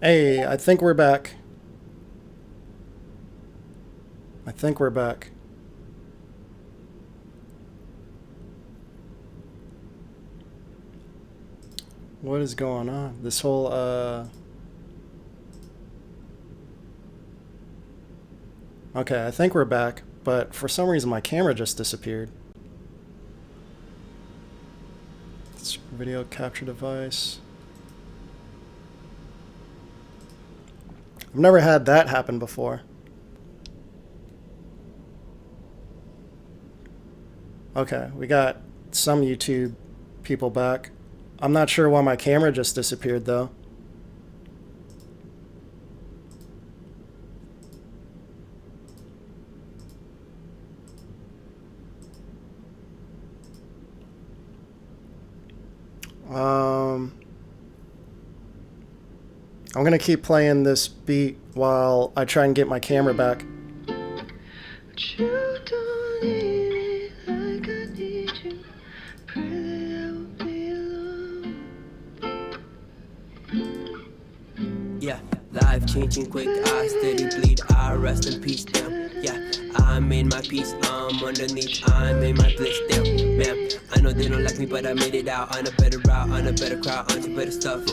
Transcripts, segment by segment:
Hey, I think we're back. I think we're back. What is going on? This whole, Okay, I think we're back, but for some reason my camera just disappeared. Video capture device. I've never had that happen before. Okay, we got some YouTube people back. I'm not sure why my camera just disappeared though. I'm gonna keep playing this beat while I try and get my camera back. Yeah, life changing quick, I steady bleed, I rest in peace, damn. Yeah, I made my peace, I'm underneath, I made my bliss, damn. Man, I know they don't like me, but I made it out on a better route, on a better crowd, onto better stuff.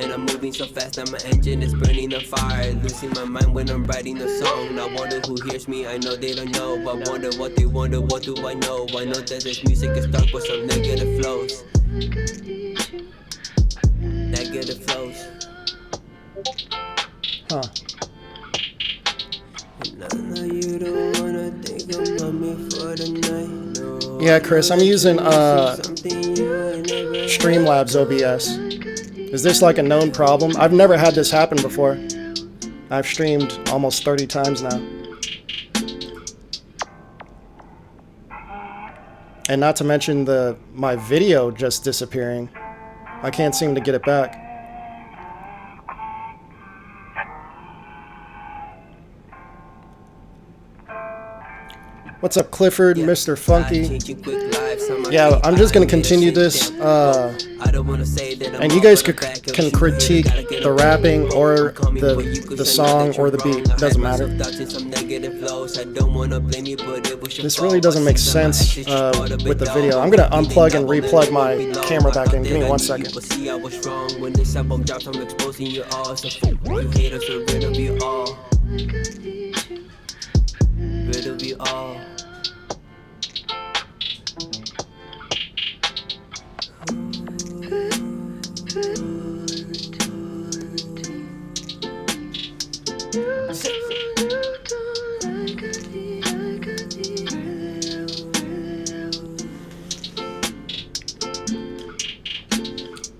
And I'm moving so fast that my engine is burning the fire. Losing my mind when I'm writing the song. I wonder who hears me, I know they don't know. But wonder what they wonder, what do I know? I know that this music is dark with some negative flows. Negative flows. Huh. Yeah, Chris, I'm using Streamlabs OBS. Is this like a known problem? I've never had this happen before. I've streamed almost 30 times now. And not to mention my video just disappearing. I can't seem to get it back. What's up, Clifford, Mr. Funky? Yeah, I'm just gonna continue this, and you guys can critique the rapping or the song or the beat. It doesn't matter. This really doesn't make sense with the video. I'm gonna unplug and replug my camera back in. Give me 1 second. Rid of you all.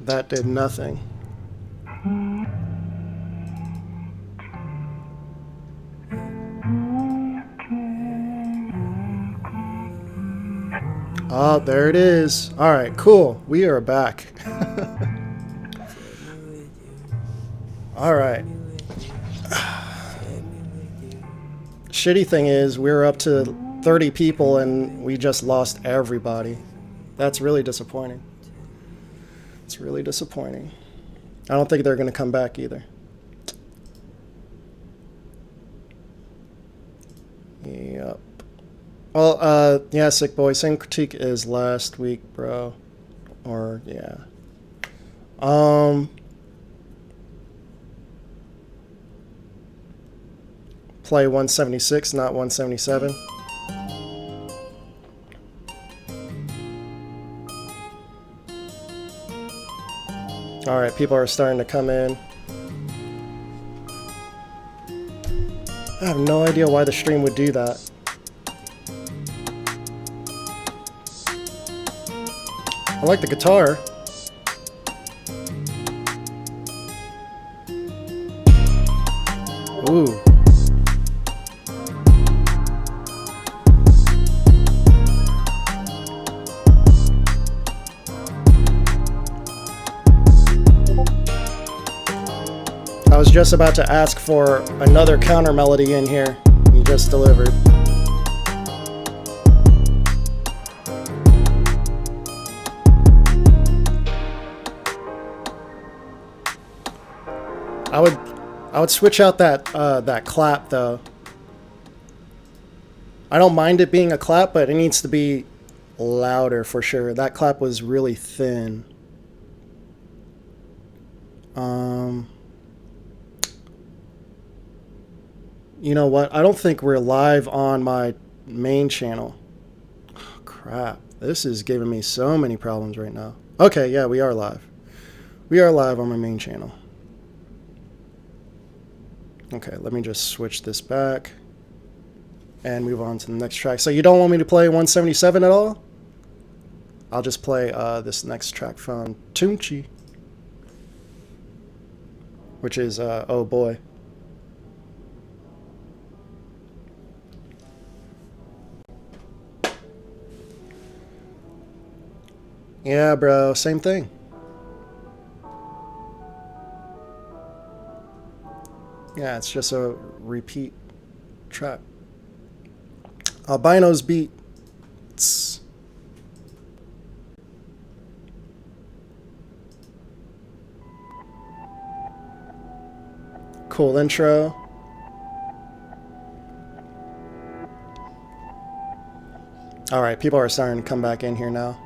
That did nothing. Oh, there it is. All right, cool. We are back. All right. Shitty thing is, we're up to 30 people and we just lost everybody. That's really disappointing. It's really disappointing. I don't think they're going to come back either. Yep. Well, yeah, Sick Boy, same critique as last week, bro. Or, yeah. Play 176, not 177. Alright, people are starting to come in. I have no idea why the stream would do that. I like the guitar. Ooh. I was just about to ask for another counter melody in here. You just delivered. I would switch out that that clap though. I don't mind it being a clap, but it needs to be louder for sure. That clap was really thin. You know what? I don't think we're live on my main channel. Oh, crap. This is giving me so many problems right now. Okay, yeah, we are live. We are live on my main channel. Okay, let me just switch this back and move on to the next track. So you don't want me to play 177 at all? I'll just play this next track from Tunchi, which is Oh Boy. Yeah, bro, same thing. Yeah, it's just a repeat track. Albino's Beats. Cool intro. All right, people are starting to come back in here now.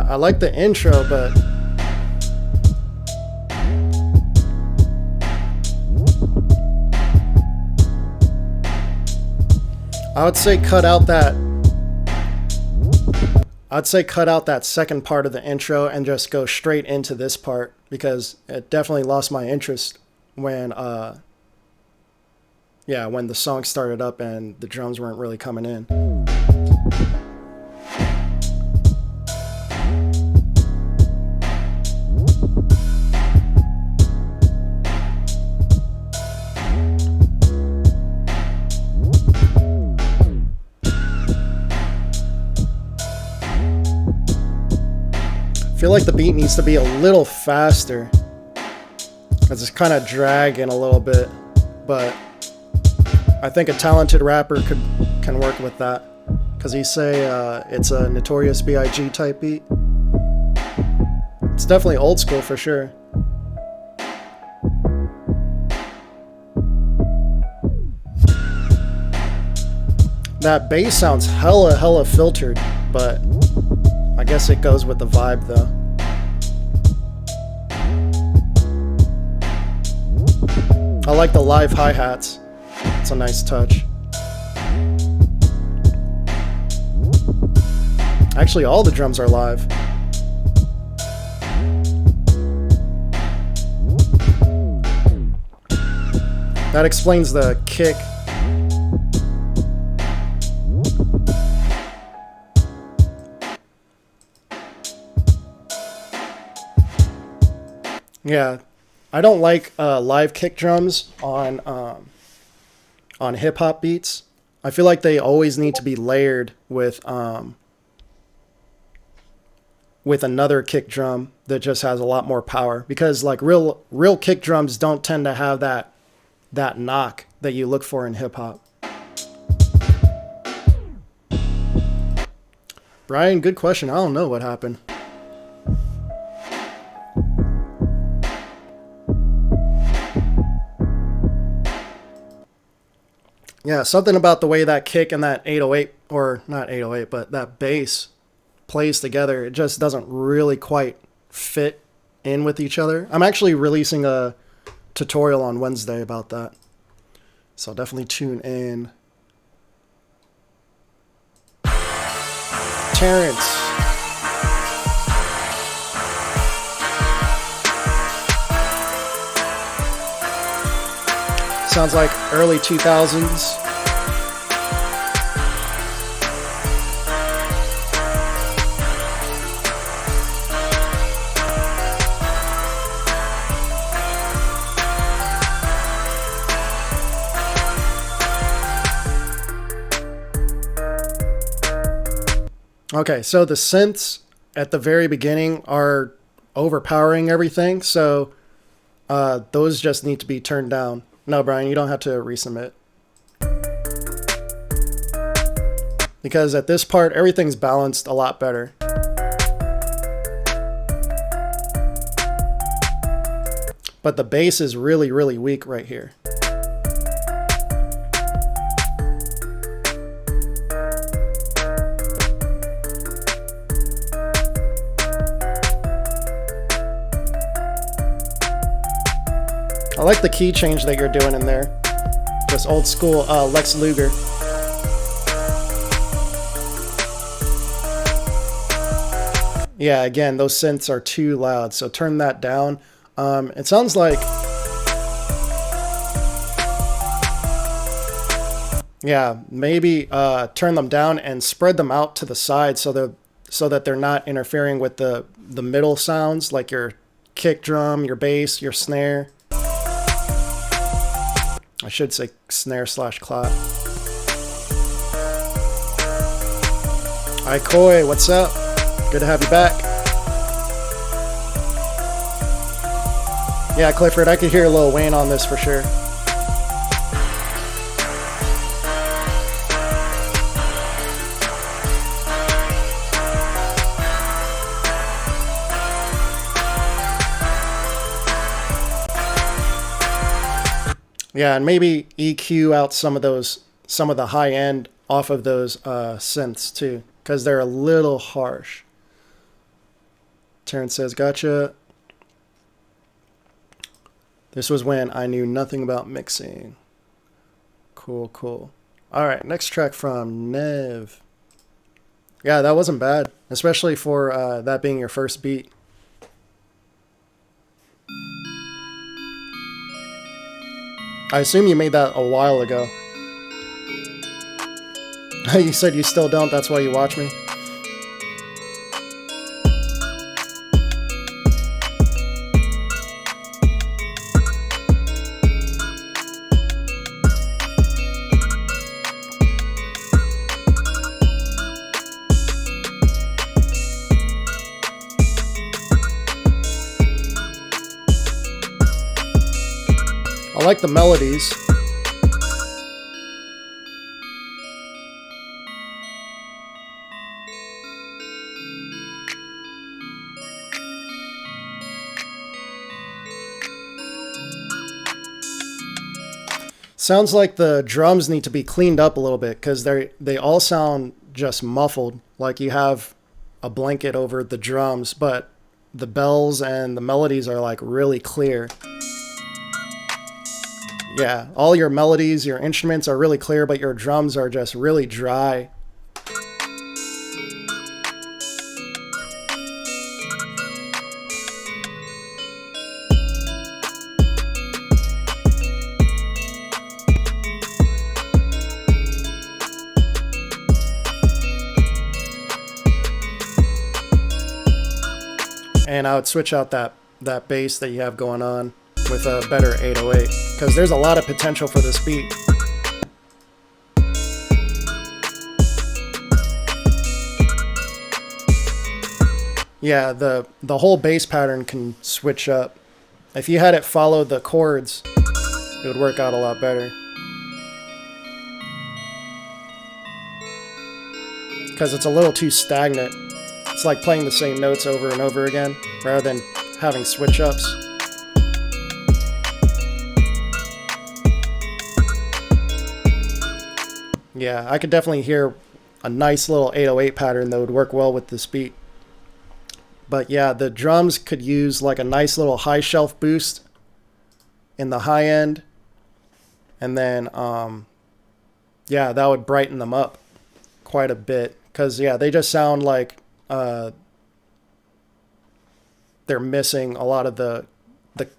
I like the intro, but I would say cut out that second part of the intro and just go straight into this part, because it definitely lost my interest when when the song started up and the drums weren't really coming in. I feel like the beat needs to be a little faster, because it's kind of dragging a little bit, but I think a talented rapper can work with that, because he say it's a Notorious B.I.G. type beat. It's definitely old school for sure. That bass sounds hella filtered, but I guess it goes with the vibe though. I like the live hi-hats. It's a nice touch. Actually, all the drums are live. That explains the kick. Yeah, I don't like live kick drums on hip hop beats. I feel like they always need to be layered with another kick drum that just has a lot more power, because like real kick drums don't tend to have that knock that you look for in hip hop. Brian, good question. I don't know what happened. Yeah, something about the way that kick and that 808, or not 808, but that bass plays together, it just doesn't really quite fit in with each other. I'm actually releasing a tutorial on Wednesday about that, so definitely tune in. Terrence. Sounds like early 2000s. Okay, so the synths at the very beginning are overpowering everything. So those just need to be turned down. No, Brian, you don't have to resubmit. Because at this part, everything's balanced a lot better. But the bass is really, really weak right here. I like the key change that you're doing in there. Just old school Lex Luger. Yeah, again, those synths are too loud, so turn that down. It sounds like... Yeah, maybe turn them down and spread them out to the side so that they're not interfering with the middle sounds, like your kick drum, your bass, your snare. I should say snare slash clap. Hi Koi, what's up? Good to have you back. Yeah, Clifford, I could hear Lil Wayne on this for sure. Yeah, and maybe EQ out some of the high end off of those synths too, because they're a little harsh. Terrence says, gotcha. This was when I knew nothing about mixing. Cool, cool. All right, next track from Nev. Yeah, that wasn't bad, especially for that being your first beat. I assume you made that a while ago. You said you still don't, that's why you watch me? I like the melodies. Sounds like the drums need to be cleaned up a little bit because they all sound just muffled, like you have a blanket over the drums, but the bells and the melodies are like really clear. Yeah, all your melodies, your instruments are really clear, but your drums are just really dry. And I would switch out that bass that you have going on with a better 808, because there's a lot of potential for this beat. Yeah, the whole bass pattern can switch up. If you had it follow the chords, it would work out a lot better. Because it's a little too stagnant. It's like playing the same notes over and over again, rather than having switch ups. Yeah, I could definitely hear a nice little 808 pattern that would work well with this beat. But yeah, the drums could use like a nice little high shelf boost in the high end. And then, yeah, that would brighten them up quite a bit. Because, yeah, they just sound like they're missing a lot of the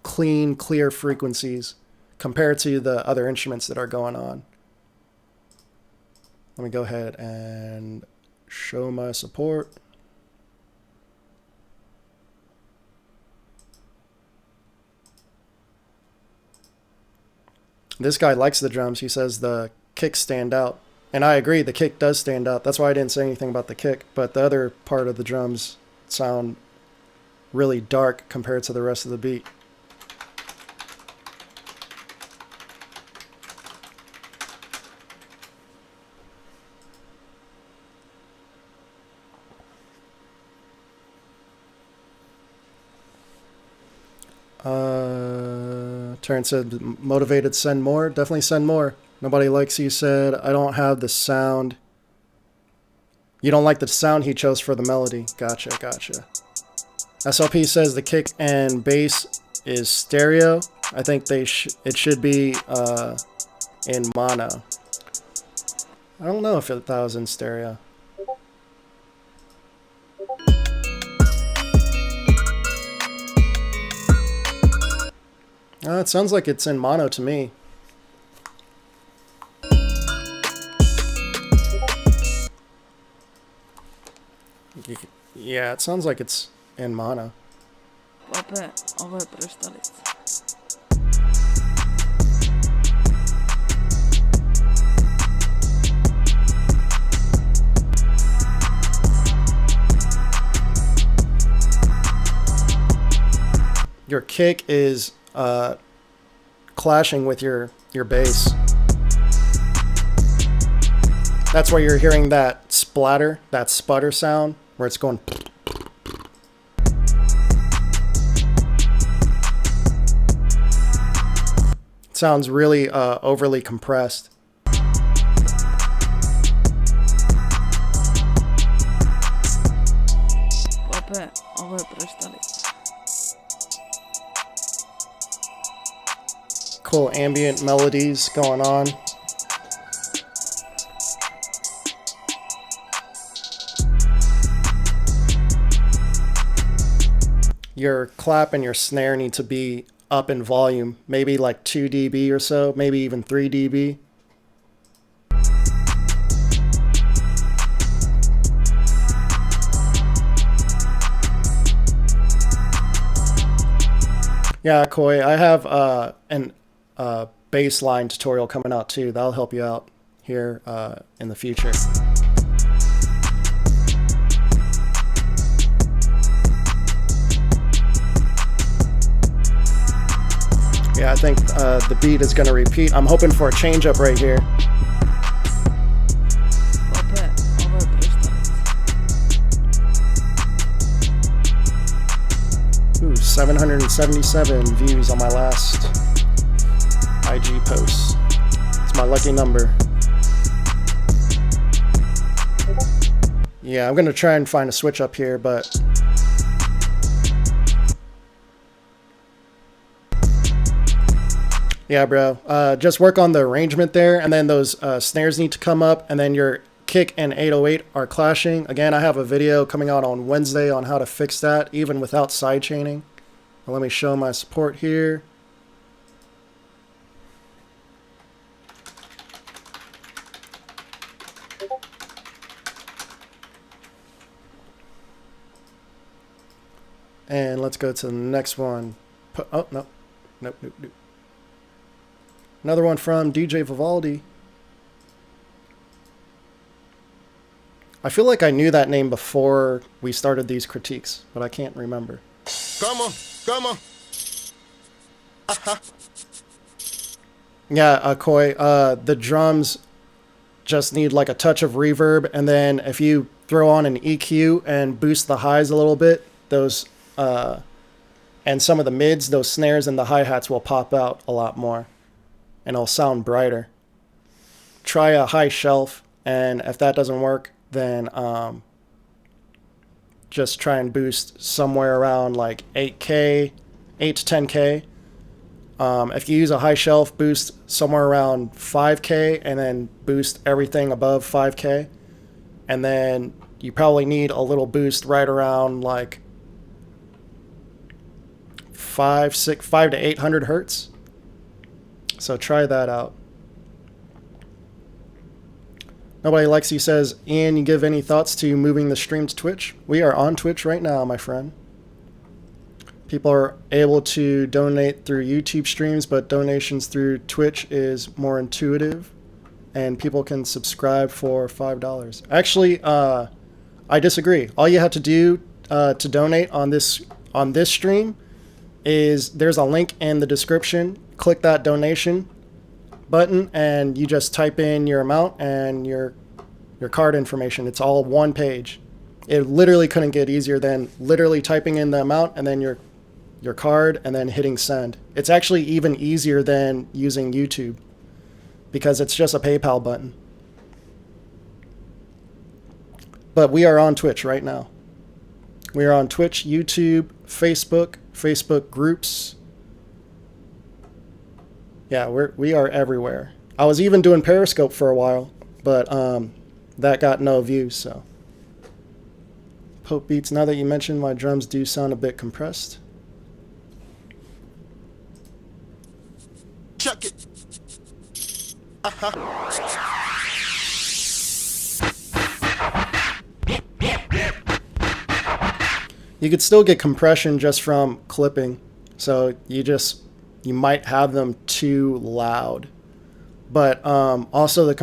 clean, clear frequencies compared to the other instruments that are going on. Let me go ahead and show my support. This guy likes the drums. He says the kicks stand out. And I agree, the kick does stand out. That's why I didn't say anything about the kick. But the other part of the drums sound really dark compared to the rest of the beat. Terrence said, motivated, send more. Definitely send more. Nobody Likes You said, I don't have the sound. You don't like the sound he chose for the melody. Gotcha, gotcha. SLP says the kick and bass is stereo. I think it should be in mono. I don't know if that was in stereo. It sounds like it's in mono to me. Yeah, it sounds like it's in mono. Your kick is clashing with your bass. That's why you're hearing that splatter, that sputter sound, where it's going. It sounds really overly compressed. Cool ambient melodies going on. Your clap and your snare need to be up in volume, maybe like 2 dB or so, maybe even 3 dB. Yeah, Koi, I have an bass line tutorial coming out too. That'll help you out here in the future. Yeah, I think the beat is going to repeat. I'm hoping for a change up right here. Ooh, 777 views on my last IG post. It's my lucky number. Yeah, I'm going to try and find a switch up here, but yeah, bro. Just work on the arrangement there, and then those snares need to come up, and then your kick and 808 are clashing. Again, I have a video coming out on Wednesday on how to fix that, even without sidechaining. Let me show my support here. And let's go to the next one. Oh, no. Nope. Another one from DJ Vivaldi. I feel like I knew that name before we started these critiques, but I can't remember. Come on. Yeah, Koi, the drums just need like a touch of reverb, and then if you throw on an EQ and boost the highs a little bit, those and some of the mids, those snares and the hi-hats will pop out a lot more, and it'll sound brighter. Try a high shelf, and if that doesn't work, then just try and boost somewhere around like 8K, 8 to 10K. If you use a high shelf, boost somewhere around 5K, and then boost everything above 5K. And then you probably need a little boost right around like 5 to 800 hertz. So try that out. Nobody Likes You says, Ian, you give any thoughts to moving the stream to Twitch? We are on Twitch right now, my friend. People are able to donate through YouTube streams, but donations through Twitch is more intuitive, and people can subscribe for $5. Actually, I disagree. All you have to do to donate on this stream is there's a link in the description. Click that donation button, and you just type in your amount and your card information. It's all one page. It literally couldn't get easier than literally typing in the amount and then your your card, and then hitting send. It's actually even easier than using YouTube because it's just a PayPal button. But we are on Twitch right now. We are on Twitch, YouTube, Facebook groups. Yeah, we are everywhere. I was even doing Periscope for a while, but that got no views, so. Pope Beats, now that you mentioned, my drums do sound a bit compressed. Chuck it. You could still get compression just from clipping, so you might have them too loud. But also the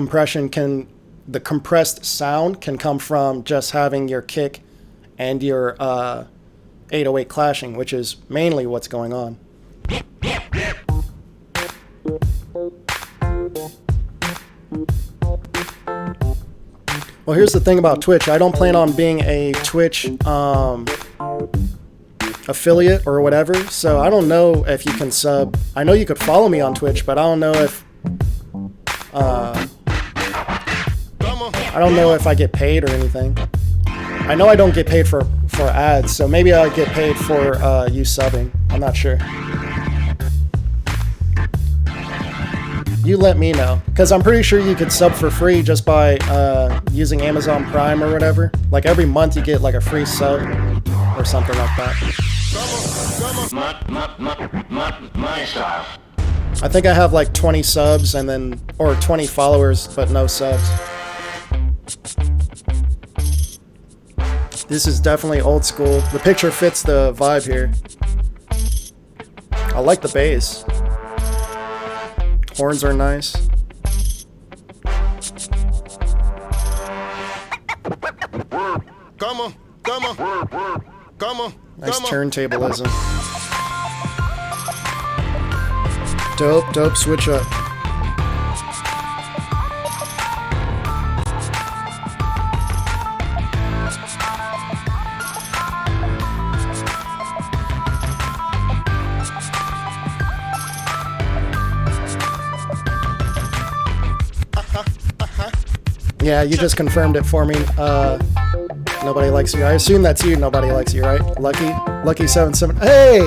compressed sound can come from just having your kick and your 808 clashing, which is mainly what's going on. Well, here's the thing about Twitch. I don't plan on being a Twitch affiliate or whatever, so I don't know if you can sub. I know you could follow me on Twitch, but I don't know if I get paid or anything. I know I don't get paid for ads, so maybe I'll get paid for you subbing. I'm not sure. You let me know, because I'm pretty sure you could sub for free just by using Amazon Prime or whatever. Like every month you get like a free sub or something like that. My style. I think I have like 20 subs or 20 followers, but no subs. This is definitely old school. The picture fits the vibe here. I like the bass. Horns are nice. Come on. Nice turntablism. Dope switch up. Yeah, you just confirmed it for me. Nobody likes you. I assume that's you. Nobody likes you, right? Lucky 77. Hey!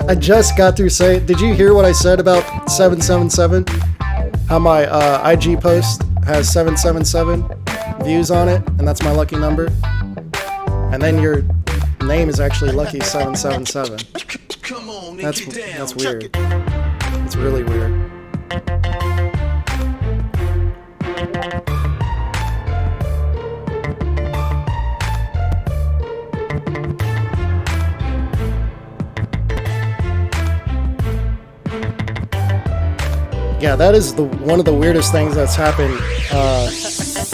I just got through saying. Did you hear what I said about 777? How my IG post has 777 views on it, and that's my lucky number. And then your name is actually Lucky 777. That's weird. It's really weird. Yeah, that is one of the weirdest things that's happened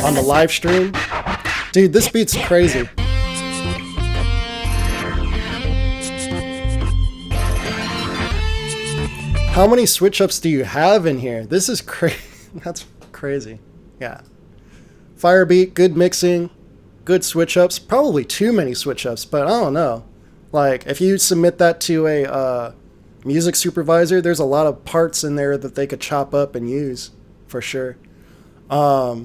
on the live stream. Dude, this beat's crazy. How many switch ups do you have in here? This is crazy. That's crazy. Yeah. Fire beat, good mixing, good switch ups. Probably too many switch ups, but I don't know. Like, if you submit that to a music supervisor, there's a lot of parts in there that they could chop up and use for sure. Yeah,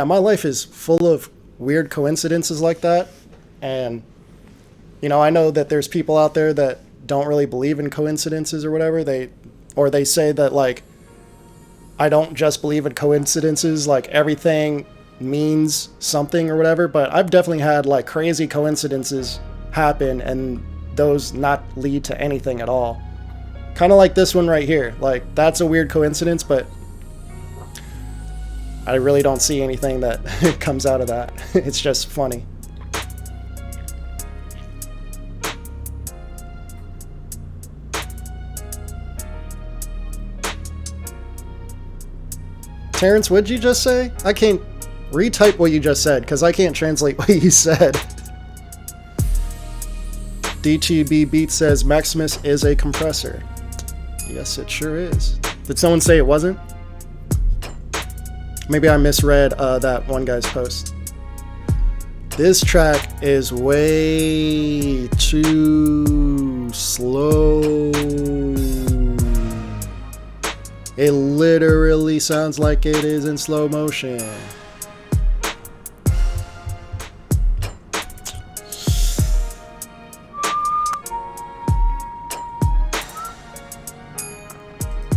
my life is full of weird coincidences like that, and I know that there's people out there that don't really believe in coincidences or whatever. They say that, like, I don't just believe in coincidences, like everything means something or whatever, but I've definitely had like crazy coincidences happen and those not lead to anything at all. Kind of like this one right here. Like, that's a weird coincidence, but I really don't see anything that comes out of that. It's just funny. Terrence, what'd you just say? I can't retype what you just said because I can't translate what you said. DTB Beat says Maximus is a compressor. Yes, it sure is. Did someone say it wasn't? Maybe I misread that one guy's post. This track is way too slow. It literally sounds like it is in slow motion.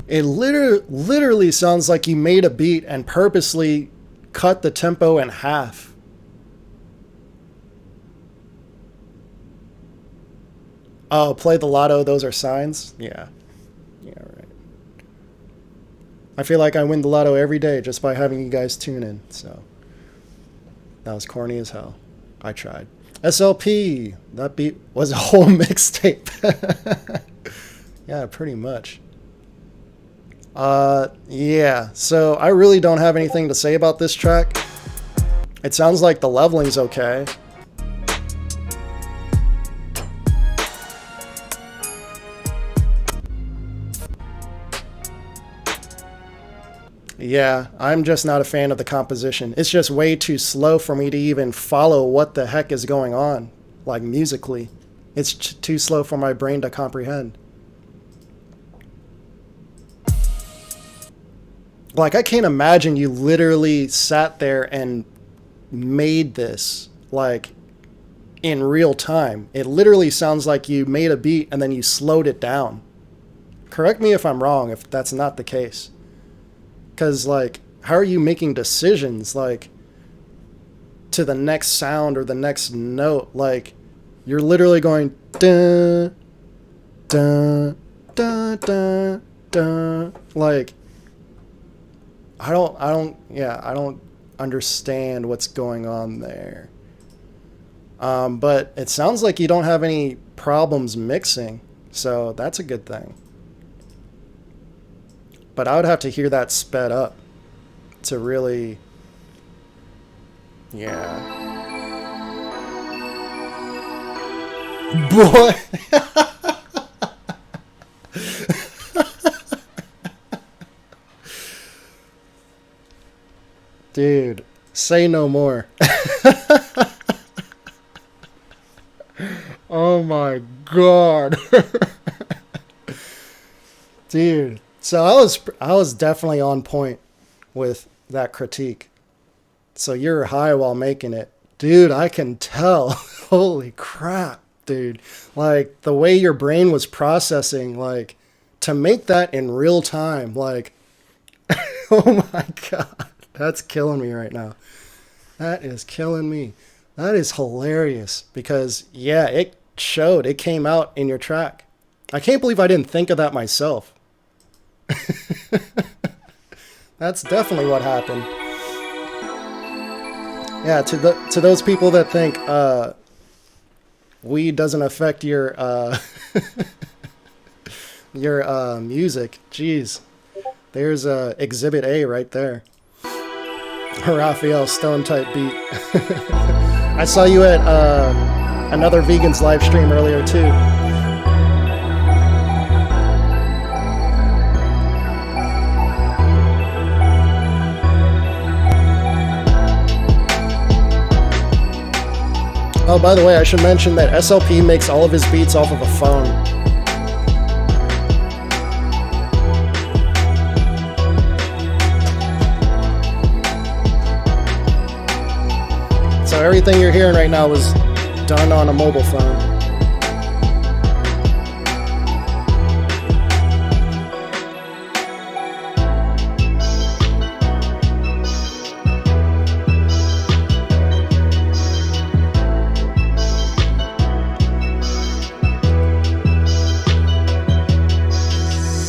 It literally sounds like you made a beat and purposely cut the tempo in half. Oh, play the lotto, those are signs? Yeah. Yeah, right. I feel like I win the lotto every day just by having you guys tune in, so. That was corny as hell. I tried. SLP, that beat was a whole mixtape. Yeah, pretty much. Yeah, so I really don't have anything to say about this track. It sounds like the leveling's okay. Yeah, I'm just not a fan of the composition. It's just way too slow for me to even follow what the heck is going on, like musically. It's too slow for my brain to comprehend. Like, I can't imagine you literally sat there and made this, like, in real time. It literally sounds like you made a beat and then you slowed it down. Correct me if I'm wrong, if that's not the case. Because, like, how are you making decisions, like, to the next sound or the next note? Like, you're literally going, dun, dun, dun, dun, dun. Like, I don't understand what's going on there. But it sounds like you don't have any problems mixing, so that's a good thing. But I would have to hear that sped up to really, yeah. Boy. Dude, say no more. Oh my god. Dude, so I was definitely on point with that critique. So you're high while making it. Dude, I can tell. Holy crap, dude. Like, the way your brain was processing, like, to make that in real time, like, oh my god. That's killing me right now. That is killing me. That is hilarious because, yeah, it showed. It came out in your track. I can't believe I didn't think of that myself. That's definitely what happened. Yeah, to those people that think weed doesn't affect your your music, geez. There's Exhibit A right there. Raphael Stone type beat. I saw you at another vegan's live stream earlier too. Oh, by the way, I should mention that SLP makes all of his beats off of a phone. So everything you're hearing right now was done on a mobile phone.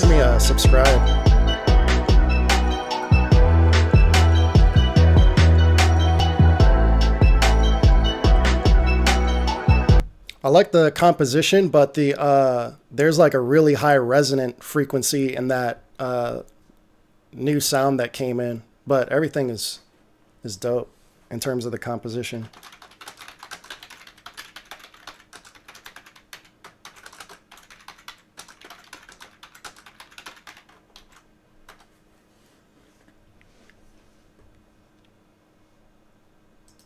Let me subscribe. I like the composition, but the there's like a really high resonant frequency in that new sound that came in. But everything is dope in terms of the composition.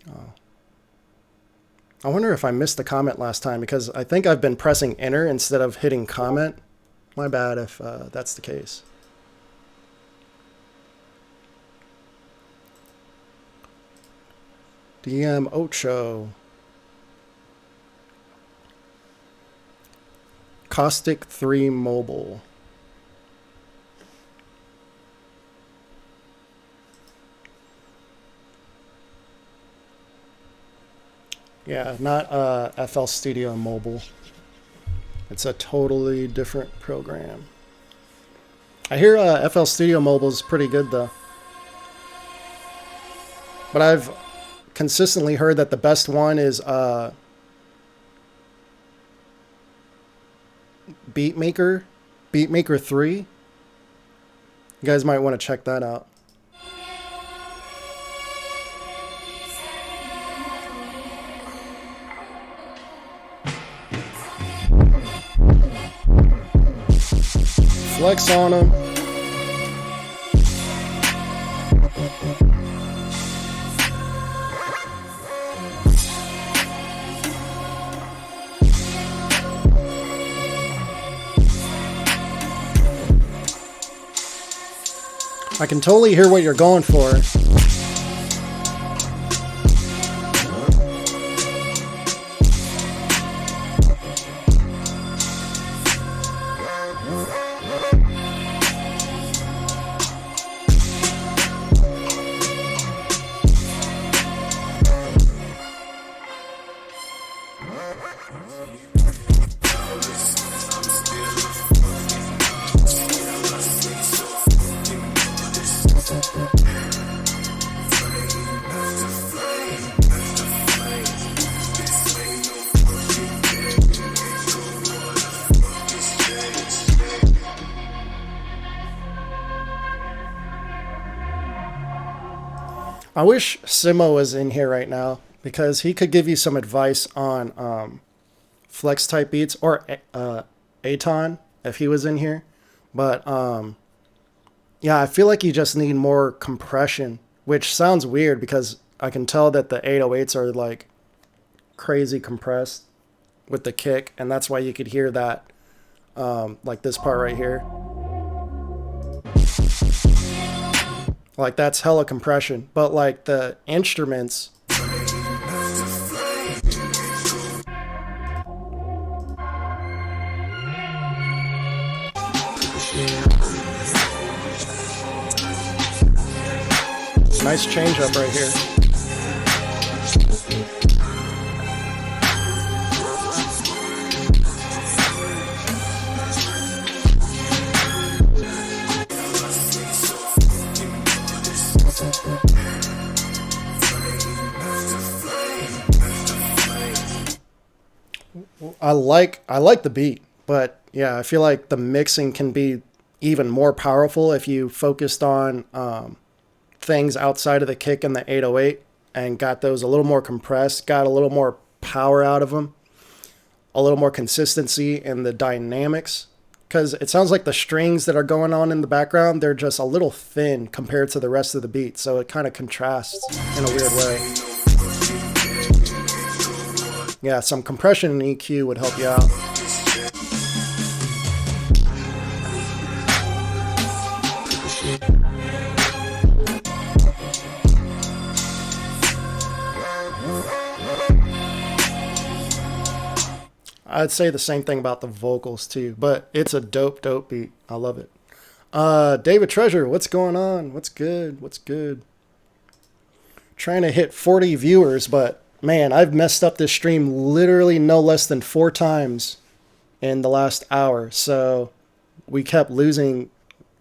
Oh. I wonder if I missed the comment last time, because I think I've been pressing enter instead of hitting comment. My bad if that's the case. DM Ocho. Caustic 3 Mobile. Yeah, not FL Studio Mobile. It's a totally different program. I hear FL Studio Mobile is pretty good though. But I've consistently heard that the best one is Beatmaker 3. You guys might want to check that out. Flex on them. I can totally hear what you're going for. I wish Simo was in here right now, because he could give you some advice on flex type beats, or Aton if he was in here. But yeah, I feel like you just need more compression, which sounds weird because I can tell that the 808s are like crazy compressed with the kick, and that's why you could hear that like this part right here. Like that's hella compression, but like the instruments, nice change up right here. I like the beat, but yeah, I feel like the mixing can be even more powerful if you focused on things outside of the kick and the 808 and got those a little more compressed, got a little more power out of them, a little more consistency in the dynamics, because it sounds like the strings that are going on in the background, they're just a little thin compared to the rest of the beat, so it kind of contrasts in a weird way. Yeah, some compression and EQ would help you out. I'd say the same thing about the vocals too, but it's a dope beat. I love it. David Treasure, what's going on? What's good? What's good? Trying to hit 40 viewers, but man, I've messed up this stream literally no less than 4 times in the last hour. So we kept losing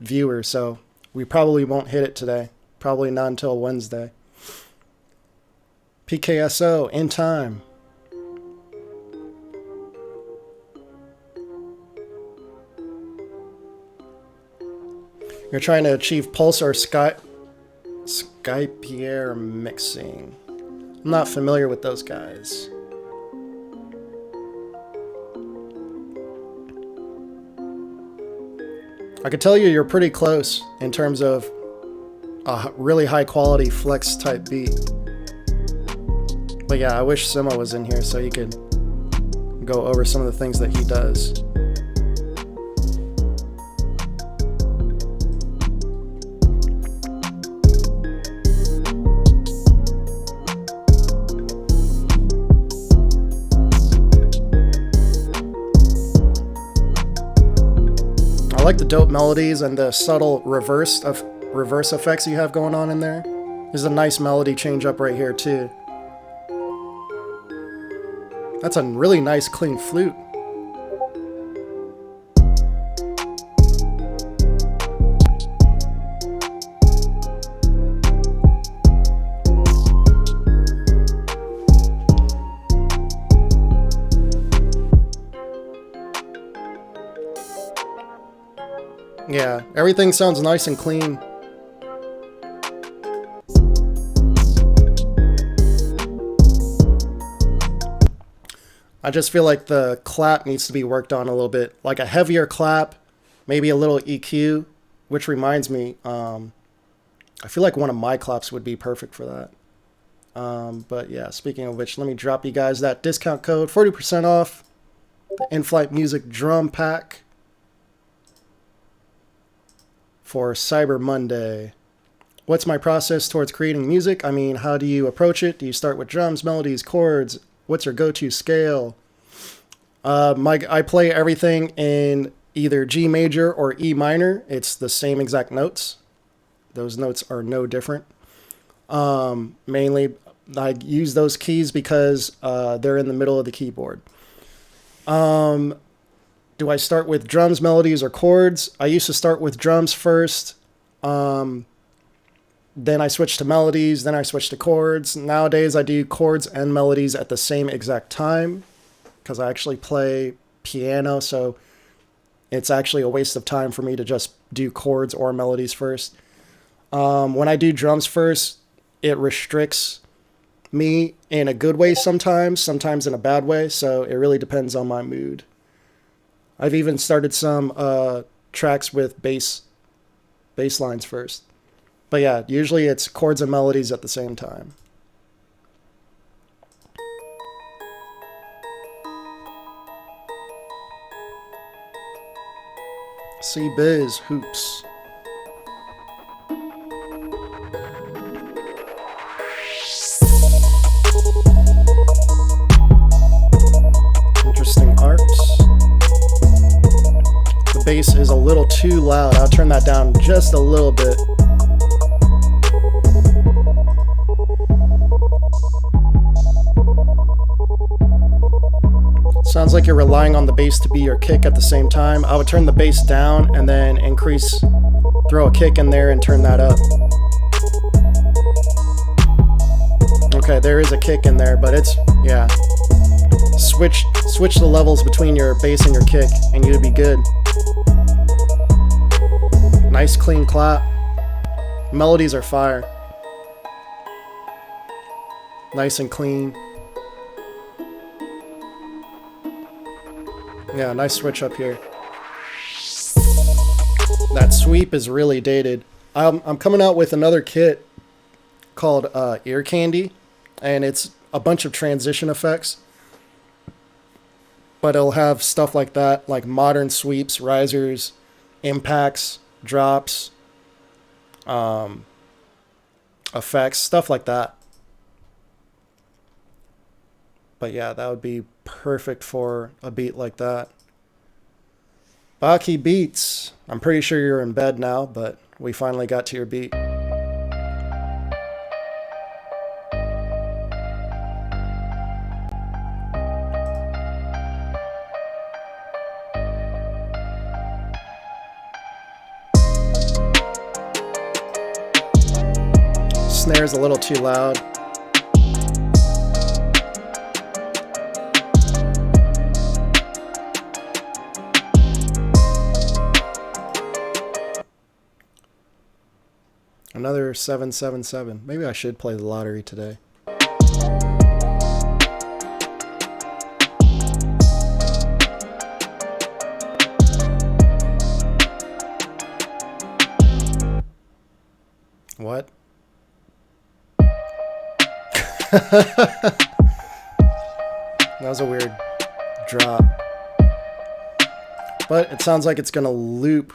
viewers. So we probably won't hit it today. Probably not until Wednesday. PKSO in time. You're trying to achieve pulse or Skypier mixing. I'm not familiar with those guys. I could tell you're pretty close in terms of a really high quality flex type beat. But But yeah, I wish Simo was in here so he could go over some of the things that he does. I like the dope melodies and the subtle reverse effects you have going on in there. There's a nice melody change up right here too. That's a really nice clean flute. Yeah, everything sounds nice and clean. I just feel like the clap needs to be worked on a little bit. Like a heavier clap, maybe a little EQ, which reminds me, I feel like one of my claps would be perfect for that. But yeah, speaking of which, let me drop you guys that discount code, 40% off the InflightMuzik drum pack for Cyber Monday. What's my process towards creating music? I mean, how do you approach it? Do you start with drums, melodies, chords? What's your go-to scale? I play everything in either G major or E minor. It's the same exact notes. Those notes are no different. Mainly, I use those keys because they're in the middle of the keyboard. Do I start with drums, melodies, or chords? I used to start with drums first. Then I switched to melodies. Then I switched to chords. Nowadays, I do chords and melodies at the same exact time because I actually play piano, so it's actually a waste of time for me to just do chords or melodies first. When I do drums first, it restricts me in a good way sometimes in a bad way, so it really depends on my mood. I've even started some tracks with bass lines first. But yeah, usually it's chords and melodies at the same time. C-Biz Hoops. Interesting arps. The bass is a little too loud. I'll turn that down just a little bit. Sounds like you're relying on the bass to be your kick at the same time. I would turn the bass down and then throw a kick in there and turn that up. Okay, there is a kick in there, but yeah. Switch the levels between your bass and your kick and you'd be good. Nice clean clap. Melodies are fire. Nice and clean. Yeah, nice switch up here. That sweep is really dated. I'm coming out with another kit called Ear Candy, and it's a bunch of transition effects. But it'll have stuff like that, like modern sweeps, risers, impacts, drops, effects, stuff like that. But yeah, that would be perfect for a beat like that. Baki Beats. I'm pretty sure you're in bed now, but we finally got to your beat. Snare's a little too loud. Another 777. Maybe I should play the lottery today. What? That was a weird drop. But it sounds like it's gonna loop.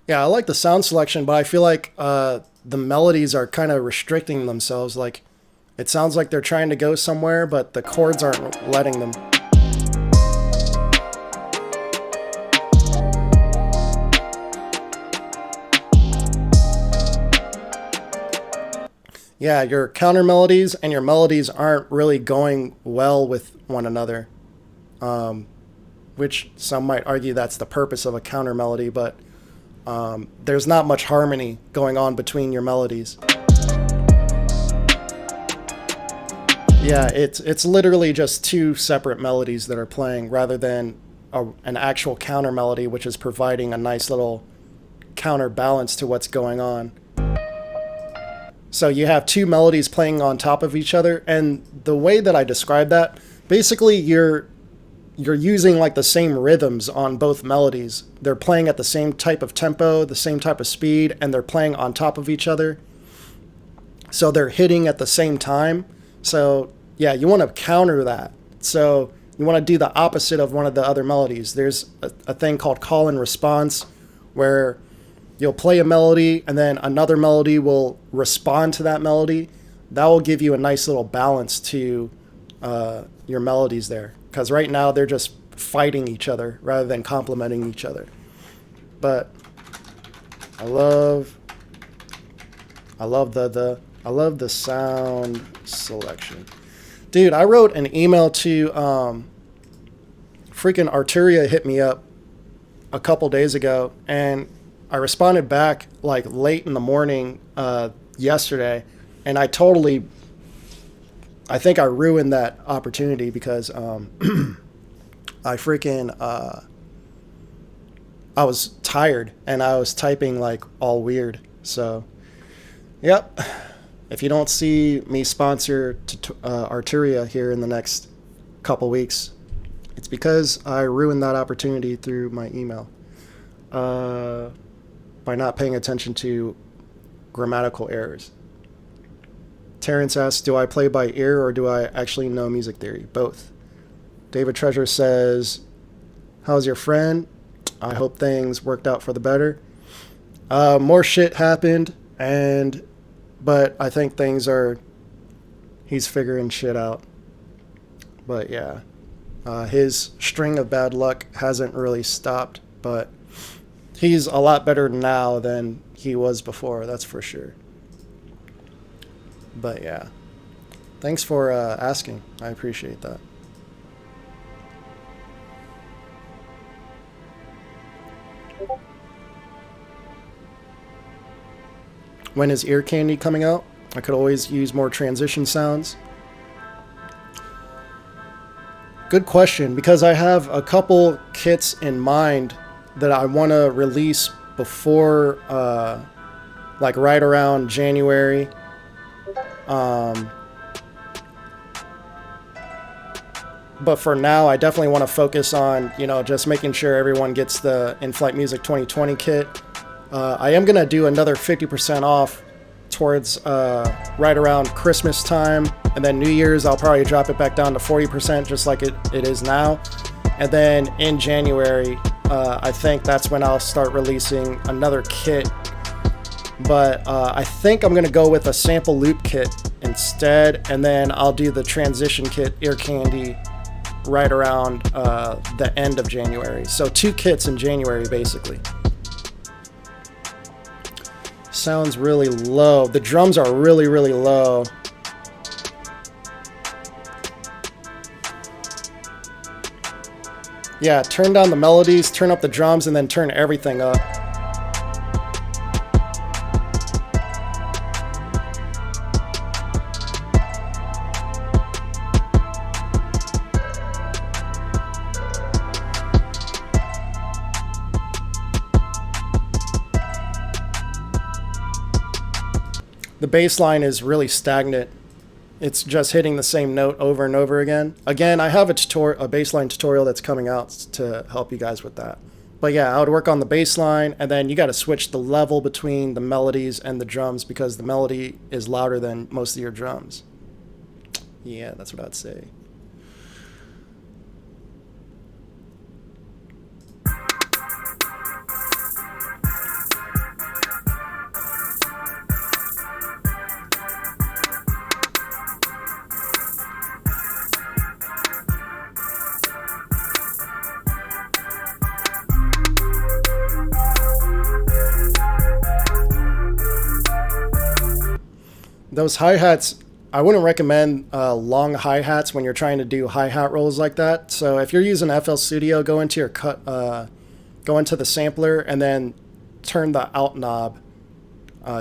Yeah, I like the sound selection, but I feel like the melodies are kind of restricting themselves. Like, it sounds like they're trying to go somewhere, but the chords aren't letting them. Yeah, your counter melodies and your melodies aren't really going well with one another, which some might argue that's the purpose of a counter melody, but there's not much harmony going on between your melodies. Yeah, it's literally just two separate melodies that are playing rather than an actual counter melody, which is providing a nice little counterbalance to what's going on. So you have two melodies playing on top of each other, and the way that I describe that, basically you're using like the same rhythms on both melodies. They're playing at the same type of tempo, the same type of speed, and they're playing on top of each other. So they're hitting at the same time. So yeah, you want to counter that. So you want to do the opposite of one of the other melodies. There's a thing called call and response, where you'll play a melody and then another melody will respond to that melody. That will give you a nice little balance to your melodies there. Because right now they're just fighting each other rather than complementing each other. But I love the sound selection. Dude, I wrote an email to freaking Arturia hit me up a couple days ago, and I responded back like late in the morning yesterday, and I think I ruined that opportunity because I was tired and I was typing like all weird. So, yep. If you don't see me sponsor Arturia here in the next couple weeks, it's because I ruined that opportunity through my email. By not paying attention to grammatical errors. Terrence asks, do I play by ear or do I actually know music theory? Both. David Treasure says, how's your friend? I hope things worked out for the better. More shit happened, but I think he's figuring shit out. But yeah, his string of bad luck hasn't really stopped, but he's a lot better now than he was before, that's for sure. But yeah, thanks for asking. I appreciate that. When is Ear Candy coming out? I could always use more transition sounds. Good question, because I have a couple kits in mind that I want to release before, like right around January. But for now, I definitely want to focus on, just making sure everyone gets the InflightMuzik 2020 kit. I am going to do another 50% off towards right around Christmas time. And then New Year's, I'll probably drop it back down to 40%, just like it is now. And then in January, I think that's when I'll start releasing another kit. But I think I'm going to go with a sample loop kit instead. And then I'll do the transition kit, Ear Candy, right around the end of January. So 2 kits in January, basically. Sounds really low. The drums are really, really low. Yeah, turn down the melodies, turn up the drums, and then turn everything up. The bass line is really stagnant. It's just hitting the same note over and over again. Again, I have a bass line tutorial that's coming out to help you guys with that. But yeah, I would work on the bass line, and then you got to switch the level between the melodies and the drums because the melody is louder than most of your drums. Yeah, that's what I'd say. Those hi-hats, I wouldn't recommend long hi-hats when you're trying to do hi-hat rolls like that. So if you're using FL Studio, go into your go into the sampler and then turn the out knob.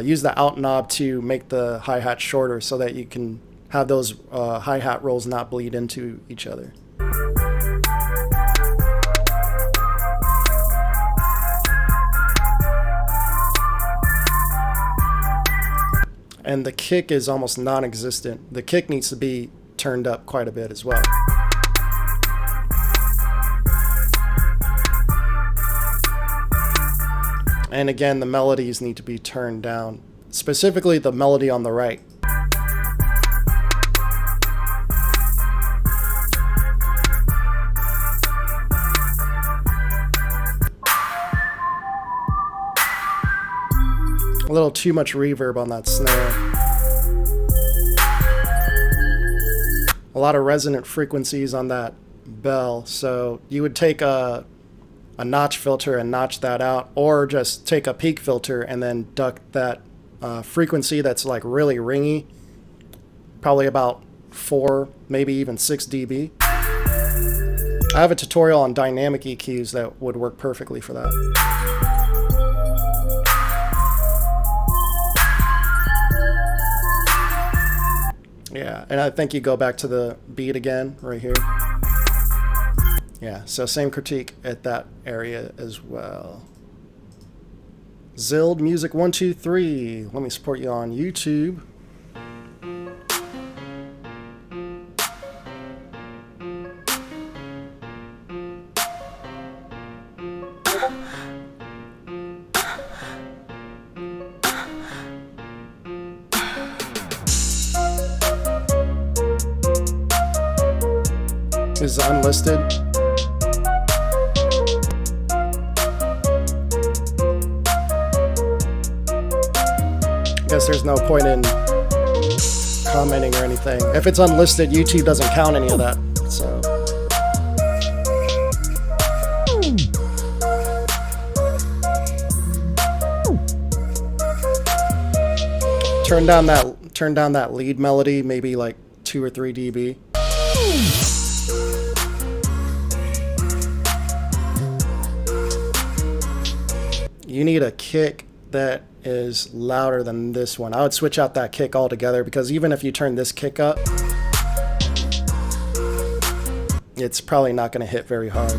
Use the out knob to make the hi-hat shorter so that you can have those hi-hat rolls not bleed into each other. And the kick is almost non-existent. The kick needs to be turned up quite a bit as well. And again, the melodies need to be turned down, specifically the melody on the right. A little too much reverb on that snare. A lot of resonant frequencies on that bell. So you would take a notch filter and notch that out, or just take a peak filter and then duck that frequency that's like really ringy, probably about 4, maybe even 6 dB. I have a tutorial on dynamic EQs that would work perfectly for that. Yeah, and I think you go back to the beat again right here. Yeah, so same critique at that area as well. InflightMuzik123. Let me support you on YouTube. Is unlisted. I guess there's no point in commenting or anything. If it's unlisted, YouTube doesn't count any of that. So turn down that lead melody, maybe like 2 or 3 dB. You need a kick that is louder than this one. I would switch out that kick altogether, because even if you turn this kick up, it's probably not going to hit very hard.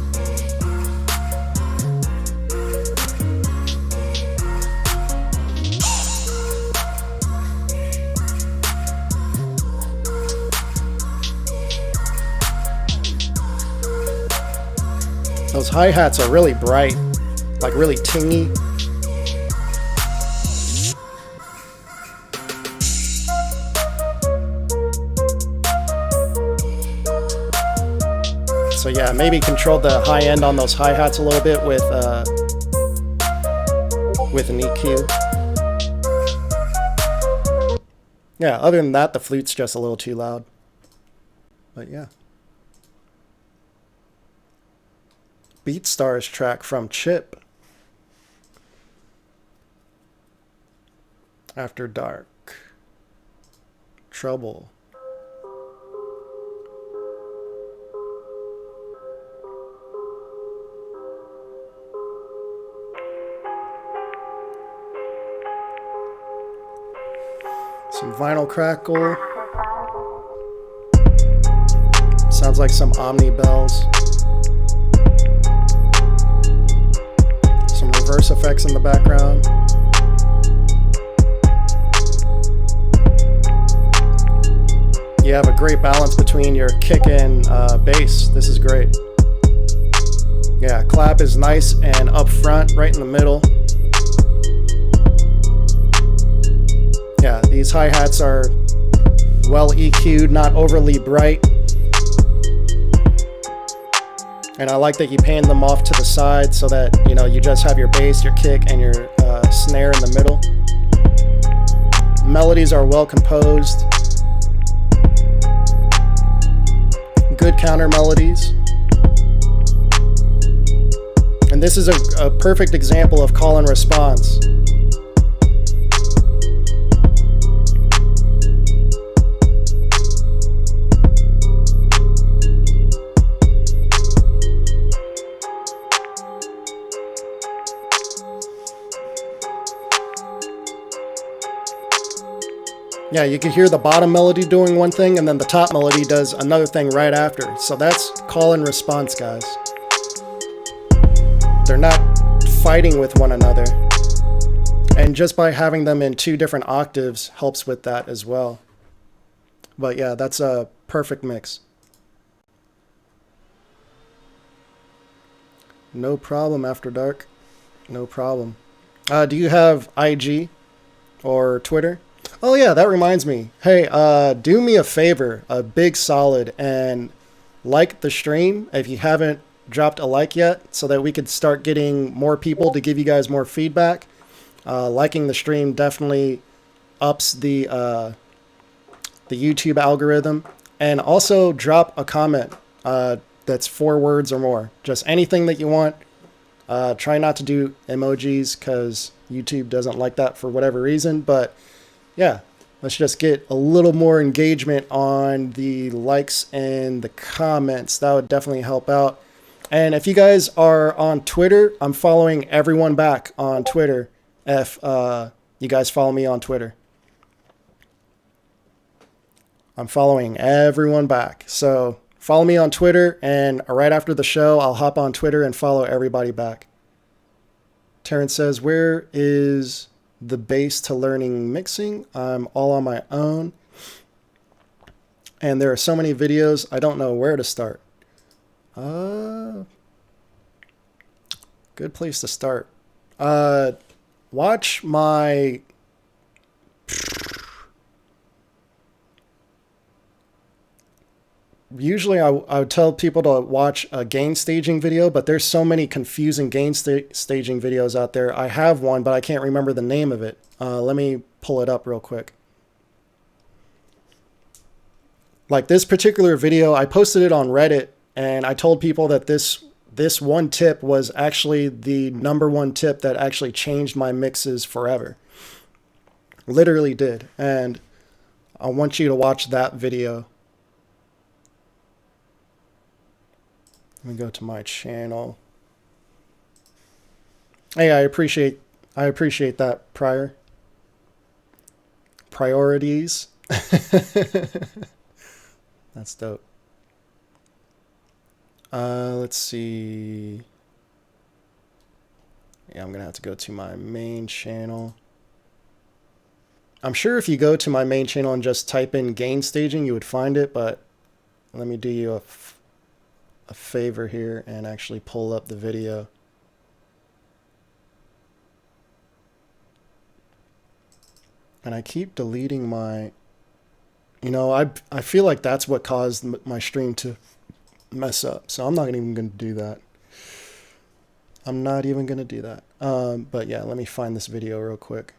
Those hi-hats are really bright, like really tingy. So yeah, maybe control the high end on those hi-hats a little bit with an EQ. Yeah, other than that, the flute's just a little too loud. But yeah. BeatStars track from Chip. After Dark. Trouble. Some vinyl crackle. Sounds like some Omni bells. Some reverse effects in the background. You have a great balance between your kick and bass. This is great. Yeah, clap is nice and up front, right in the middle. Yeah, these hi-hats are well EQ'd, not overly bright. And I like that you pan them off to the side so that, you know, you just have your bass, your kick, and your snare in the middle. Melodies are well composed. Good counter melodies. And this is a perfect example of call and response. Yeah, you can hear the bottom melody doing one thing and then the top melody does another thing right after. So that's call and response, guys. They're not fighting with one another. And just by having them in 2 different octaves helps with that as well. But yeah, that's a perfect mix. No problem, After Dark. No problem. Do you have IG or Twitter? Oh yeah, that reminds me. Hey, do me a favor, a big solid, and like the stream if you haven't dropped a like yet, so that we could start getting more people to give you guys more feedback. Liking the stream definitely ups the YouTube algorithm. And also drop a comment that's 4 words or more. Just anything that you want. Try not to do emojis because YouTube doesn't like that for whatever reason. But yeah, let's just get a little more engagement on the likes and the comments. That would definitely help out. And if you guys are on Twitter, I'm following everyone back on Twitter. If you guys follow me on Twitter, I'm following everyone back. So follow me on Twitter, and right after the show, I'll hop on Twitter and follow everybody back. Terrence says, where is the base to learning mixing? I'm all on my own. And there are so many videos, I don't know where to start. Good place to start. Watch my... Usually I would tell people to watch a gain staging video, but there's so many confusing gain staging videos out there. I have one, but I can't remember the name of it. Let me pull it up real quick. Like this particular video, I posted it on Reddit, and I told people that this one tip was actually the #1 tip that actually changed my mixes forever. Literally did. And I want you to watch that video. Let me go to my channel. Hey, I appreciate that priorities. That's dope. Let's see. Yeah, I'm gonna have to go to my main channel. I'm sure if you go to my main channel and just type in gain staging, you would find it, but let me do you a favor here and actually pull up the video. And I keep deleting my, you know, I feel like that's what caused my stream to mess up. So I'm not even going to do that. I'm not even going to do that. But yeah, let me find this video real quick.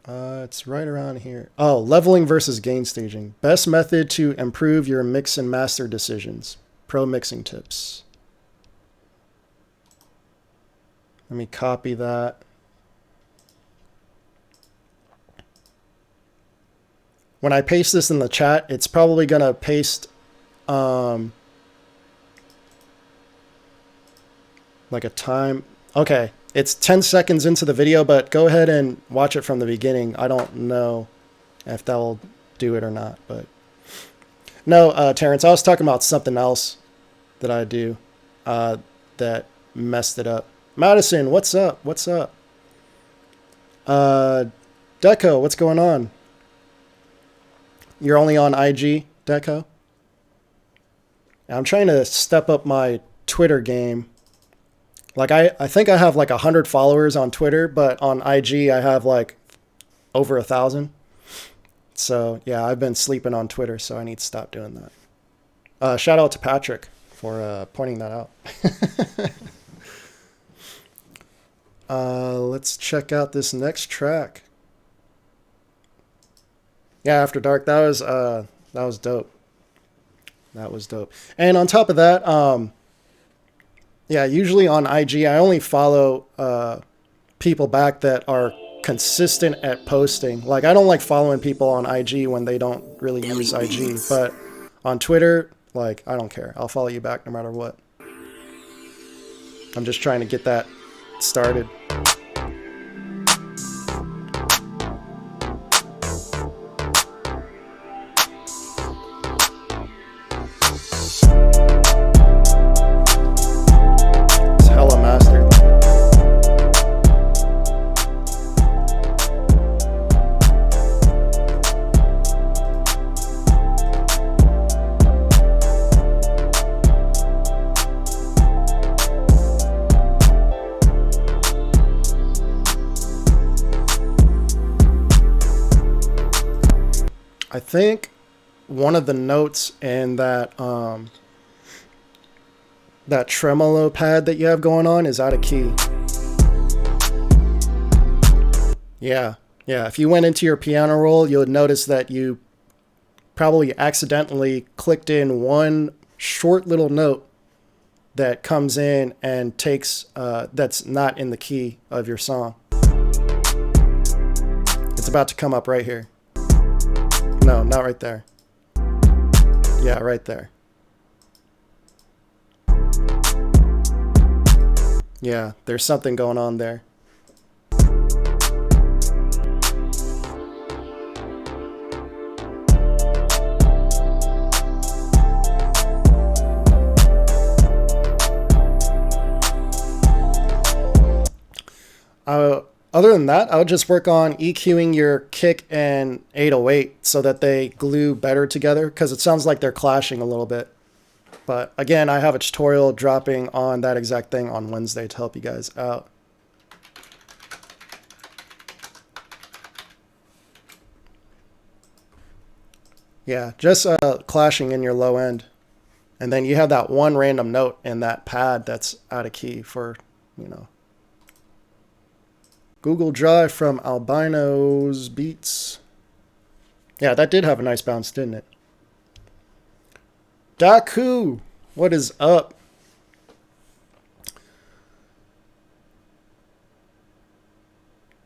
It's right around here. Oh, leveling versus gain staging. Best method to improve your mix and master decisions. Pro mixing tips. Let me copy that. When I paste this in the chat, it's probably going to paste like a time. Okay. It's 10 seconds into the video, but go ahead and watch it from the beginning. I don't know if that will do it or not, but no, Terrence, I was talking about something else that I do that messed it up. Madison, what's up? What's up? Deco, what's going on? You're only on IG, Deco? I'm trying to step up my Twitter game. Like I think I have like 100 followers on Twitter, but on IG I have like over 1,000. So yeah, I've been sleeping on Twitter, so I need to stop doing that. Shout out to Patrick for pointing that out. Let's check out this next track. Yeah, After Dark. That was dope. That was dope. And on top of that, yeah, usually on IG, I only follow people back that are consistent at posting. Like, I don't like following people on IG when they don't really use IG. But on Twitter, like, I don't care. I'll follow you back no matter what. I'm just trying to get that started. I think one of the notes in that that tremolo pad that you have going on is out of key. Yeah. If you went into your piano roll, you would notice that you probably accidentally clicked in one short little note that comes in and takes that's not in the key of your song. It's about to come up right here. No, not right there. Yeah, right there. Yeah, there's something going on there. Other than that, I would just work on EQing your kick and 808 so that they glue better together, because it sounds like they're clashing a little bit. But again, I have a tutorial dropping on that exact thing on Wednesday to help you guys out. Yeah, just clashing in your low end. And then you have that one random note in that pad that's out of key for, you know. Google Drive from Albino's Beats. Yeah, that did have a nice bounce, didn't it? Daku, what is up?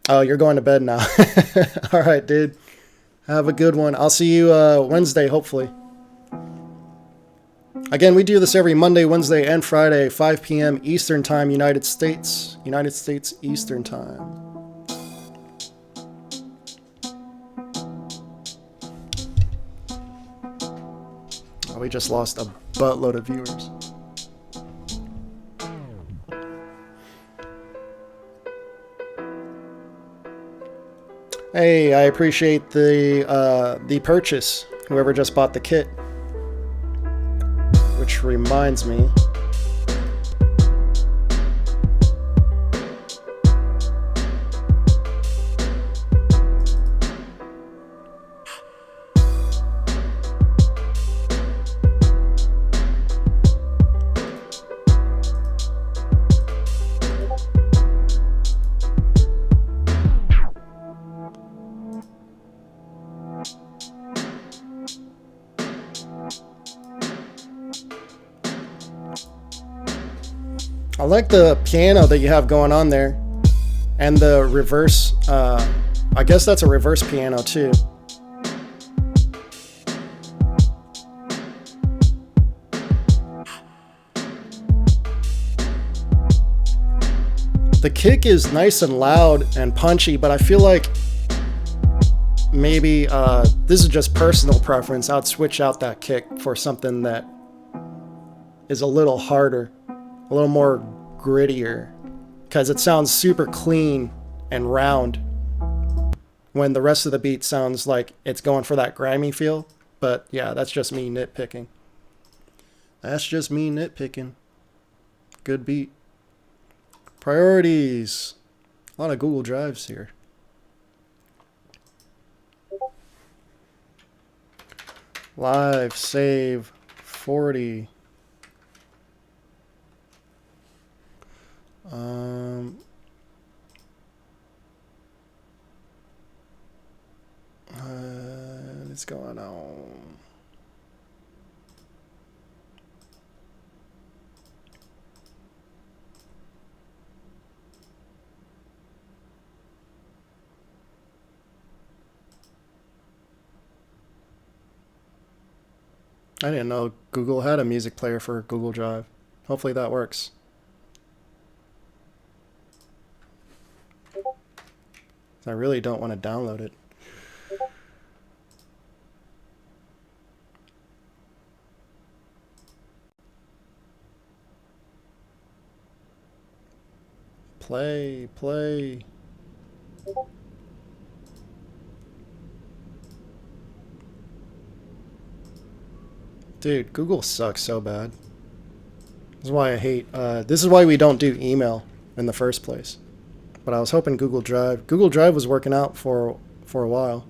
Oh, you're going to bed now. All right, dude. Have a good one. I'll see you Wednesday, hopefully. Again, we do this every Monday, Wednesday, and Friday, 5 p.m. Eastern Time, United States Eastern Time. Oh, we just lost a buttload of viewers. Hey, I appreciate the purchase, whoever just bought the kit. Which reminds me, I like the piano that you have going on there, and the reverse, I guess that's a reverse piano too. The kick is nice and loud and punchy, but I feel like maybe this is just personal preference. I'd switch out that kick for something that is a little harder, a little more grittier, because it sounds super clean and round when the rest of the beat sounds like it's going for that grimy feel. But yeah, that's just me nitpicking. That's just me nitpicking. Good beat. Priorities. A lot of Google Drives here. Live, save, 40. What's going on? I didn't know Google had a music player for Google Drive. Hopefully that works. I really don't want to download it. Play. Dude, Google sucks so bad. This is why I hate, this is why we don't do email in the first place. But I was hoping Google Drive was working out for a while.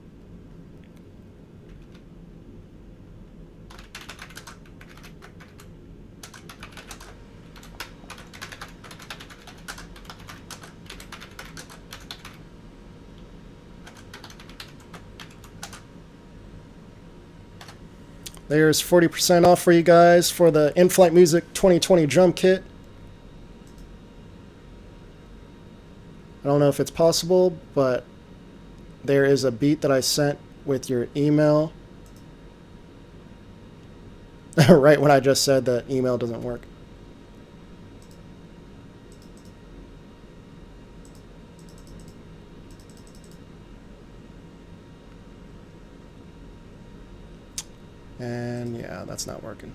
There's 40% off for you guys for the InflightMuzik 2020 drum kit. I don't know if it's possible, but there is a beat that I sent with your email. Right when I just said that email doesn't work. And yeah, that's not working.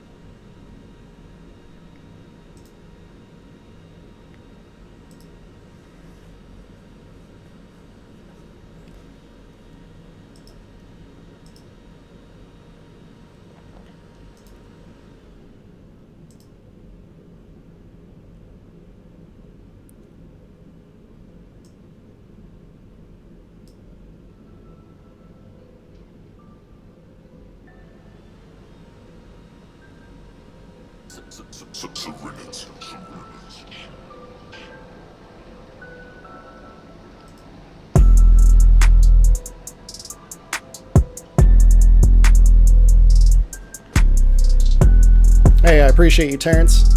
Hey, I appreciate you, Terrence.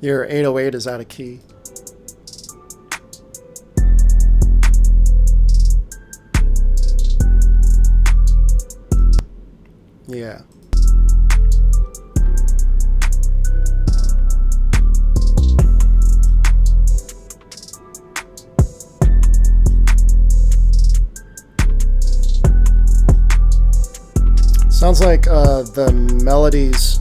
Your 808 is out of key. Yeah. Sounds like the melodies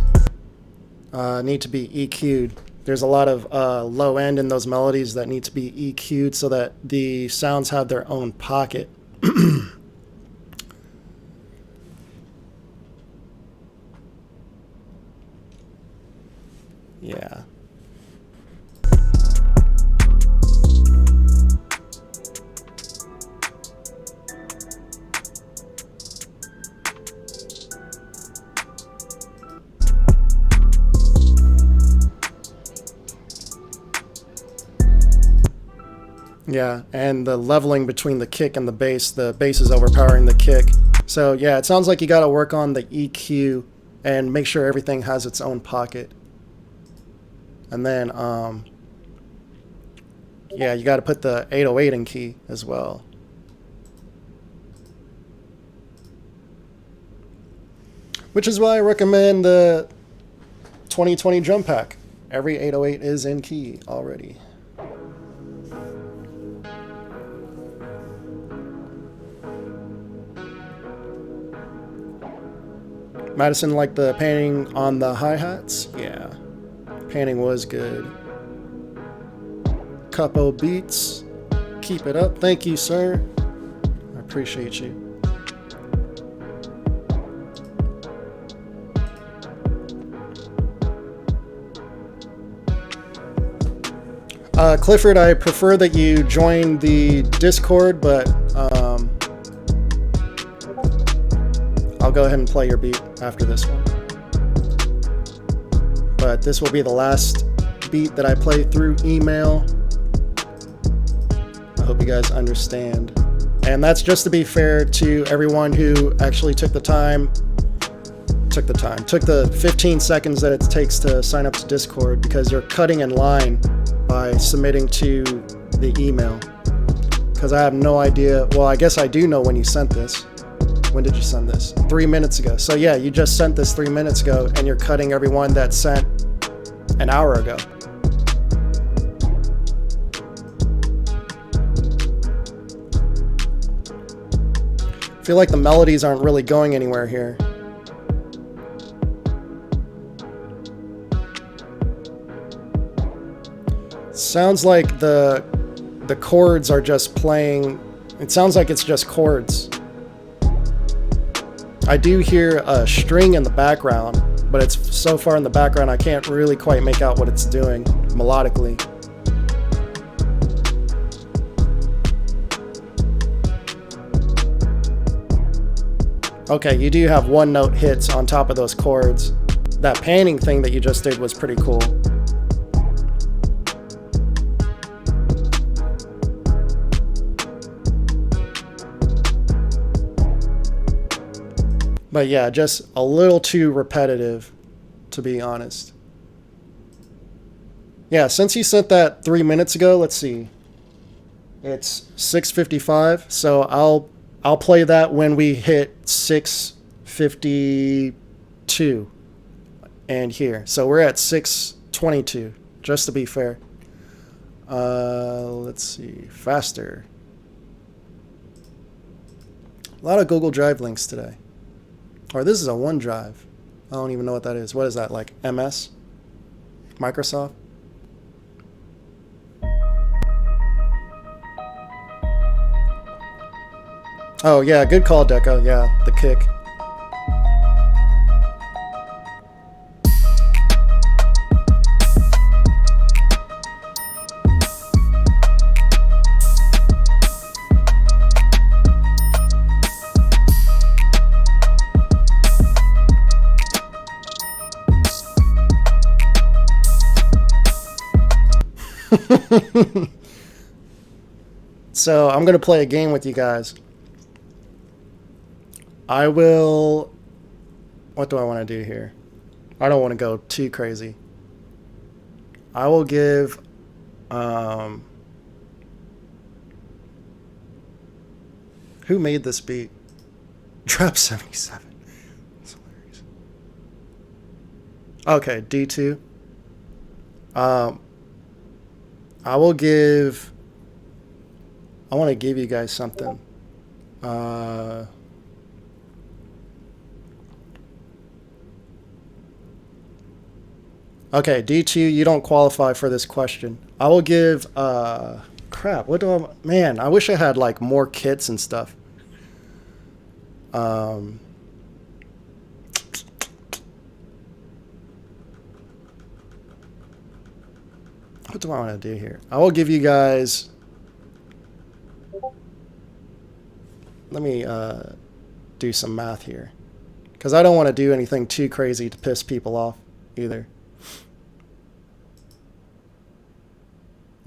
need to be EQ'd. There's a lot of low end in those melodies that need to be EQ'd so that the sounds have their own pocket. Yeah. Yeah, and the leveling between the kick and the bass is overpowering the kick. So yeah, it sounds like you got to work on the EQ and make sure everything has its own pocket. And then, yeah, you got to put the 808 in key as well. Which is why I recommend the 2020 drum pack. Every 808 is in key already. Madison liked the panning on the hi-hats? Yeah. Panning was good. Couple beats. Keep it up. Thank you, sir. I appreciate you. Clifford, I prefer that you join the Discord, but I'll go ahead and play your beat after this one. But this will be the last beat that I play through email. I hope you guys understand. And that's just to be fair to everyone who actually took the 15 seconds that it takes to sign up to Discord, because you're cutting in line by submitting to the email. Because I have no idea. Well, I guess I do know when you sent this. When did you send this? 3 minutes ago. So yeah, you just sent this 3 minutes ago, and you're cutting everyone that sent an hour ago. I feel like the melodies aren't really going anywhere here. Sounds like the chords are just playing. It sounds like it's just chords. I do hear a string in the background, but it's so far in the background I can't really quite make out what it's doing melodically. Okay, you do have one note hits on top of those chords. That panning thing that you just did was pretty cool. But yeah, just a little too repetitive, to be honest. Yeah, since you sent that 3 minutes ago, let's see. It's 6:55, so I'll play that when we hit 6:52 and here. So we're at 6:22, just to be fair. Let's see, faster. A lot of Google Drive links today. Or this is a OneDrive. I don't even know what that is. What is that, like MS? Microsoft? Oh yeah, good call, Deco. Yeah, the kick. So I'm gonna play a game with you guys. I will. What do I want to do here? I don't want to go too crazy. I will give. Who made this beat? Drop 77. That's hilarious. Okay, D2. I will give. I want to give you guys something. Okay, D2, you don't qualify for this question. I will give, crap, what do I, man, I wish I had, like, more kits and stuff. What do I want to do here? I will give you guys, let me, do some math here. Because I don't want to do anything too crazy to piss people off, either.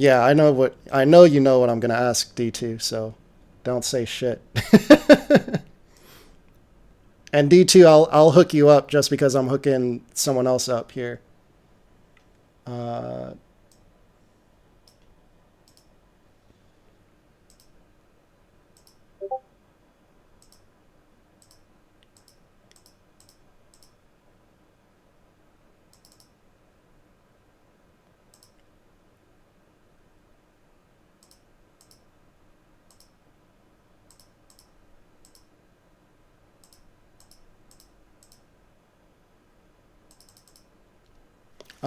Yeah, I know you know what I'm gonna ask, D2, so don't say shit. And D2, I'll hook you up just because I'm hooking someone else up here.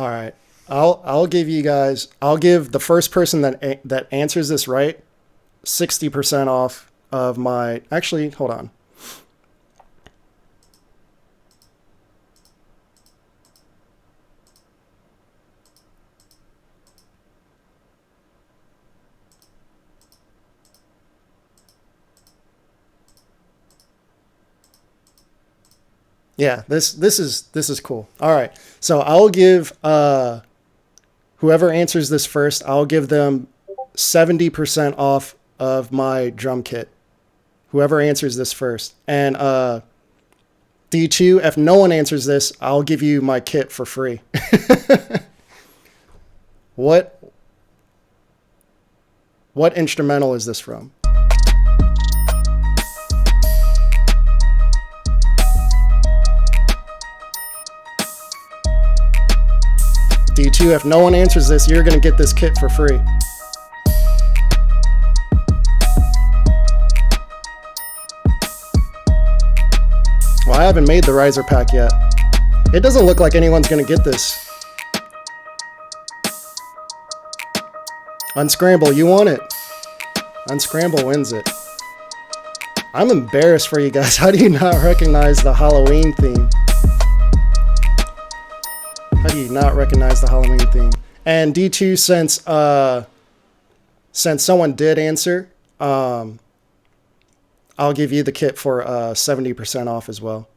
All right. I'll give you guys. I'll give the first person that answers this right 60% off of my. Actually, hold on. Yeah, this is cool. All right. So I'll give whoever answers this first, I'll give them 70% off of my drum kit. Whoever answers this first. And D2, if no one answers this, I'll give you my kit for free. What instrumental is this from? D2, if no one answers this, you're going to get this kit for free. Well, I haven't made the riser pack yet. It doesn't look like anyone's going to get this. Unscramble, you want it. Unscramble wins it. I'm embarrassed for you guys. How do you not recognize the Halloween theme? How do you not recognize the Halloween theme? And D2, since someone did answer, I'll give you the kit for 70% off as well.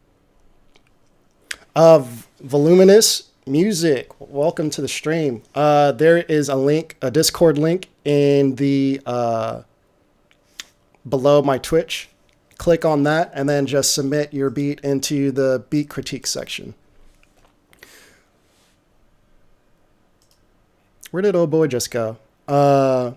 Voluminous Music, welcome to the stream. There is a link, a Discord link in the below my Twitch. Click on that and then just submit your beat into the beat critique section. Where did old boy just go? Yeah,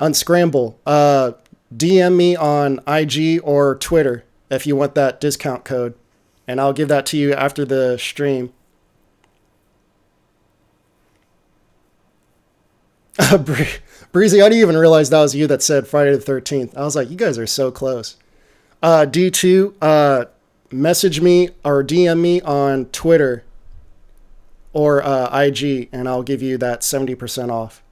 Unscramble. DM me on IG or Twitter if you want that discount code. And I'll give that to you after the stream. Breezy, I didn't even realize that was you that said Friday the 13th. I was like, you guys are so close. D2, message me or DM me on Twitter or IG, and I'll give you that 70% off.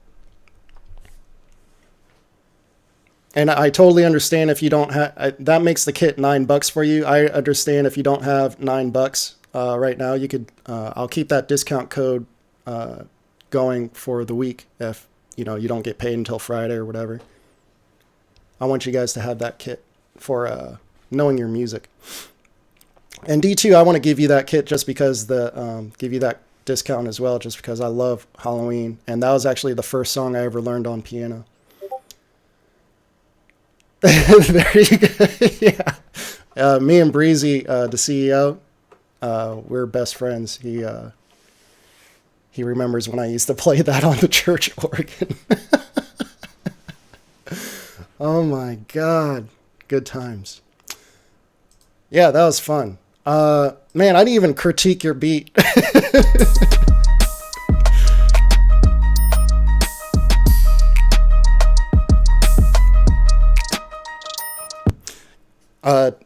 And I totally understand if you don't have, that makes the kit $9 for you. I understand if you don't have $9 right now, you could, I'll keep that discount code going for the week if, you know, you don't get paid until Friday or whatever. I want you guys to have that kit for knowing your music. And D2, I want to give you that kit just because give you that discount as well, just because I love Halloween. And that was actually the first song I ever learned on piano. There you go. Yeah. Me and Breezy, the CEO, we're best friends. He remembers when I used to play that on the church organ. Oh my God. Good times. Yeah, that was fun. Man, I didn't even critique your beat.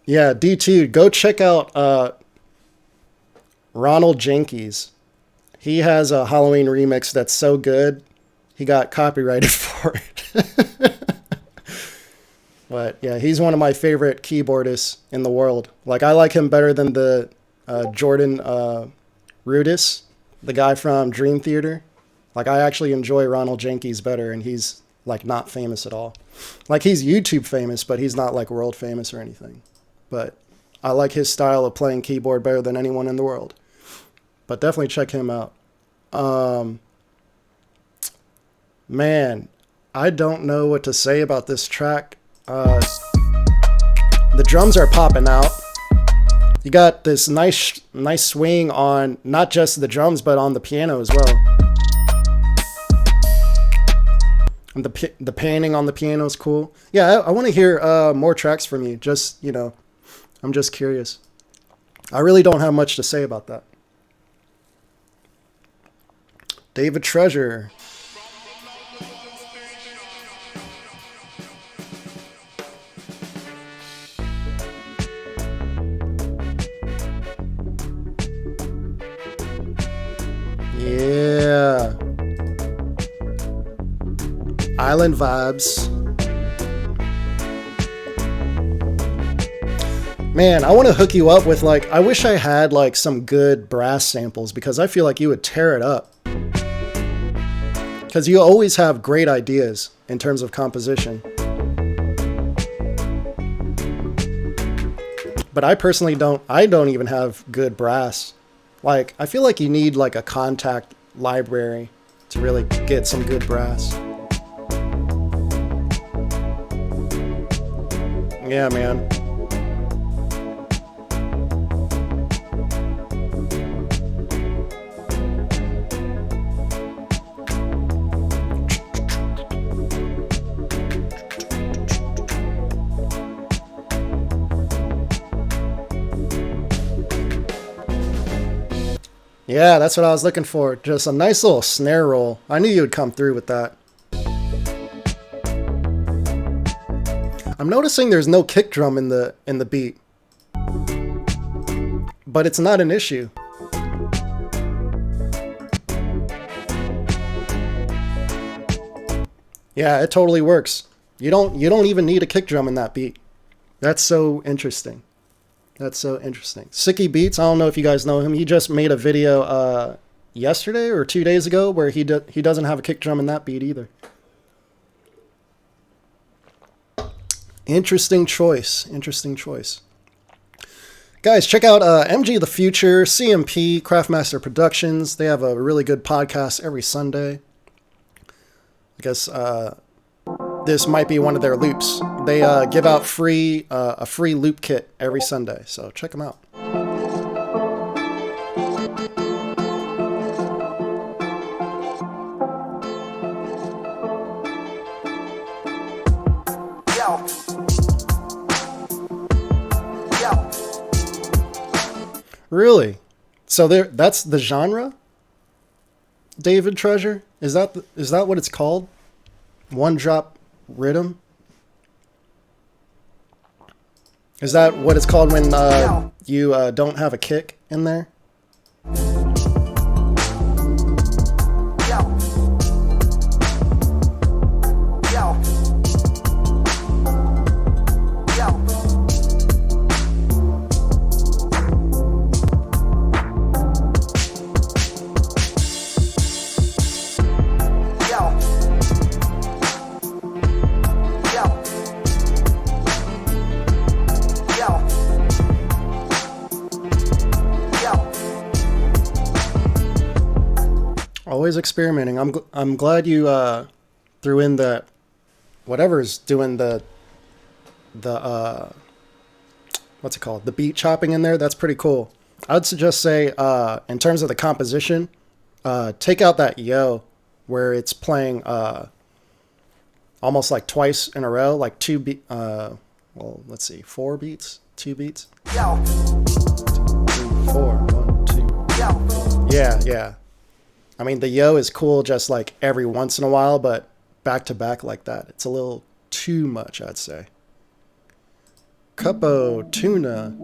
Yeah, D2, go check out Ronald Jenkins. He has a Halloween remix that's so good, he got copyrighted for it. But yeah, he's one of my favorite keyboardists in the world. Like, I like him better than the Jordan Rudess, the guy from Dream Theater. Like, I actually enjoy Ronald Jenkins better, and he's like not famous at all. Like, he's YouTube famous, but he's not like world famous or anything. But I like his style of playing keyboard better than anyone in the world. But definitely check him out. Man, I don't know what to say about this track. The drums are popping out. You got this nice swing on not just the drums, but on the piano as well. And the panning on the piano is cool. Yeah, I want to hear more tracks from you. Just, you know, I'm just curious. I really don't have much to say about that. David Treasure. Island vibes. Man, I want to hook you up with like, I wish I had like some good brass samples because I feel like you would tear it up. Because you always have great ideas in terms of composition. But I personally don't even have good brass. Like, I feel like you need like a contact library to really get some good brass. Yeah, man. Yeah, that's what I was looking for. Just a nice little snare roll. I knew you would come through with that. I'm noticing there's no kick drum in the beat. But it's not an issue. Yeah, it totally works. You don't even need a kick drum in that beat. That's so interesting. That's so interesting. Sicky Beats, I don't know if you guys know him. He just made a video yesterday or 2 days ago where he doesn't have a kick drum in that beat either. Interesting choice. Interesting choice. Guys, check out MG The Future, CMP, Craftmaster Productions. They have a really good podcast every Sunday. I guess this might be one of their loops. They give out a free loop kit every Sunday, so check them out. Really? So that's the genre? David Treasure? Is that what it's called? One drop rhythm? Is that what it's called when you don't have a kick in there? Always experimenting. I'm glad you threw in the whatever's doing the what's it called? The beat chopping in there. That's pretty cool. I would suggest say in terms of the composition, take out that yo where it's playing almost like twice in a row, like well, let's see, 4 beats, 2 beats. 2, 3, 4, 1, 2. Yeah. I mean, the yo is cool just like every once in a while, but back to back like that, it's a little too much, I'd say. Cupo tuna.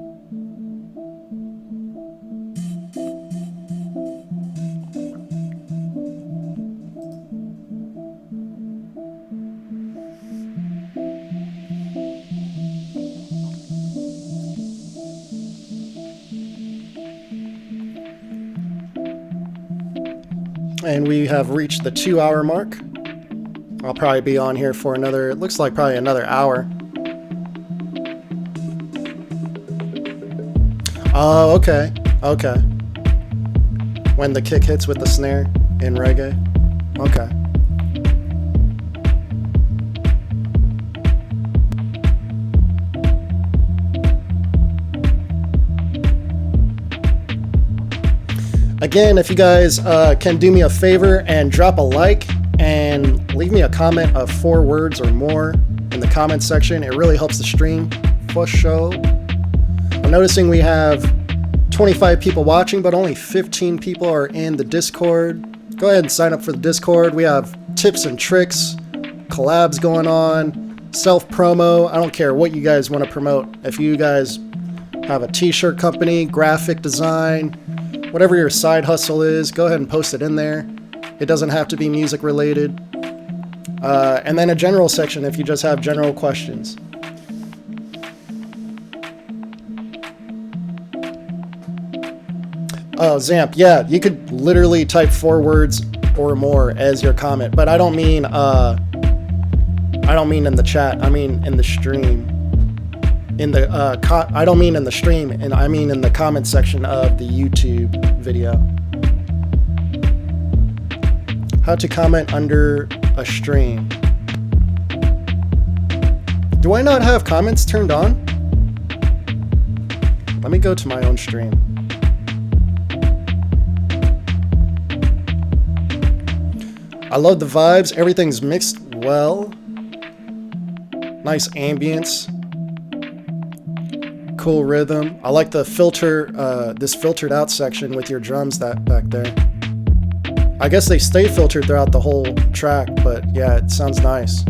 And we have reached the 2-hour mark. I'll probably be on here for another, it looks like probably another hour. Oh, okay. When the kick hits with the snare in reggae. Okay. Again, if you guys can do me a favor and drop a like and leave me a comment of 4 words or more in the comment section, it really helps the stream for sure. I'm noticing we have 25 people watching, but only 15 people are in the Discord. Go ahead and sign up for the Discord. We have tips and tricks, collabs going on, self-promo. I don't care what you guys want to promote. If you guys have a t-shirt company, graphic design, whatever your side hustle is, go ahead and post it in there. It doesn't have to be music related. And then a general section if you just have general questions. Oh, Zamp, yeah, you could literally type 4 words or more as your comment, but I don't mean in the chat. I mean in the stream. I don't mean in the stream, and I mean in the comment section of the YouTube video. How to comment under a stream. Do I not have comments turned on? Let me go to my own stream. I love the vibes. Everything's mixed well. Nice ambience. Cool rhythm. I like the filter, this filtered out section with your drums that back there. I guess they stay filtered throughout the whole track, but yeah, it sounds nice.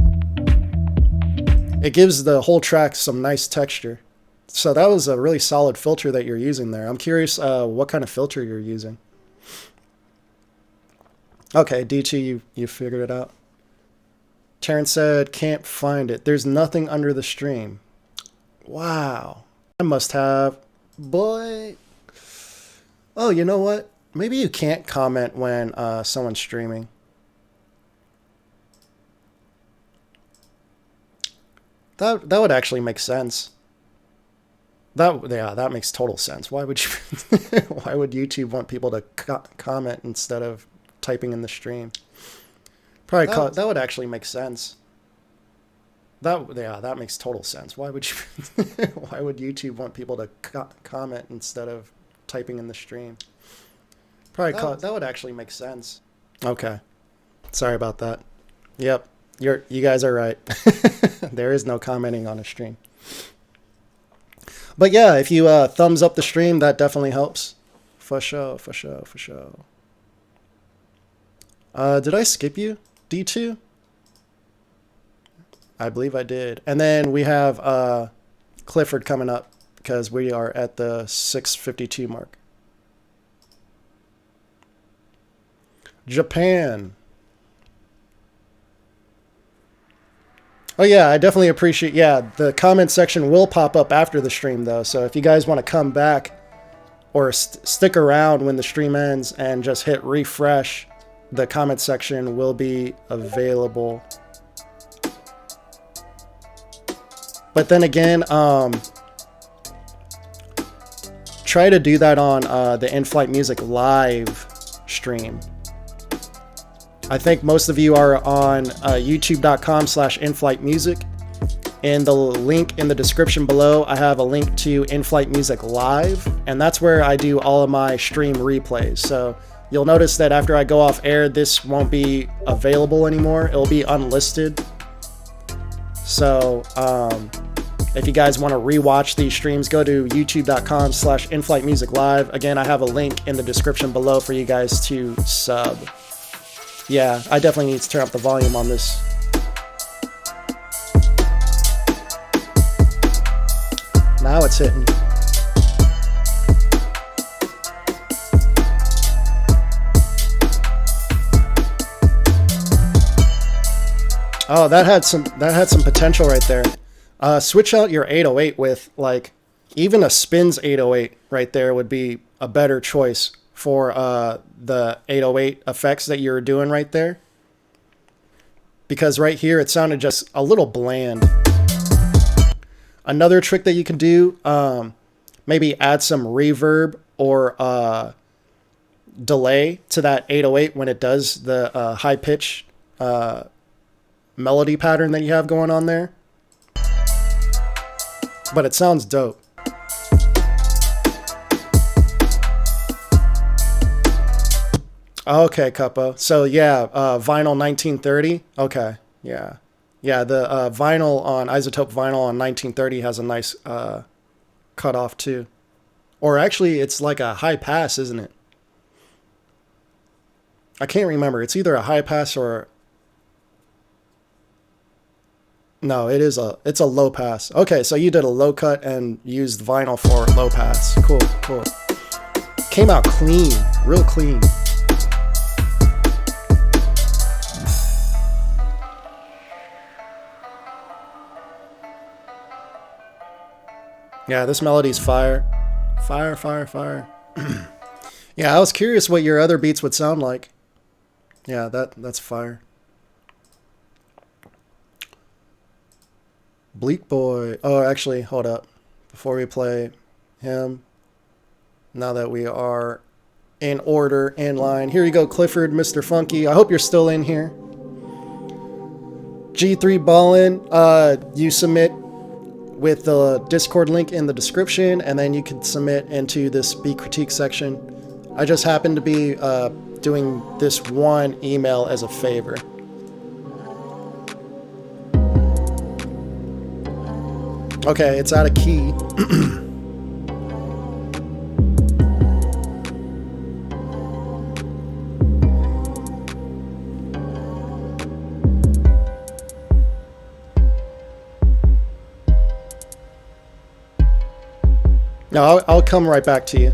It gives the whole track some nice texture. So that was a really solid filter that you're using there. I'm curious what kind of filter you're using. Okay, DT, you figured it out. Terrence said, can't find it. There's nothing under the stream. Wow. I must have. Boy. Oh, you know what? Maybe you can't comment when someone's streaming. That would actually make sense. That makes total sense. Why would you? Why would YouTube want people to comment instead of typing in the stream? Probably that would actually make sense. That makes total sense. Why would you? Why would YouTube want people to comment instead of typing in the stream? Probably that would actually make sense. Okay, sorry about that. Yep, you guys are right. There is no commenting on a stream. But yeah, if you thumbs up the stream, that definitely helps. For sure, for sure, for sure. Did I skip you, D2? I believe I did. And then we have Clifford coming up because we are at the 6:52 mark. Japan. Oh yeah, I definitely appreciate, yeah, the comment section will pop up after the stream though. So if you guys want to come back or stick around when the stream ends and just hit refresh, the comment section will be available. But then again, try to do that on the InflightMuzik live stream. I think most of you are on youtube.com/InflightMuzik. In the link in the description below, I have a link to InflightMuzik Live, and that's where I do all of my stream replays. So you'll notice that after I go off air, this won't be available anymore. It'll be unlisted. So if you guys want to rewatch these streams, go to youtube.com/InflightMuzik Live. Again, I have a link in the description below for you guys to sub. Yeah, I definitely need to turn up the volume on this. Now it's hitting. Oh, that had some potential right there. Switch out your 808 with like even a Spins 808 right there would be a better choice for the 808 effects that you're doing right there. Because right here it sounded just a little bland. Another trick that you can do, maybe add some reverb or delay to that 808 when it does the high pitch melody pattern that you have going on there. But it sounds dope. Okay, Cuppo. So yeah, vinyl 1930. Okay, yeah. Yeah, the vinyl on Isotope vinyl on 1930 has a nice cutoff too. Or actually, it's like a high pass, isn't it? I can't remember. It's either a high pass or... No, it's a low pass. Okay, so you did a low cut and used vinyl for low pass. Cool, cool. Came out clean, real clean. Yeah, this melody's fire. Fire, fire, fire. Yeah, I was curious what your other beats would sound like. Yeah, that's fire. Bleak Boy. Oh, actually, hold up. Before we play him, now that we are in order, in line. Here you go, Clifford, Mr. Funky. I hope you're still in here. G3 Ballin, you submit with the Discord link in the description, and then you can submit into this beat critique section. I just happen to be doing this one email as a favor. Okay, it's out of key. No, I'll come right back to you.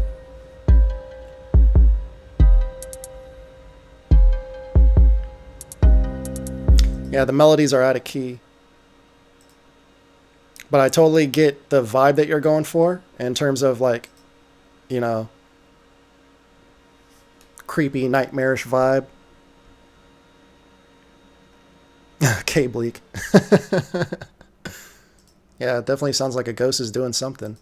Yeah, the melodies are out of key. But I totally get the vibe that you're going for in terms of, like, you know, creepy, nightmarish vibe. Okay, Bleak. Yeah, it definitely sounds like a ghost is doing something.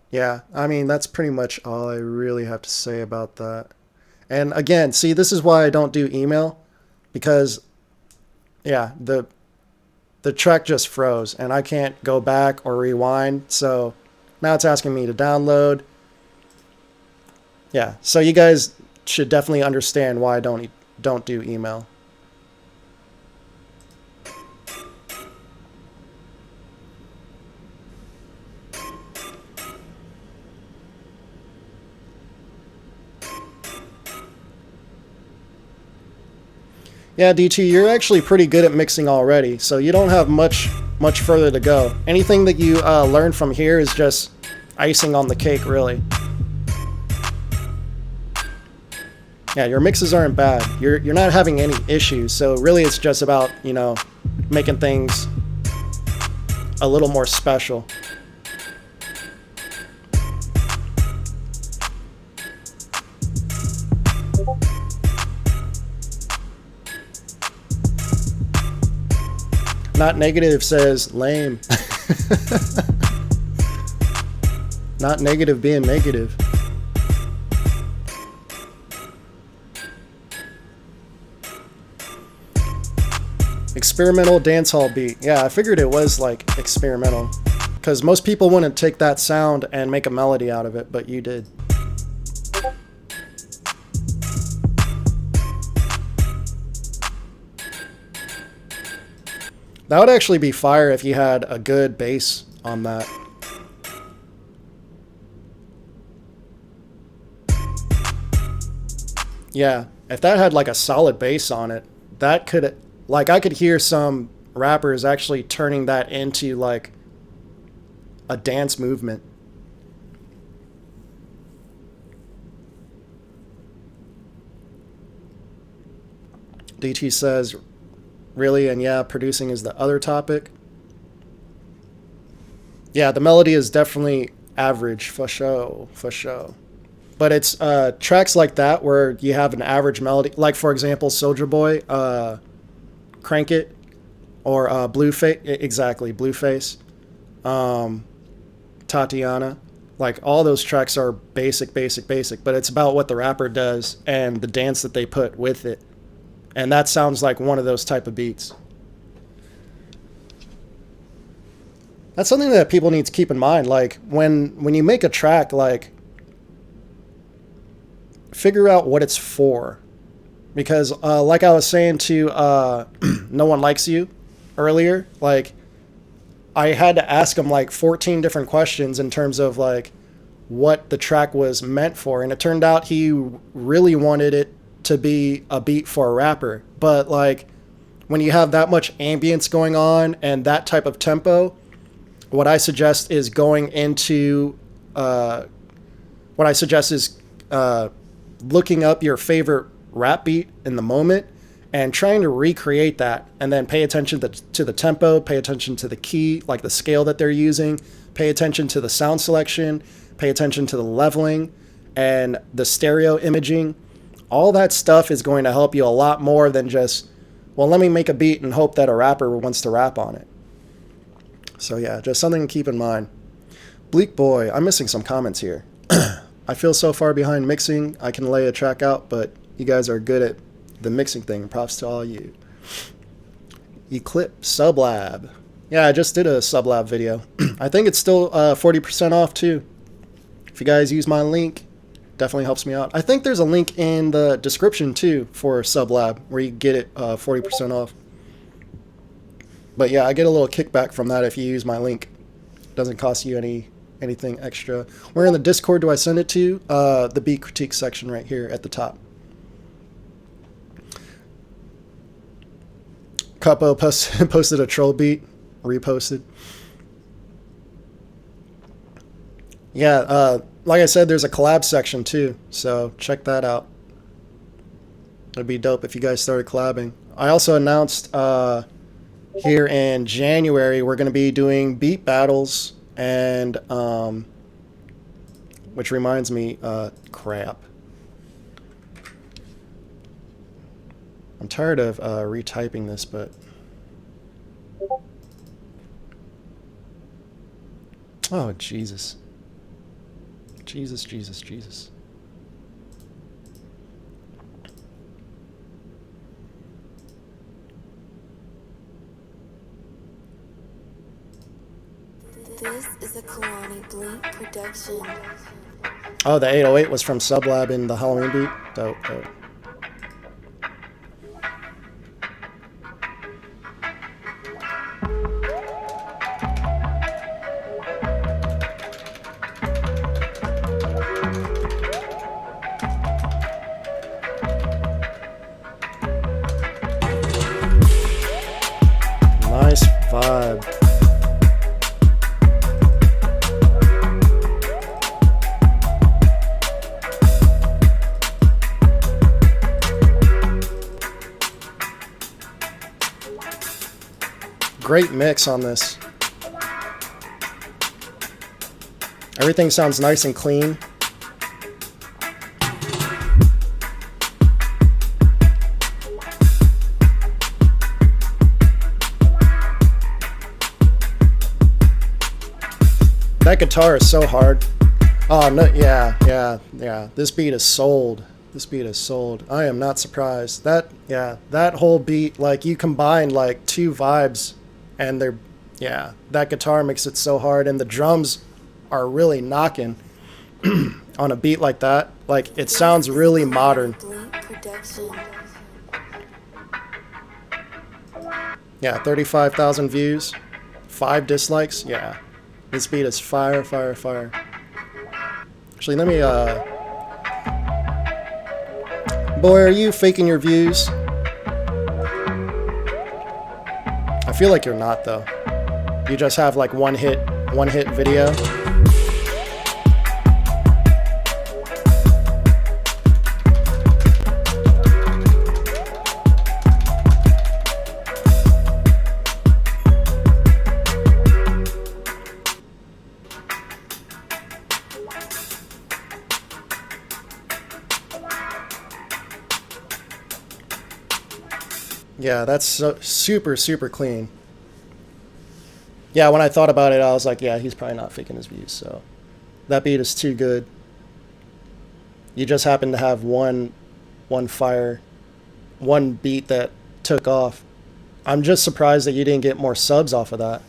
Yeah, I mean, that's pretty much all I really have to say about that. And again, see, this is why I don't do email, because, yeah, the track just froze, and I can't go back or rewind, so now it's asking me to download. Yeah, so you guys should definitely understand why I don't do email. Yeah, DT, you're actually pretty good at mixing already, so you don't have much further to go. Anything that you learn from here is just icing on the cake, really. Yeah, your mixes aren't bad. You're not having any issues, so really it's just about, you know, making things a little more special. Not Negative says lame. Not Negative being negative. Experimental dancehall beat. Yeah, I figured it was like experimental, because most people wouldn't take that sound and make a melody out of it, but you did. That would actually be fire if you had a good bass on that. Yeah, if that had like a solid bass on it, that could, like, I could hear some rappers actually turning that into like a dance movement. DT says, really? And yeah, producing is the other topic. Yeah, the melody is definitely average, for sure, for sure. But it's tracks like that where you have an average melody, like for example, Soulja Boy, Crank It, or Blueface, exactly, Blueface, Tatiana. Like, all those tracks are basic, but it's about what the rapper does and the dance that they put with it. And that sounds like one of those type of beats. That's something that people need to keep in mind. Like, when you make a track, like, figure out what it's for. Because, like I was saying to No One Likes You earlier, like, I had to ask him, like, 14 different questions in terms of, like, what the track was meant for. And it turned out he really wanted it to be a beat for a rapper. But, like, when you have that much ambience going on and that type of tempo, what I suggest is looking up your favorite rap beat in the moment and trying to recreate that, and then pay attention to the tempo, pay attention to the key, like the scale that they're using, pay attention to the sound selection, pay attention to the leveling and the stereo imaging. All that stuff is going to help you a lot more than just, well, let me make a beat and hope that a rapper wants to rap on it. So yeah, just something to keep in mind. Bleak Boy, I'm missing some comments here. I feel so far behind mixing. I can lay a track out, but you guys are good at the mixing thing. Props to all you. Eclipse Sublab. Yeah, I just did a Sublab video. I think it's still 40% off too. If you guys use my link, definitely helps me out. I think there's a link in the description too for Sublab where you get it 40% off. But yeah, I get a little kickback from that if you use my link. Doesn't cost you anything extra. Where in the Discord do I send it to? The beat critique section right here at the top. Capo posted a troll beat, reposted. Yeah, like I said, there's a collab section too, so check that out. It'd be dope if you guys started collabing. I also announced here in January we're going to be doing beat battles, and which reminds me, crap. I'm tired of retyping this, but oh Jesus. Jesus. This is a Kalani Blink production. Oh, the 808 was from Sublab in the Halloween beat. Dope. Nice vibe. Great mix on this. Everything sounds nice and clean. That guitar is so hard. Oh no, yeah. This beat is sold. I am not surprised. That whole beat, like you combine like two vibes, and that guitar makes it so hard, and the drums are really knocking on a beat like that. Like it sounds really modern. Yeah, 35,000 views, 5 dislikes. Yeah, this beat is fire. Actually, let me boy, are you faking your views? I feel like you're not though. You just have like one hit video. Yeah, that's so, super clean. Yeah, when I thought about it, I was like, yeah, he's probably not faking his views. So that beat is too good. You just happen to have one beat that took off. I'm just surprised that you didn't get more subs off of that.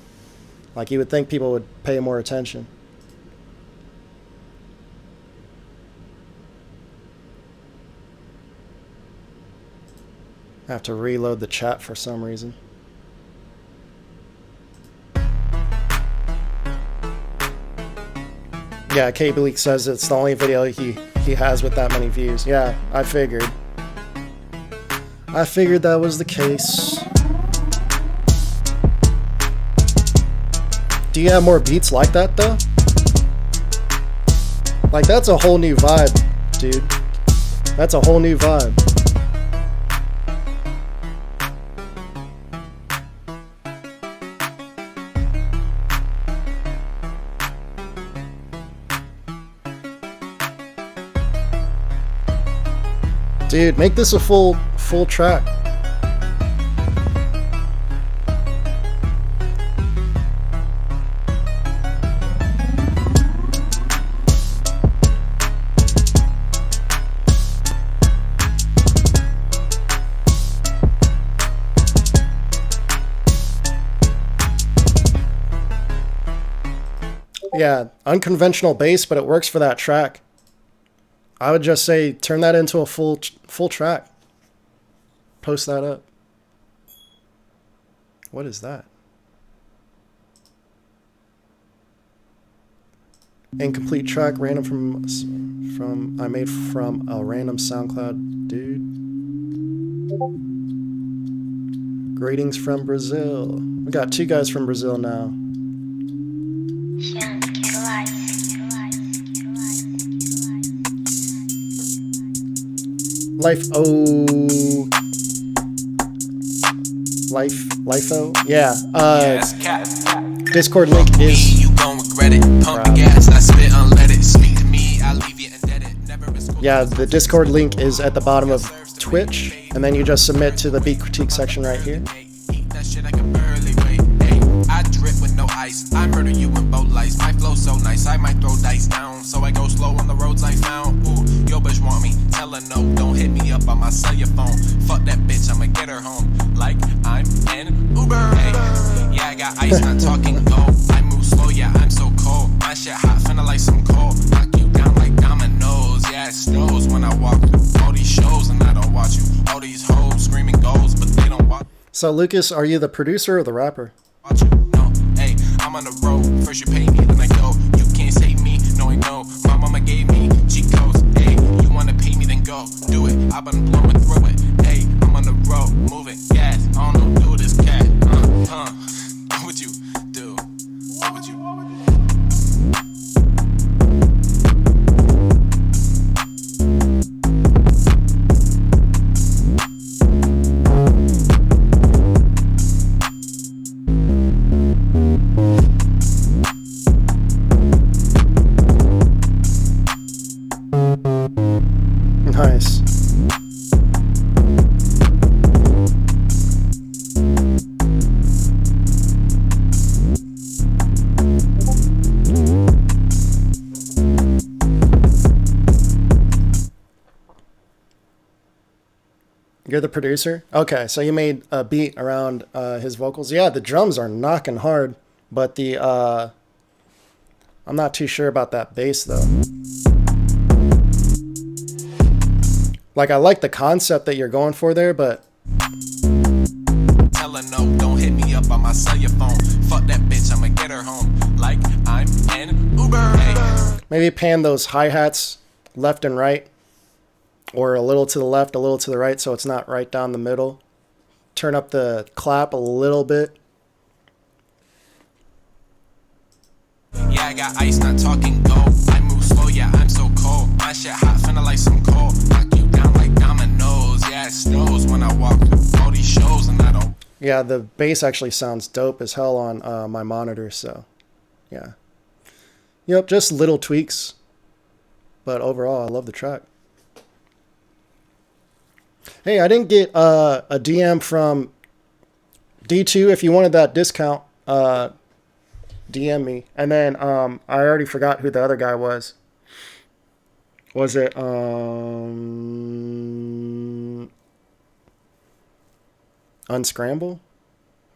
Like you would think people would pay more attention. I have to reload the chat for some reason. Yeah, K-Bleak says it's the only video he has with that many views. Yeah, I figured. That was the case. Do you have more beats like that though? Like that's a whole new vibe, dude. That's a whole new vibe. Dude, make this a full track. Yeah, unconventional bass, but it works for that track. I would just say turn that into a full track. Post that up. What is that? Incomplete track, random from I made from a random SoundCloud dude. Greetings from Brazil. We got 2 guys from Brazil now. Lifeo? Yeah. Discord link is. You gon' regret it. Pump the gas, I spit unleaded. Speak to me, I'll leave you indebted. Never risk. Yeah, the Discord link is at the bottom of Twitch, and then you just submit to the beat critique section right here. Eat that shit like a burly way. Hey, I drip with no ice. I murder you with both lights. My flow so nice, I might throw dice down. So I go slow on the roads I found. Ooh, your bitch want me. Tell her no, don't hit me up on my cellular phone. Fuck that bitch, I'ma get her home. Like I'm an Uber. Hey, yeah, I got ice, not talking gold. I move slow, yeah, I'm so cold. My shit hot, finna like some coal. Knock you down like dominoes. Yeah, it snows when I walk through all these shows and I don't watch you. All these hoes screaming goals, but they don't watch. So Lucas, are you the producer or the rapper? Watch you, no, hey, I'm on the road. First you pay me, then I go. You can't save me, no, I know. My mama gave me cheat codes. Hey, you wanna pay me, then go. Do it, I've been blowing through it. Hey, I'm on the road, moving gas. I don't know who this cat. What would you do? What would you? Nice. You're the producer? Okay, so you made a beat around his vocals. Yeah, the drums are knocking hard, but the I'm not too sure about that bass though. Like, I like the concept that you're going for there, but Tell her no, don't hit me up on my cellular phone. Fuck that bitch, I'ma get her home. Like I'm an Uber. Hey. maybe pan those hi-hats left and right, or a little to the left, a little to the right, so it's not right down the middle. Turn up the clap a little bit. Yeah, I got ice, not talking gold. I move slow, yeah, I'm so cold. My shit hot, finna like some coal. Knock you down like dominoes. Yeah, it snows when I walk through all these shows and I don't. Yeah, the bass actually sounds dope as hell on my monitor, so yeah. Yep, just little tweaks. But overall, I love the track. Hey, I didn't get a DM from D2. If you wanted that discount, DM me. And then I already forgot who the other guy was. Was it Unscramble?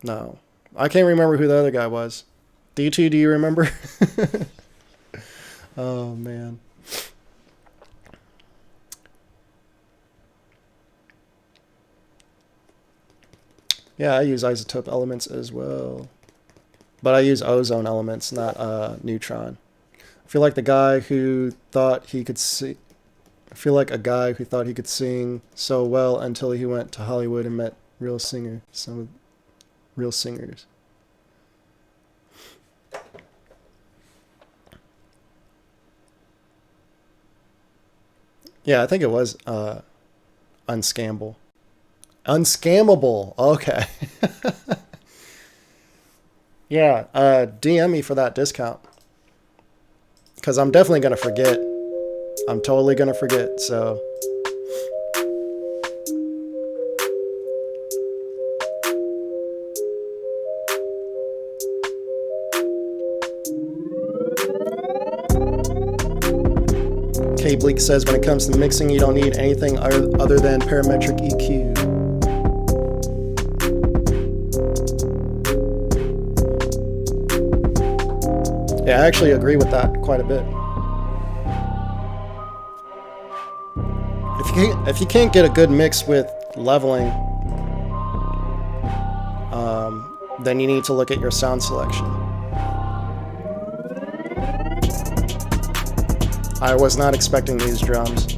No. I can't remember who the other guy was. D2, do you remember? Oh, man. Yeah, I use isotope elements as well. But I use ozone elements, not neutron. I feel like the guy who thought he could see... I feel like a guy who thought he could sing so well until he went to Hollywood and met real singers. Some real singers. Yeah, I think it was Unscammable. Unscammable. Okay. Yeah, DM me for that discount. Because I'm definitely going to forget. I'm totally going to forget, so... K Bleak says when it comes to mixing, you don't need anything other than parametric EQ. Yeah, I actually agree with that quite a bit. If you can't get a good mix with leveling, then you need to look at your sound selection. I was not expecting these drums.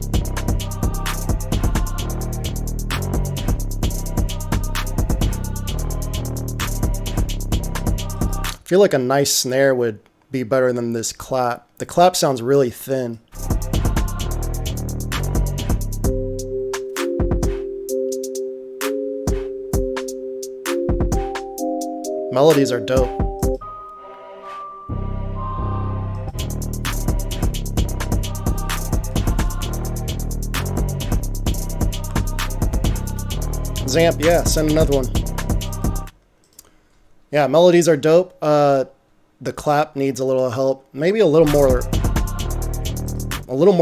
I feel like a nice snare would be better than this clap. The clap sounds really thin. Melodies are dope. Zamp, yeah, send another one. Yeah, melodies are dope. The clap needs a little help. Maybe a little more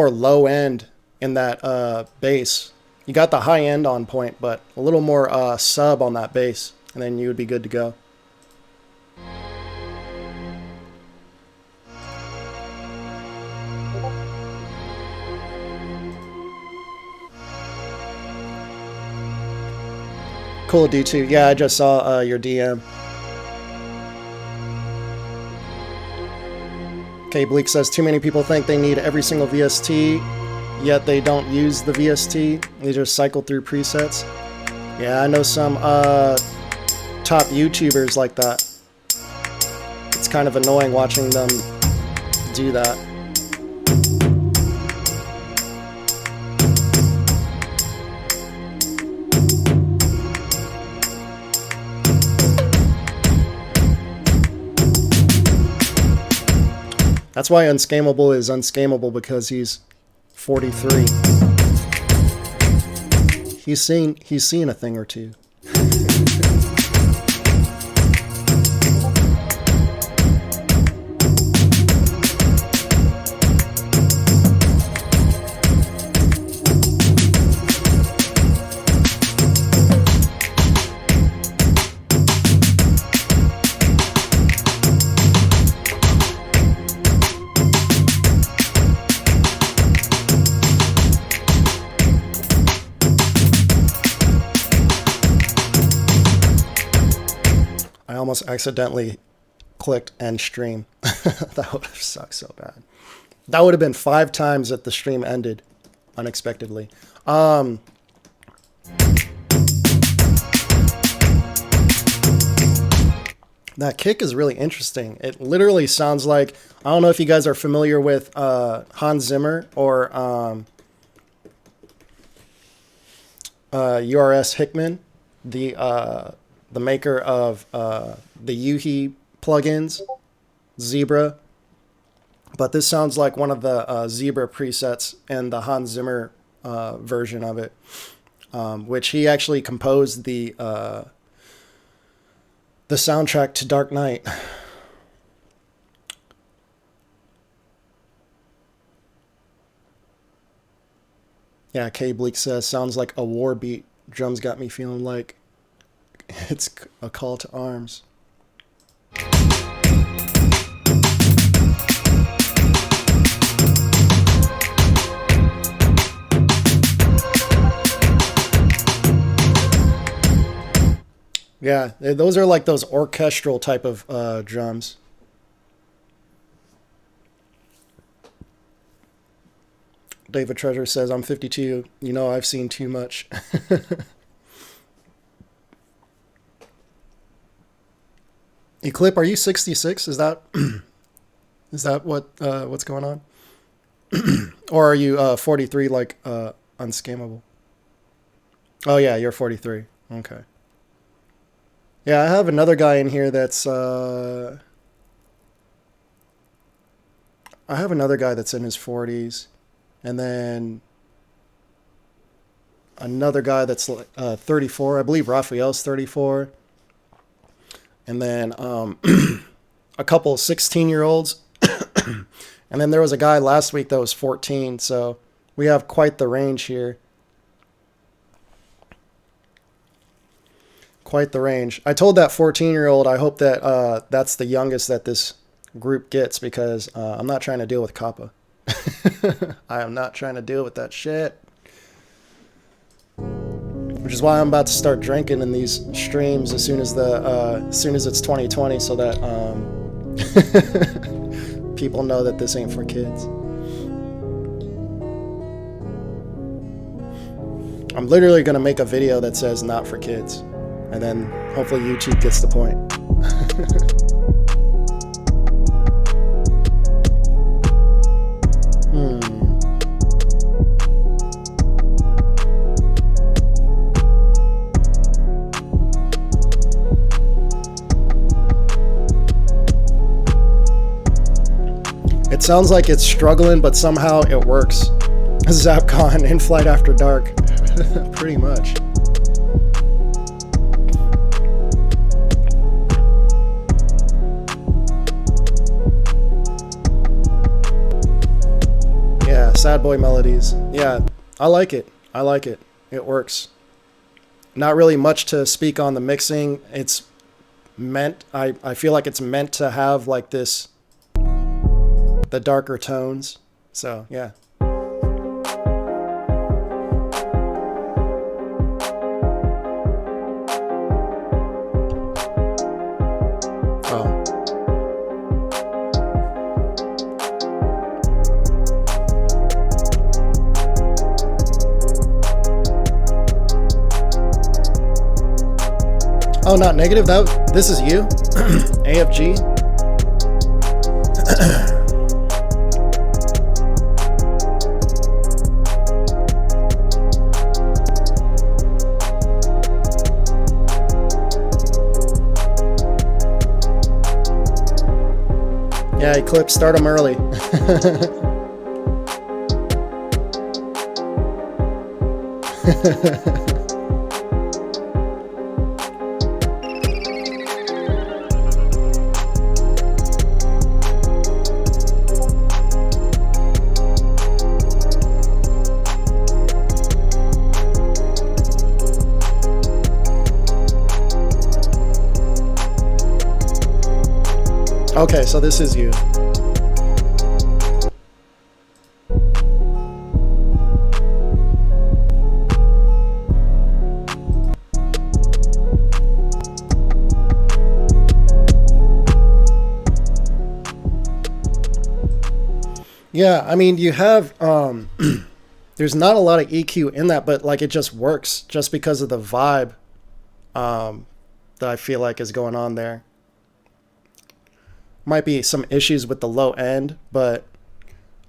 low end in that bass. You got the high end on point, but a little more sub on that bass, and then you would be good to go. Cool, D2. Yeah, I just saw your DM. Okay, Bleak says too many people think they need every single VST, yet they don't use the VST. They just cycle through presets. Yeah, I know some top YouTubers like that. It's kind of annoying watching them do that. That's why Unscamable is unscamable, because he's 43. He's seen a thing or two. Almost accidentally clicked end stream. That would have sucked so bad. That would have been 5 times that the stream ended unexpectedly. That kick is really interesting. It literally sounds like, I don't know if you guys are familiar with Hans Zimmer or URS Hickman, the maker of the Yuhi plugins, Zebra. But this sounds like one of the Zebra presets and the Hans Zimmer version of it, which he actually composed the soundtrack to Dark Knight. Yeah, K Bleak says, sounds like a war beat. Drums got me feeling like it's a call to arms. Yeah, those are like those orchestral type of drums. David Treasure says, I'm 52. You know, I've seen too much. Eclipse, are you 66? Is that what's going on? Or are you 43 like Unscamable? Oh yeah, you're 43. Okay. Yeah, I have another guy in here that's I have another guy that's in his 40s, and then another guy that's 34. I believe Raphael's 34. And then a couple 16-year-olds And then there was a guy last week that was 14, so we have quite the range here. Quite the range. I told that 14-year-old I hope that that's the youngest that this group gets, because I'm not trying to deal with Kappa. I am not trying to deal with that shit. Which is why I'm about to start drinking in these streams as soon as it's 2020, so that people know that this ain't for kids. I'm literally gonna make a video that says not for kids, and then hopefully YouTube gets the point. It sounds like it's struggling, but somehow it works. Zapcon, In Flight After Dark. Pretty much. Yeah, sad boy melodies. Yeah, I like it. I like it. It works. Not really much to speak on the mixing. It's meant, I feel like it's meant to have like this, the darker tones. So, yeah. Oh, not negative. This is you, AFG. Yeah, Eclipse, start them early. Okay, so this is you. Yeah, I mean, you have, there's not a lot of EQ in that, but like it just works just because of the vibe that I feel like is going on there. Might be some issues with the low end, but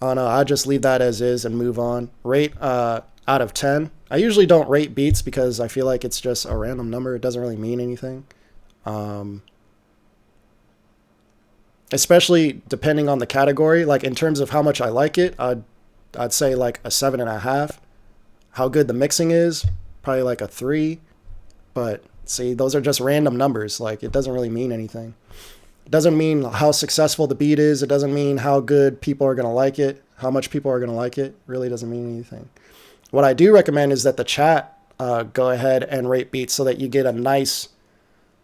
I don't know. I just leave that as is and move on. Rate out of 10. I usually don't rate beats because I feel like it's just a random number. It doesn't really mean anything. Especially depending on the category. Like in terms of how much I like it, I'd say like a 7.5. How good the mixing is, probably like a 3. But see, those are just random numbers. Like it doesn't really mean anything. It doesn't mean how successful the beat is. It doesn't mean how good people are going to like it, how much people are going to like it. It really doesn't mean anything. What I do recommend is that the chat go ahead and rate beats so that you get a nice,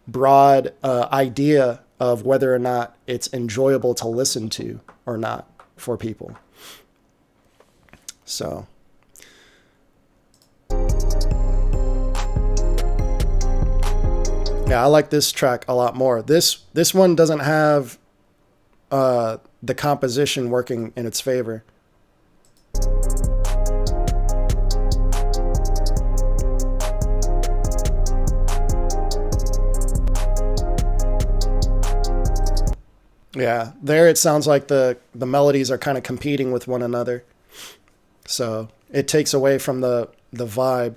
broad idea of whether or not it's enjoyable to listen to or not for people. So... yeah, I like this track a lot more. This one doesn't have the composition working in its favor. Yeah, there it sounds like the melodies are kind of competing with one another. So it takes away from the vibe.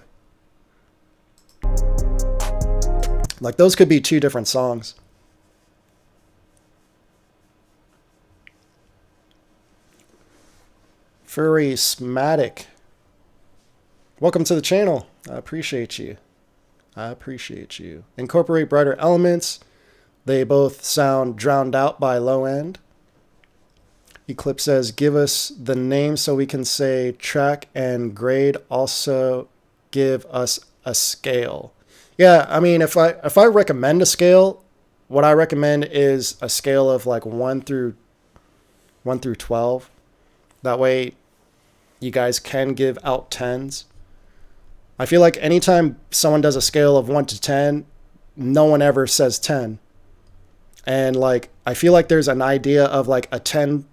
Like those could be two different songs. Furry Smatic. Welcome to the channel. I appreciate you. I appreciate you. Incorporate brighter elements. They both sound drowned out by low end. Eclipse says, give us the name so we can say track and grade. Also give us a scale. Yeah, I mean, if I recommend a scale, what I recommend is a scale of like 1 through 12. That way you guys can give out 10s. I feel like anytime someone does a scale of 1 to 10, no one ever says 10. And like, I feel like there's an idea of like a 10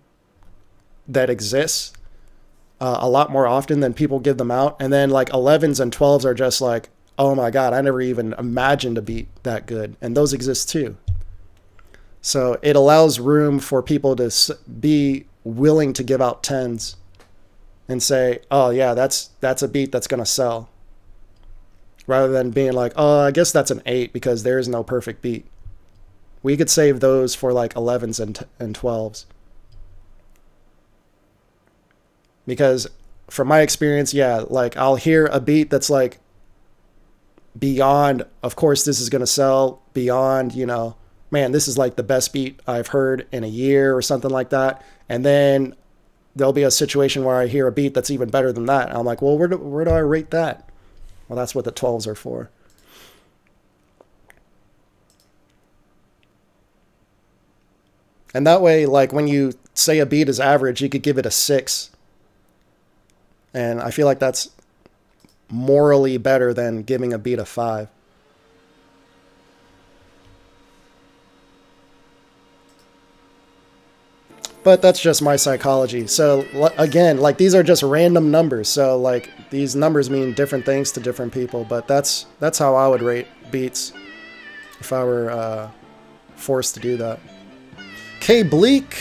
that exists a lot more often than people give them out. And then like 11s and 12s are just like, oh my God, I never even imagined a beat that good. And those exist too. So it allows room for people to be willing to give out 10s and say, oh yeah, that's a beat that's going to sell. Rather than being like, oh, I guess that's an 8 because there is no perfect beat. We could save those for like 11s and 12s. Because from my experience, yeah, like I'll hear a beat that's like beyond, of course this is going to sell, beyond, you know, man, this is like the best beat I've heard in a year or something like that. And then there'll be a situation where I hear a beat that's even better than that. And I'm like, well, where do I rate that? Well, that's what the 12s are for. And that way, like when you say a beat is average, you could give it a 6. And I feel like that's morally better than giving a beat a 5. But that's just my psychology. So again, like these are just random numbers. So like these numbers mean different things to different people. But that's how I would rate beats if I were forced to do that. K Bleak.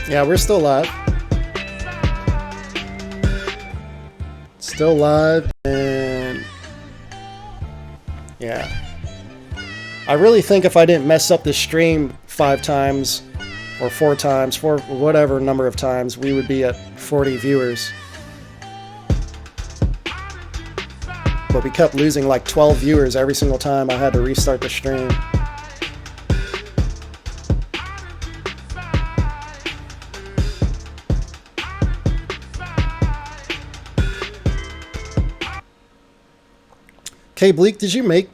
Yeah, we're still live. Still live, and yeah. I really think if I didn't mess up the stream 5 times or 4 times, for whatever number of times, we would be at 40 viewers. But we kept losing like 12 viewers every single time I had to restart the stream. K Bleak, did you make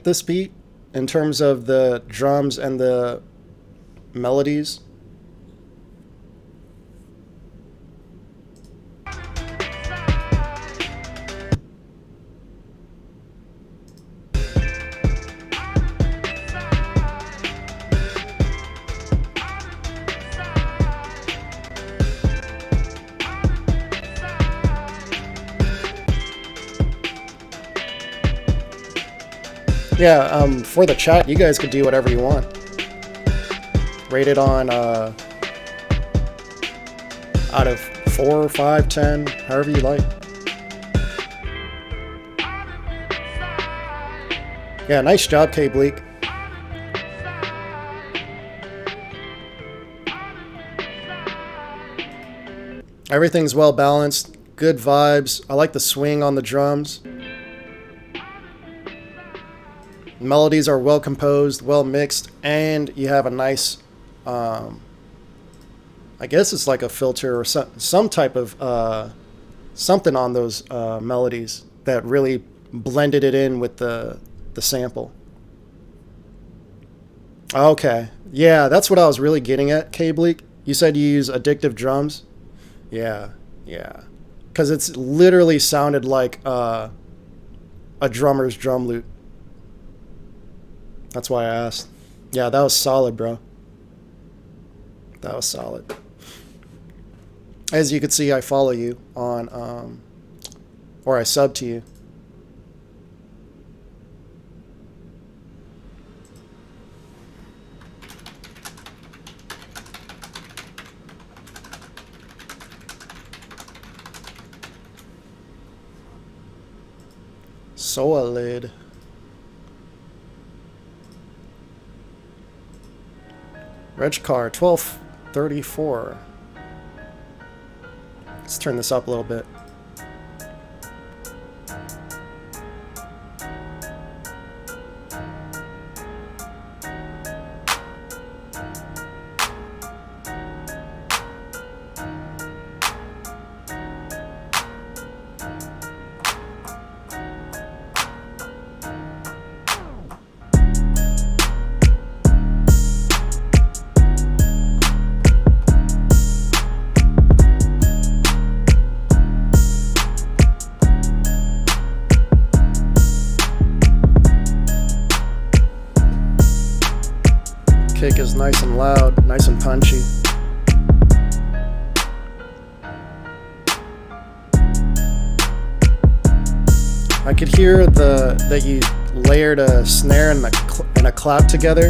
this beat in terms of the drums and the melodies? Yeah, for the chat, you guys could do whatever you want. Rate it on out of 4, 5, 10, however you like. Yeah, nice job, K Bleak. Everything's well balanced, good vibes. I like the swing on the drums. Melodies are well composed, well mixed, and you have a nice, I guess it's like a filter or some type of something on those melodies that really blended it in with the sample. Okay, yeah, that's what I was really getting at, K Bleak. You said you use addictive drums? Yeah, because it's literally sounded like a drummer's drum loop. That's why I asked. Yeah, that was solid, bro. That was solid. As you can see, I follow you on, or I sub to you. Solid. Reg car 1234. Let's turn this up a little bit. Kick is nice and loud, nice and punchy. I could hear that you layered a snare and a clap together.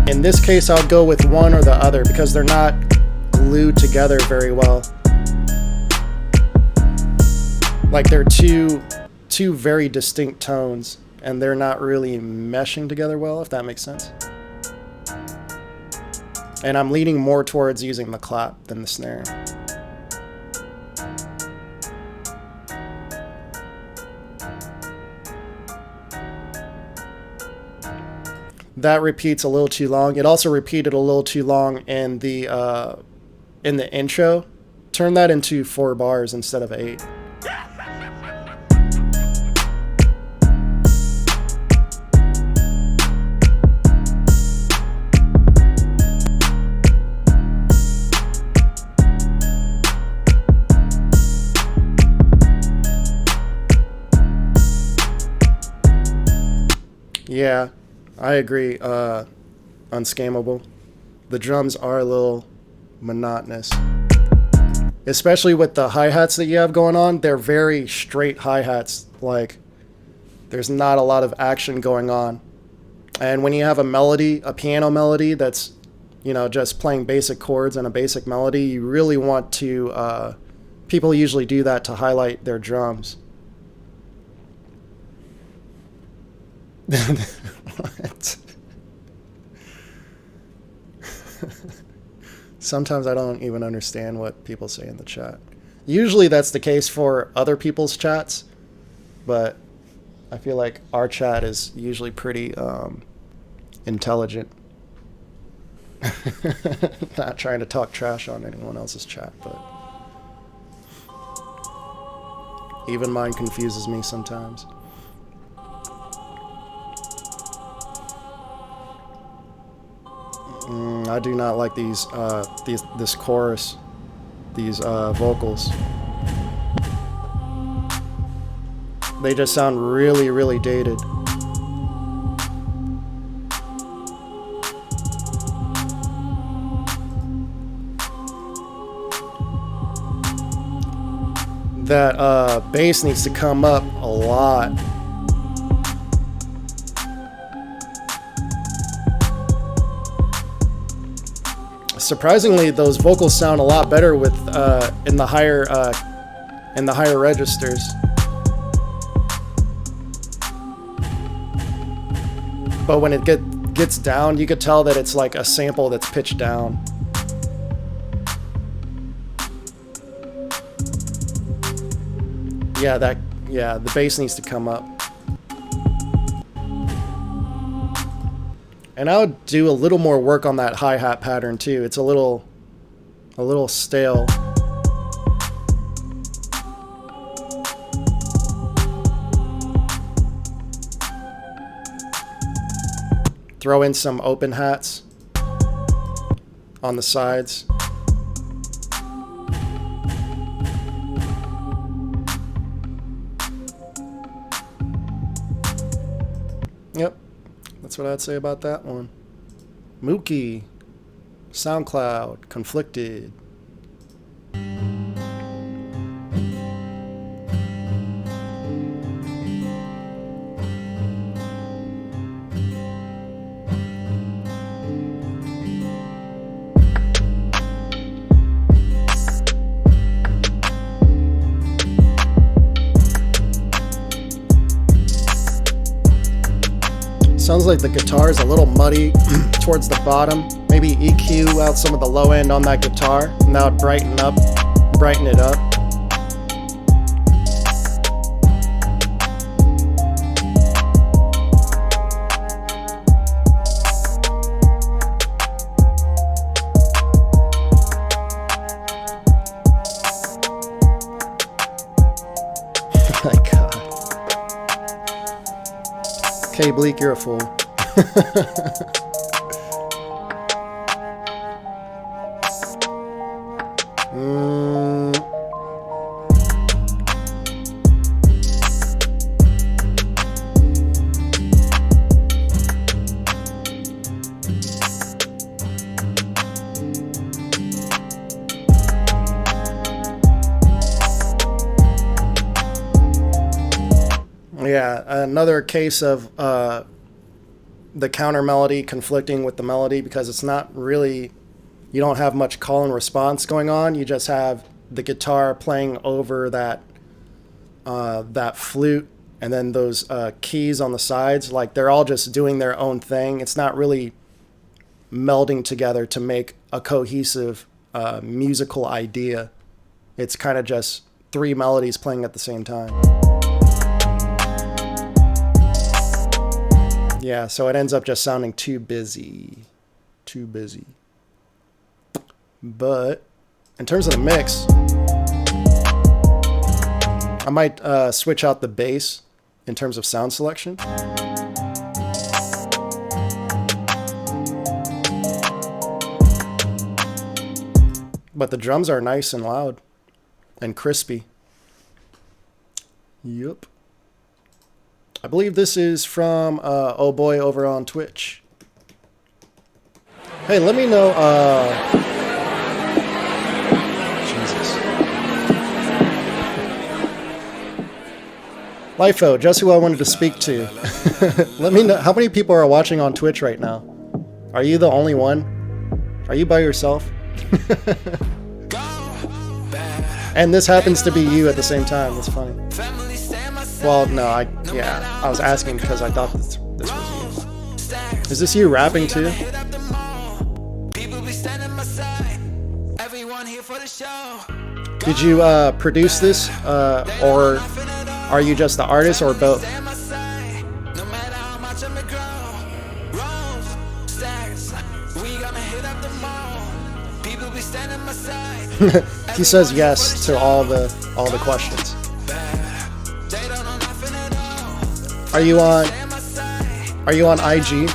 In this case, I'll go with one or the other because they're not glued together very well. Like they're two very distinct tones, and they're not really meshing together well, if that makes sense. And I'm leaning more towards using the clap than the snare. That repeats a little too long. It also repeated a little too long in the intro. Turn that into 4 bars instead of 8. Yeah, I agree. Unscammable. The drums are a little monotonous. Especially with the hi-hats that you have going on. They're very straight hi-hats. Like, there's not a lot of action going on. And when you have a melody, a piano melody that's, you know, just playing basic chords and a basic melody, you really want to... people usually do that to highlight their drums. What? Sometimes I don't even understand what people say in the chat. Usually that's the case for other people's chats, but I feel like our chat is usually pretty intelligent. Not trying to talk trash on anyone else's chat, but even mine confuses me sometimes. I do not like this chorus, these vocals. They just sound really, really dated. That bass needs to come up a lot. Surprisingly, those vocals sound a lot better with in the higher registers. But when it gets down, you could tell that it's like a sample that's pitched down. Yeah, the bass needs to come up. And I would do a little more work on that hi-hat pattern too. It's a little stale. Throw in some open hats on the sides. Yep. That's what I'd say about that one. Mookie, SoundCloud, Conflicted. Sounds like the guitar is a little muddy towards the bottom. Maybe EQ out some of the low end on that guitar. And that would brighten it up. My God. Okay, Bleak, you're a fool. Yeah, another case of the counter melody conflicting with the melody, because it's not really, you don't have much call and response going on. You just have the guitar playing over that that flute, and then those keys on the sides, like they're all just doing their own thing. It's not really melding together to make a cohesive musical idea. It's kind of just three melodies playing at the same time. Yeah, so it ends up just sounding too busy. Too busy. But in terms of the mix, I might switch out the bass in terms of sound selection. But the drums are nice and loud and crispy. Yup. I believe this is from Oh Boy over on Twitch. Hey, let me know. Jesus. Lifo, just who I wanted to speak to. Let me know. How many people are watching on Twitch right now? Are you the only one? Are you by yourself? And this happens to be you at the same time. That's funny. Well, no, I was asking because I thought this was you. Is this you rapping too? Did you produce this, or are you just the artist, or both? He says yes to all the questions. Are you on IG?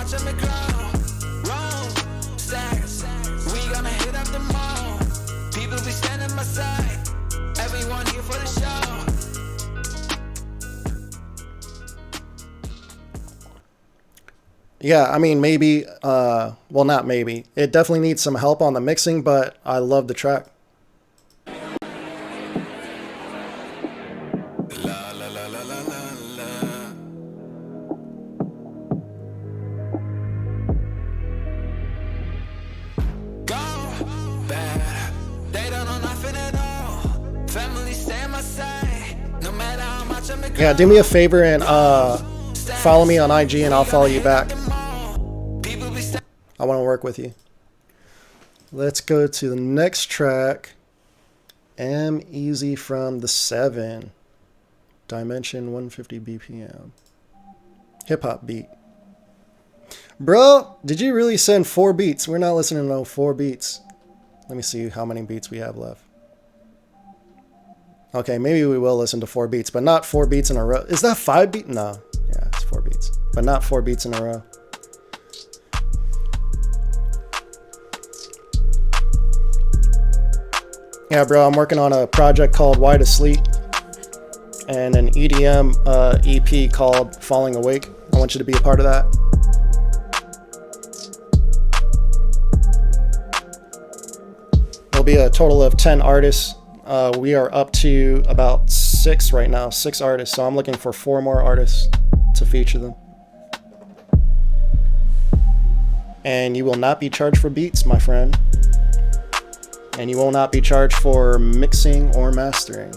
Yeah, I mean, maybe, well, not maybe. It definitely needs some help on the mixing, but I love the track. Yeah, do me a favor and follow me on IG and I'll follow you back. I want to work with you. Let's go to the next track. Am Easy from the 7. Dimension 150 BPM. Hip hop beat. Bro, did you really send 4 beats? We're not listening to no 4 beats. Let me see how many beats we have left. Okay, maybe we will listen to 4 beats, but not 4 beats in a row. Is that 5 beats? No. Yeah, it's 4 beats. But not 4 beats in a row. Yeah, bro, I'm working on a project called Why to Sleep and an EDM EP called Falling Awake. I want you to be a part of that. There'll be a total of 10 artists. We are up to about 6 right now, 6 artists. So I'm looking for 4 more artists to feature them. And you will not be charged for beats, my friend. And you will not be charged for mixing or mastering.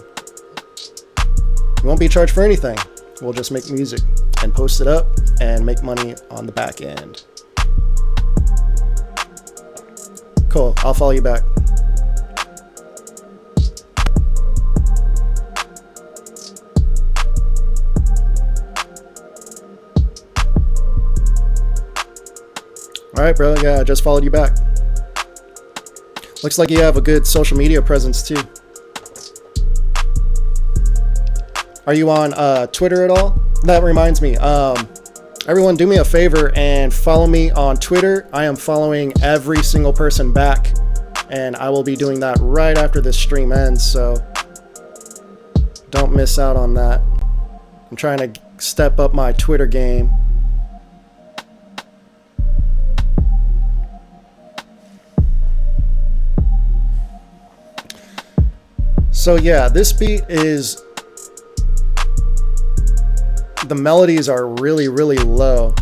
You won't be charged for anything. We'll just make music. and post it up and make money on the back end. Cool, I'll follow you back. Alright, bro, yeah, I just followed you back. Looks like you have a good social media presence too. Are you on Twitter at all? That reminds me, everyone do me a favor and follow me on Twitter. I am following every single person back, and I will be doing that right after this stream ends, so don't miss out on that. I'm trying to step up my Twitter game. So yeah, this beat is, the melodies are really, really low.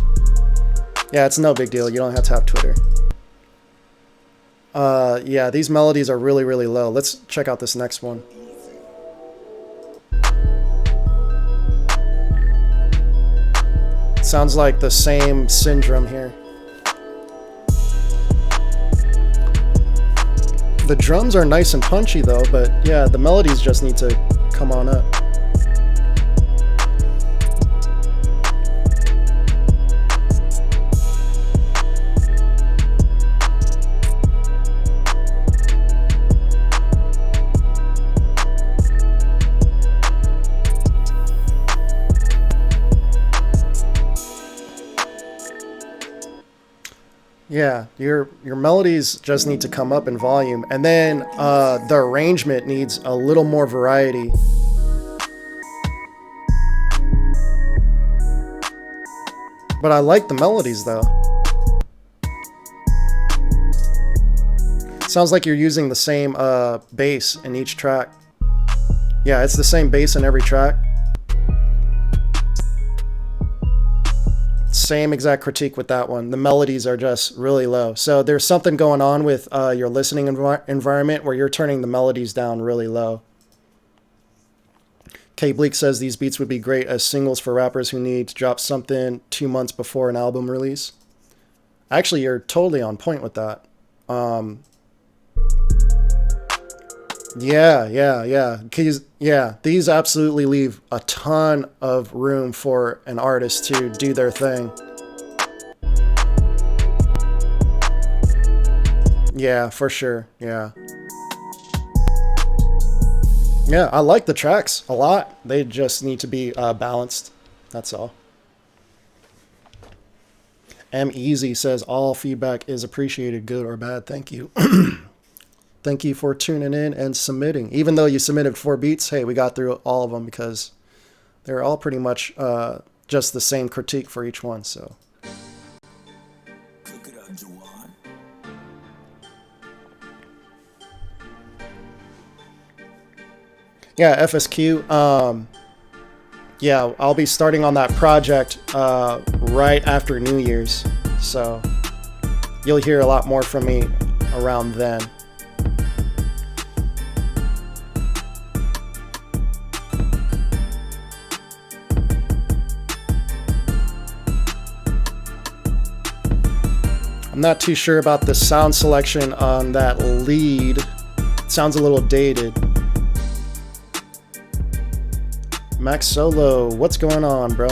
Yeah, it's no big deal. You don't have to have Twitter. Yeah, these melodies are really, really low. Let's check out this next one. Sounds like the same syndrome here. The drums are nice and punchy though, but yeah, the melodies just need to come on up. Yeah, your melodies just need to come up in volume, and then the arrangement needs a little more variety. But I like the melodies though. Sounds like you're using the same bass in each track. Yeah, it's the same bass in every track. Same exact critique with that one. The melodies are just really low. So there's something going on with your listening environment where you're turning the melodies down really low. K Bleak says these beats would be great as singles for rappers who need to drop something 2 months before an album release. Actually, you're totally on point with that. Yeah. These absolutely leave a ton of room for an artist to do their thing. Yeah, for sure. Yeah. Yeah, I like the tracks a lot. They just need to be balanced. That's all. M Easy says all feedback is appreciated, good or bad. Thank you. Thank you for tuning in and submitting. Even though you submitted 4 beats, hey, we got through all of them because they're all pretty much just the same critique for each one. So. Yeah, FSQ. Yeah, I'll be starting on that project right after New Year's. So you'll hear a lot more from me around then. I'm not too sure about the sound selection on that lead. It sounds a little dated. Max Solo, what's going on, bro?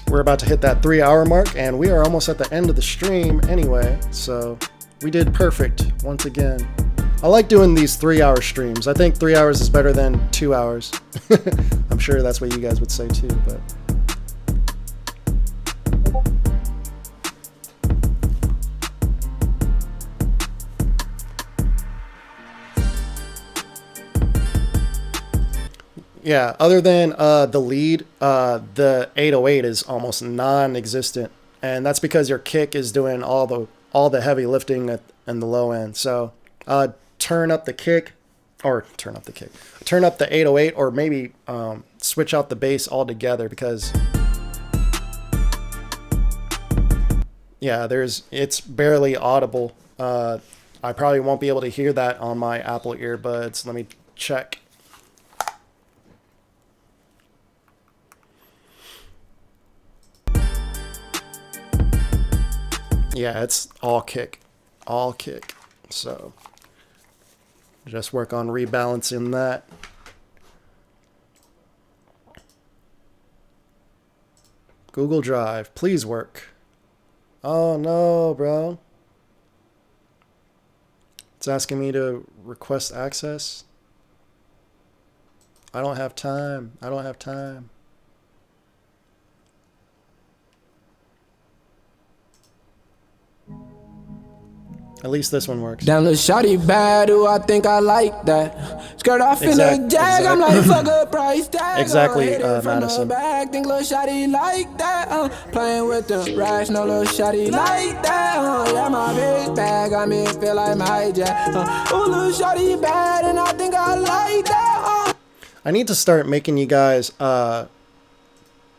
We're about to hit that 3-hour mark, and we are almost at the end of the stream anyway, so we did perfect once again. I like doing these 3-hour streams. I think 3 hours is better than 2 hours. I'm sure that's what you guys would say too, but... Yeah, other than the lead, the 808 is almost non-existent, and that's because your kick is doing all the heavy lifting in the low end. So turn up the 808, or maybe switch out the bass altogether, because yeah, it's barely audible I probably won't be able to hear that on my Apple earbuds. Let me check. Yeah, it's all kick. All kick. So just work on rebalancing that. Google Drive, please work. Oh no, bro. It's asking me to request access. I don't have time. I don't have time. At least this one works. Damn, little shawty bad, ooh, I think I like that. Skirt off in a jag, I'm like, fuck a price tag. Exactly, Madison. Back, think little shawty like that. Playing with the racks, no little shawty like that. Yeah, my bitch bag, I mean, feel like my jack. Ooh, little shawty bad, and I think I like that. I need to start making you guys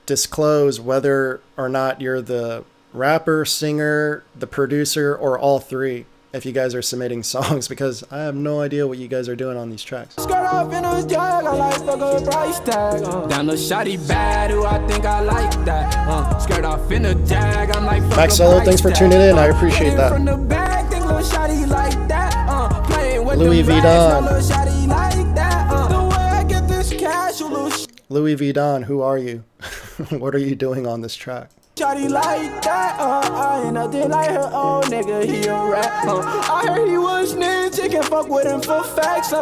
disclose whether or not you're the rapper, singer, the producer, or all three if you guys are submitting songs, because I have no idea what you guys are doing on these tracks. Skirt off in a jag, I like fuck a price tag. Damn, little shawty bad, ooh, I think I like that. Skirt off in a jag, I'm like fuck Max Solo, thanks for tuning in. I appreciate that. From the back, think little shawty like that. Playing with Louis the V. racks, Don. no little shawty like that. The way I get this cash, you little Louis V. Don, who are you? What are you doing on this track? shawty like that. Ain't nothing like her old nigga, he a rat. I heard he was snitch, you can fuck with him for facts.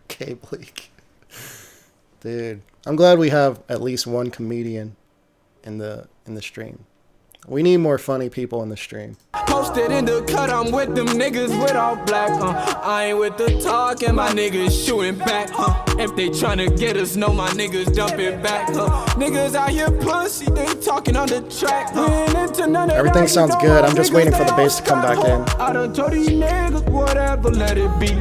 Okay, Bleak. Dude, I'm glad we have at least one comedian in the stream. We need more funny people in the stream. Posted in the cut, I'm with them niggas with all black. I ain't with the talk and my niggas shooting back. If they tryna get us, know my niggas dumping back. Niggas out here pussy, they talking on the track. Everything sounds good. I'm just waiting for the bass to come back in. I done told these niggas whatever, let it be.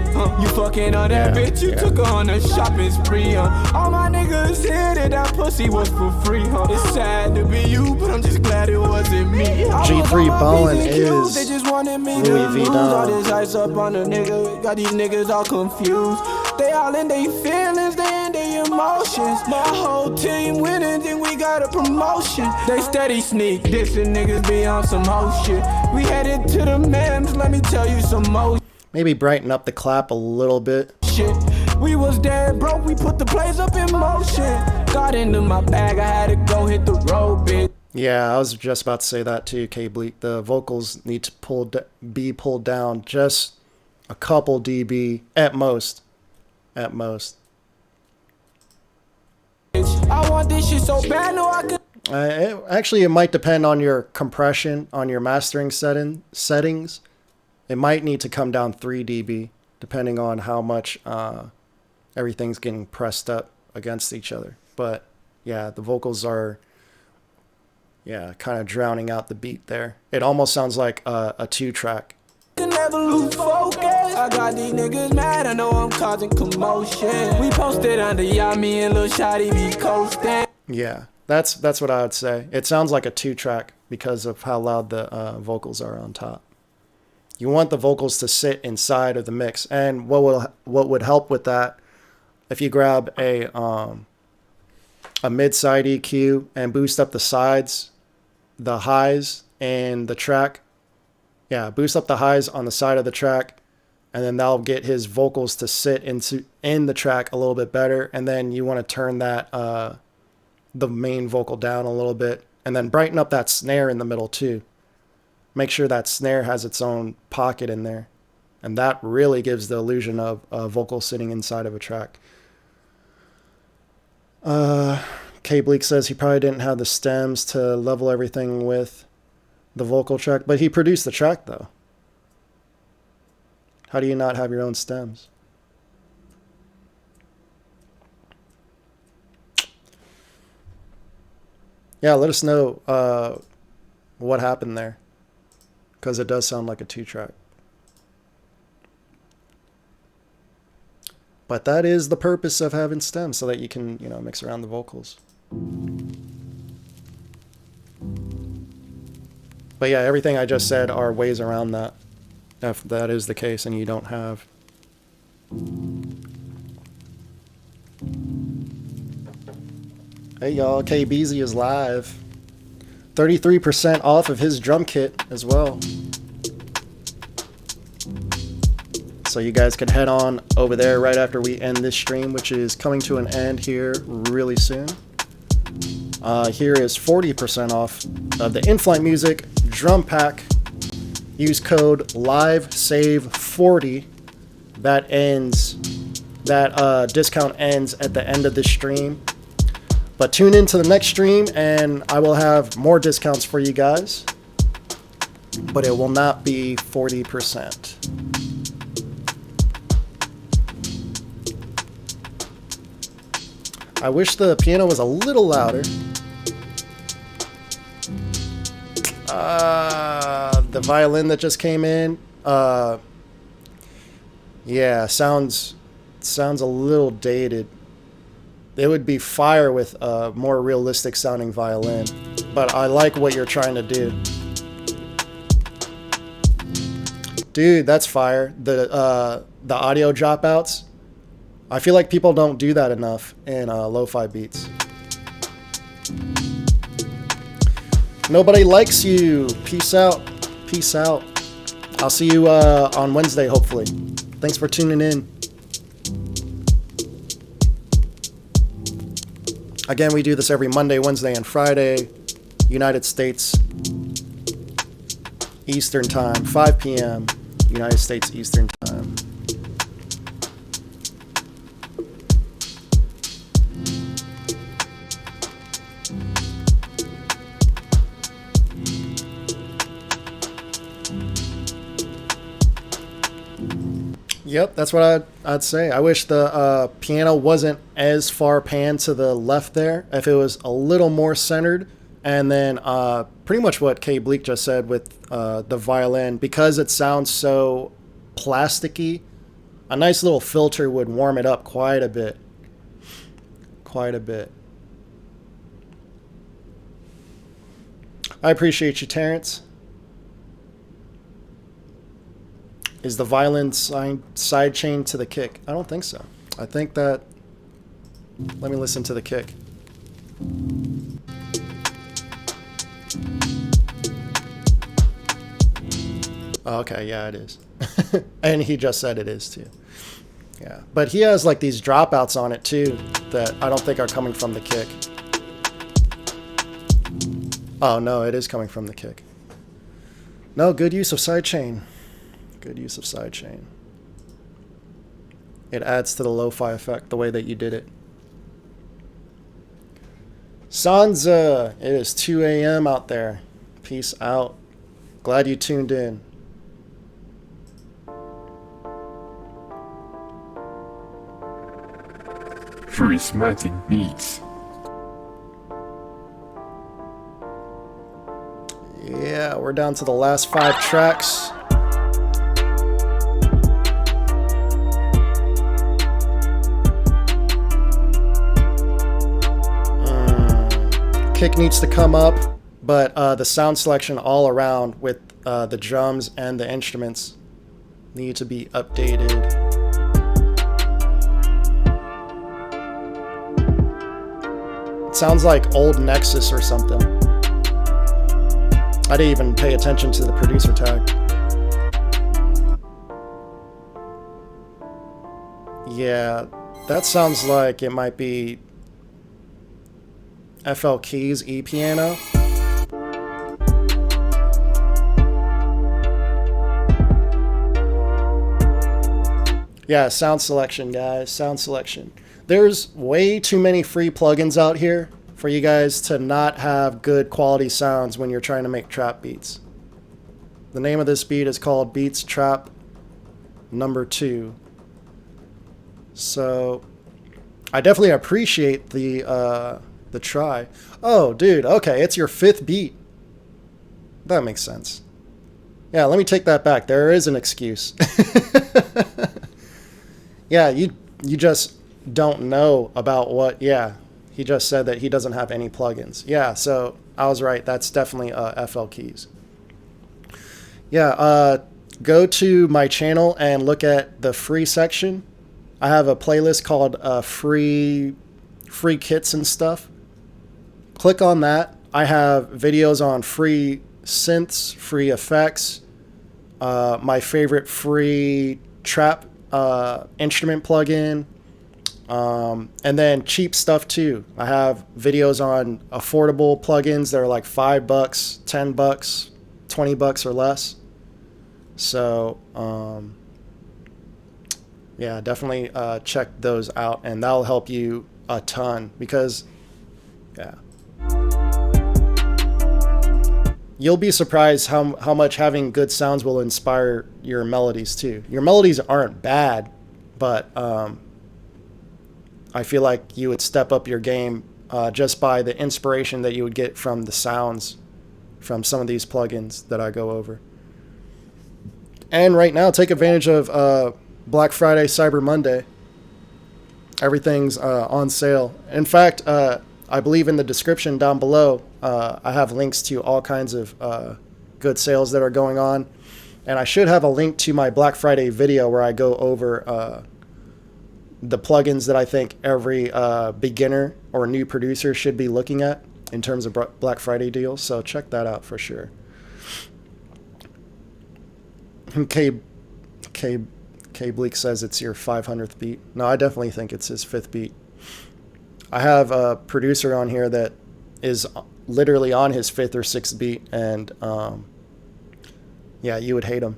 You fucking on that bitch, you took her on a shopping spree. All my niggas said that pussy was for free. It's sad to be you, but I'm just glad it wasn't me. G3 ballin' is They just wanted me Louis to V. lose all Don. this ice up on the nigga. Got these niggas all confused. They all in their feelings, they in their emotions. My whole team winning, then we got a promotion. They steady sneak dissing, niggas be on some whole shit. We headed to the mems, let me tell you some more Maybe brighten up the clap a little bit. shit. We was dead broke, we put the plays up in motion. Got into my bag, I had to go hit the road, bitch. Yeah, I was just about to say that too, K Bleak. The vocals need to be pulled down just a couple dB at most. At most. I want this shit so bad, no I could. Actually, it might depend on your compression, on your mastering settings. It might need to come down 3 dB, depending on how much everything's getting pressed up against each other. But yeah, the vocals are, yeah, kind of drowning out the beat there. It almost sounds like a 2-track. Can never lose focus. I got these niggas mad, I know I'm causing commotion. We posted under y'all, me and Lil Shotty be coasting. Yeah, that's what I would say. It sounds like a 2-track because of how loud the vocals are on top. You want the vocals to sit inside of the mix, and what would help with that, if you grab a mid-side EQ and boost up the sides, the highs in the track. Yeah, boost up the highs on the side of the track, and then that'll get his vocals to sit in the track a little bit better. And then you want to turn that the main vocal down a little bit, and then brighten up that snare in the middle too. Make sure that snare has its own pocket in there, and that really gives the illusion of a vocal sitting inside of a track. K Bleak says he probably didn't have the stems to level everything with the vocal track, but he produced the track though. How do you not have your own stems? Yeah, let us know what happened there, because it does sound like a 2-track. But that is the purpose of having stems, so that you can, mix around the vocals. But yeah, everything I just said are ways around that, if that is the case and you don't have. Hey y'all, KBZ is live. 33% off of his drum kit as well. So you guys can head on over there right after we end this stream, which is coming to an end here really soon. Here is 40% off of the InflightMuzik drum pack. Use code LIVESAVE40. That discount ends at the end of this stream. But tune in to the next stream and I will have more discounts for you guys. But it will not be 40%. I wish the piano was a little louder. The violin that just came in, yeah, sounds a little dated. It would be fire with a more realistic sounding violin, but I like what you're trying to do. Dude, that's fire. The audio dropouts. I feel like people don't do that enough in lo-fi beats. Nobody likes you. Peace out. Peace out. I'll see you on Wednesday, hopefully. Thanks for tuning in. Again, we do this every Monday, Wednesday, and Friday. United States Eastern Time, 5 p.m. United States Eastern Time. Yep, that's what I'd say. I wish the piano wasn't as far panned to the left there. If it was a little more centered. And then pretty much what K. Bleak just said with the violin. Because it sounds so plasticky, a nice little filter would warm it up quite a bit. Quite a bit. I appreciate you, Terrence. Is the violin side chain to the kick? I don't think so. I think that... Let me listen to the kick. Oh, okay, yeah, it is. And he just said it is too. Yeah, but he has like these dropouts on it too that I don't think are coming from the kick. Oh, no, it is coming from the kick. No, good use of sidechain. Good use of sidechain. It adds to the lo-fi effect the way that you did it. Sansa, it is 2 a.m. out there. Peace out. Glad you tuned in. Charismatic beats. Yeah, we're down to the last 5 tracks. Kick needs to come up, but the sound selection all around with the drums and the instruments need to be updated. It sounds like old Nexus or something. I didn't even pay attention to the producer tag. Yeah, that sounds like it might be FL Keys E-piano. Yeah, sound selection, guys. Sound selection. There's way too many free plugins out here for you guys to not have good quality sounds when you're trying to make trap beats. The name of this beat is called Beats Trap Number 2. So I definitely appreciate the try. Oh, dude, okay, it's your 5th beat. That makes sense. Yeah, let me take that back. There is an excuse. Yeah, you just don't know about what, yeah. He just said that he doesn't have any plugins. Yeah, so I was right. That's definitely FL Keys. Yeah, go to my channel and look at the free section. I have a playlist called free kits and stuff. Click on that. I have videos on free synths, free effects, my favorite free trap instrument plugin, and then cheap stuff too. I have videos on affordable plugins that are like $5, $10, $20 or less. So yeah, definitely check those out, and that'll help you a ton, because yeah, you'll be surprised how much having good sounds will inspire your melodies too. Your melodies aren't bad, but I feel like you would step up your game just by the inspiration that you would get from the sounds from some of these plugins that I go over. And right now, take advantage of Black Friday, Cyber Monday. Everything's on sale. In fact, I believe in the description down below, I have links to all kinds of good sales that are going on. And I should have a link to my Black Friday video where I go over the plugins that I think every beginner or new producer should be looking at in terms of Black Friday deals. So check that out for sure. K Bleak says it's your 500th beat. No, I definitely think it's his 5th beat. I have a producer on here that is literally on his 5th or 6th beat, and yeah, you would hate him.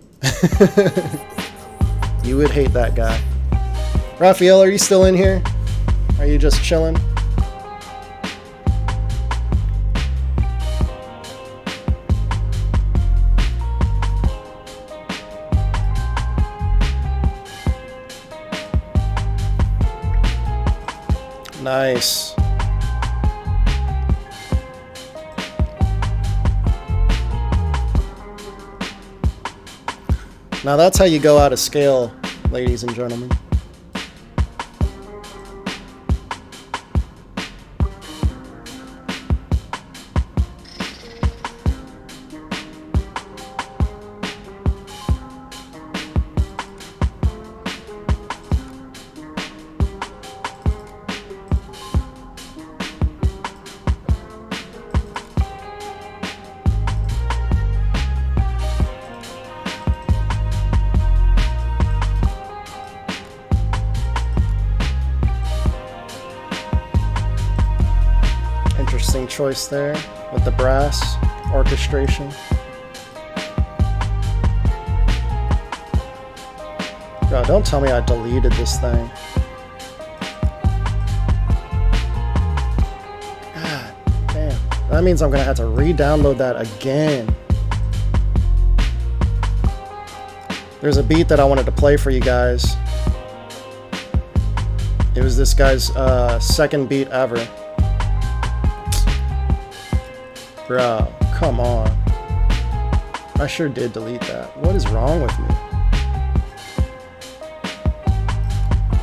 You would hate that guy. Raphael, are you still in here? Are you just chilling? Nice. Now that's how you go out of scale, ladies and gentlemen. Interesting choice there with the brass orchestration. God, don't tell me I deleted this thing. God damn. That means I'm gonna have to re-download that again. There's a beat that I wanted to play for you guys. It was this guy's second beat ever. Bro, come on. I sure did delete that. What is wrong with me?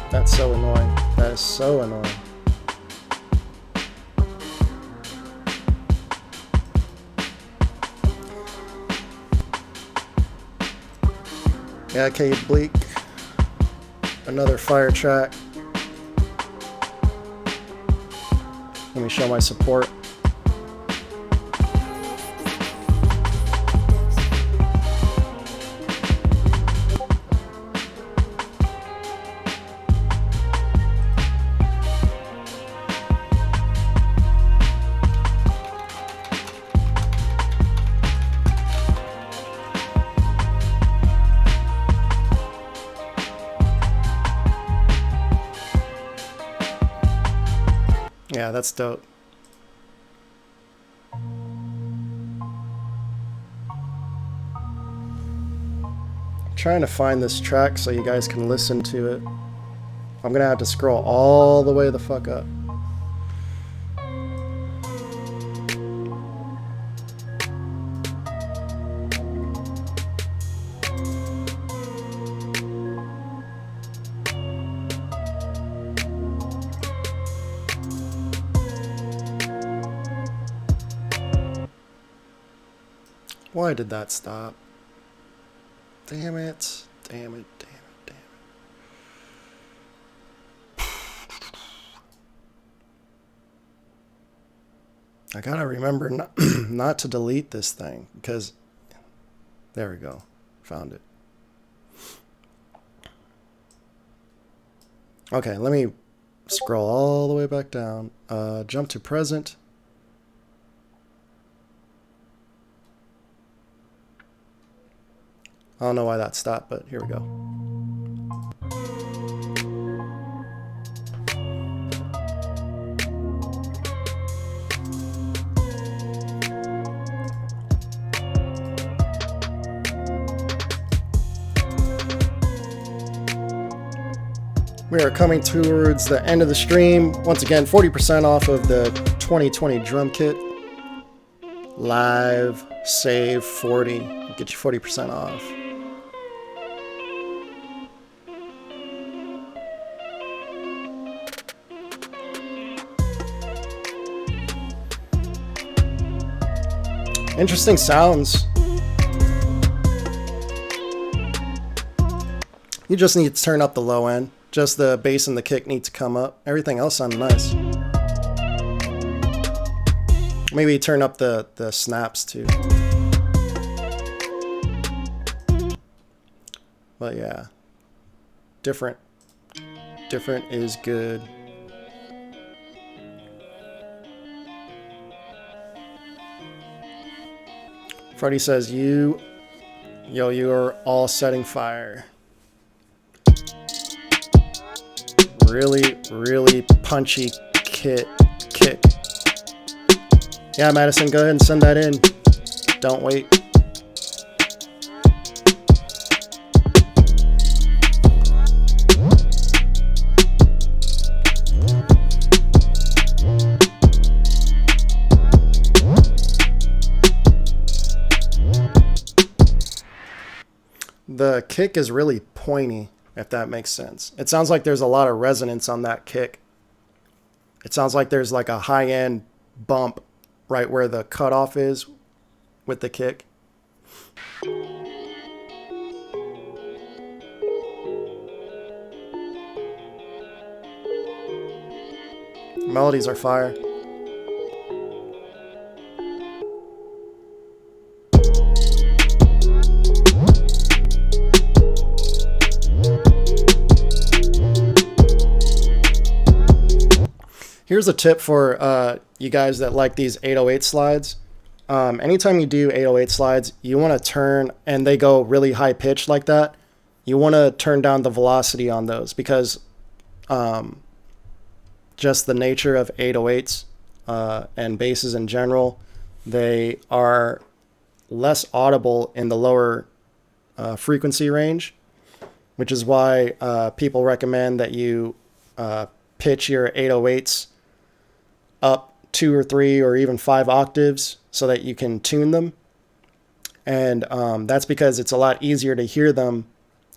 That's so annoying. That is so annoying. Yeah, Kate Bleak. Another fire track. Let me show my support. Yeah, that's dope. I'm trying to find this track so you guys can listen to it. I'm gonna have to scroll all the way the fuck up. Why did that stop? Damn it. Damn it. Damn it. Damn it. I gotta remember not to delete this thing because there we go. Found it. Okay, let me scroll all the way back down. Jump to present. I don't know why that stopped, but here we go. We are coming towards the end of the stream. Once again, 40% off of the 2020 drum kit. Live, save 40, get you 40% off. Interesting sounds. You just need to turn up the low end. Just the bass and the kick need to come up. Everything else sounds nice. Maybe turn up the snaps too. But yeah. Different is good. Freddie says, you are all setting fire. Really punchy kick. Yeah, Madison, go ahead and send that in. Don't wait. The kick is really pointy, if that makes sense. It sounds like there's a lot of resonance on that kick. It sounds like there's like a high-end bump right where the cutoff is with the kick. Melodies are fire. Here's a tip for you guys that like these 808 slides. Anytime you do 808 slides, you want to turn, and they go really high pitched like that, you want to turn down the velocity on those because just the nature of 808s and basses in general, they are less audible in the lower frequency range, which is why people recommend that you pitch your 808s up 2 or 3 or even 5 octaves so that you can tune them. And that's because it's a lot easier to hear them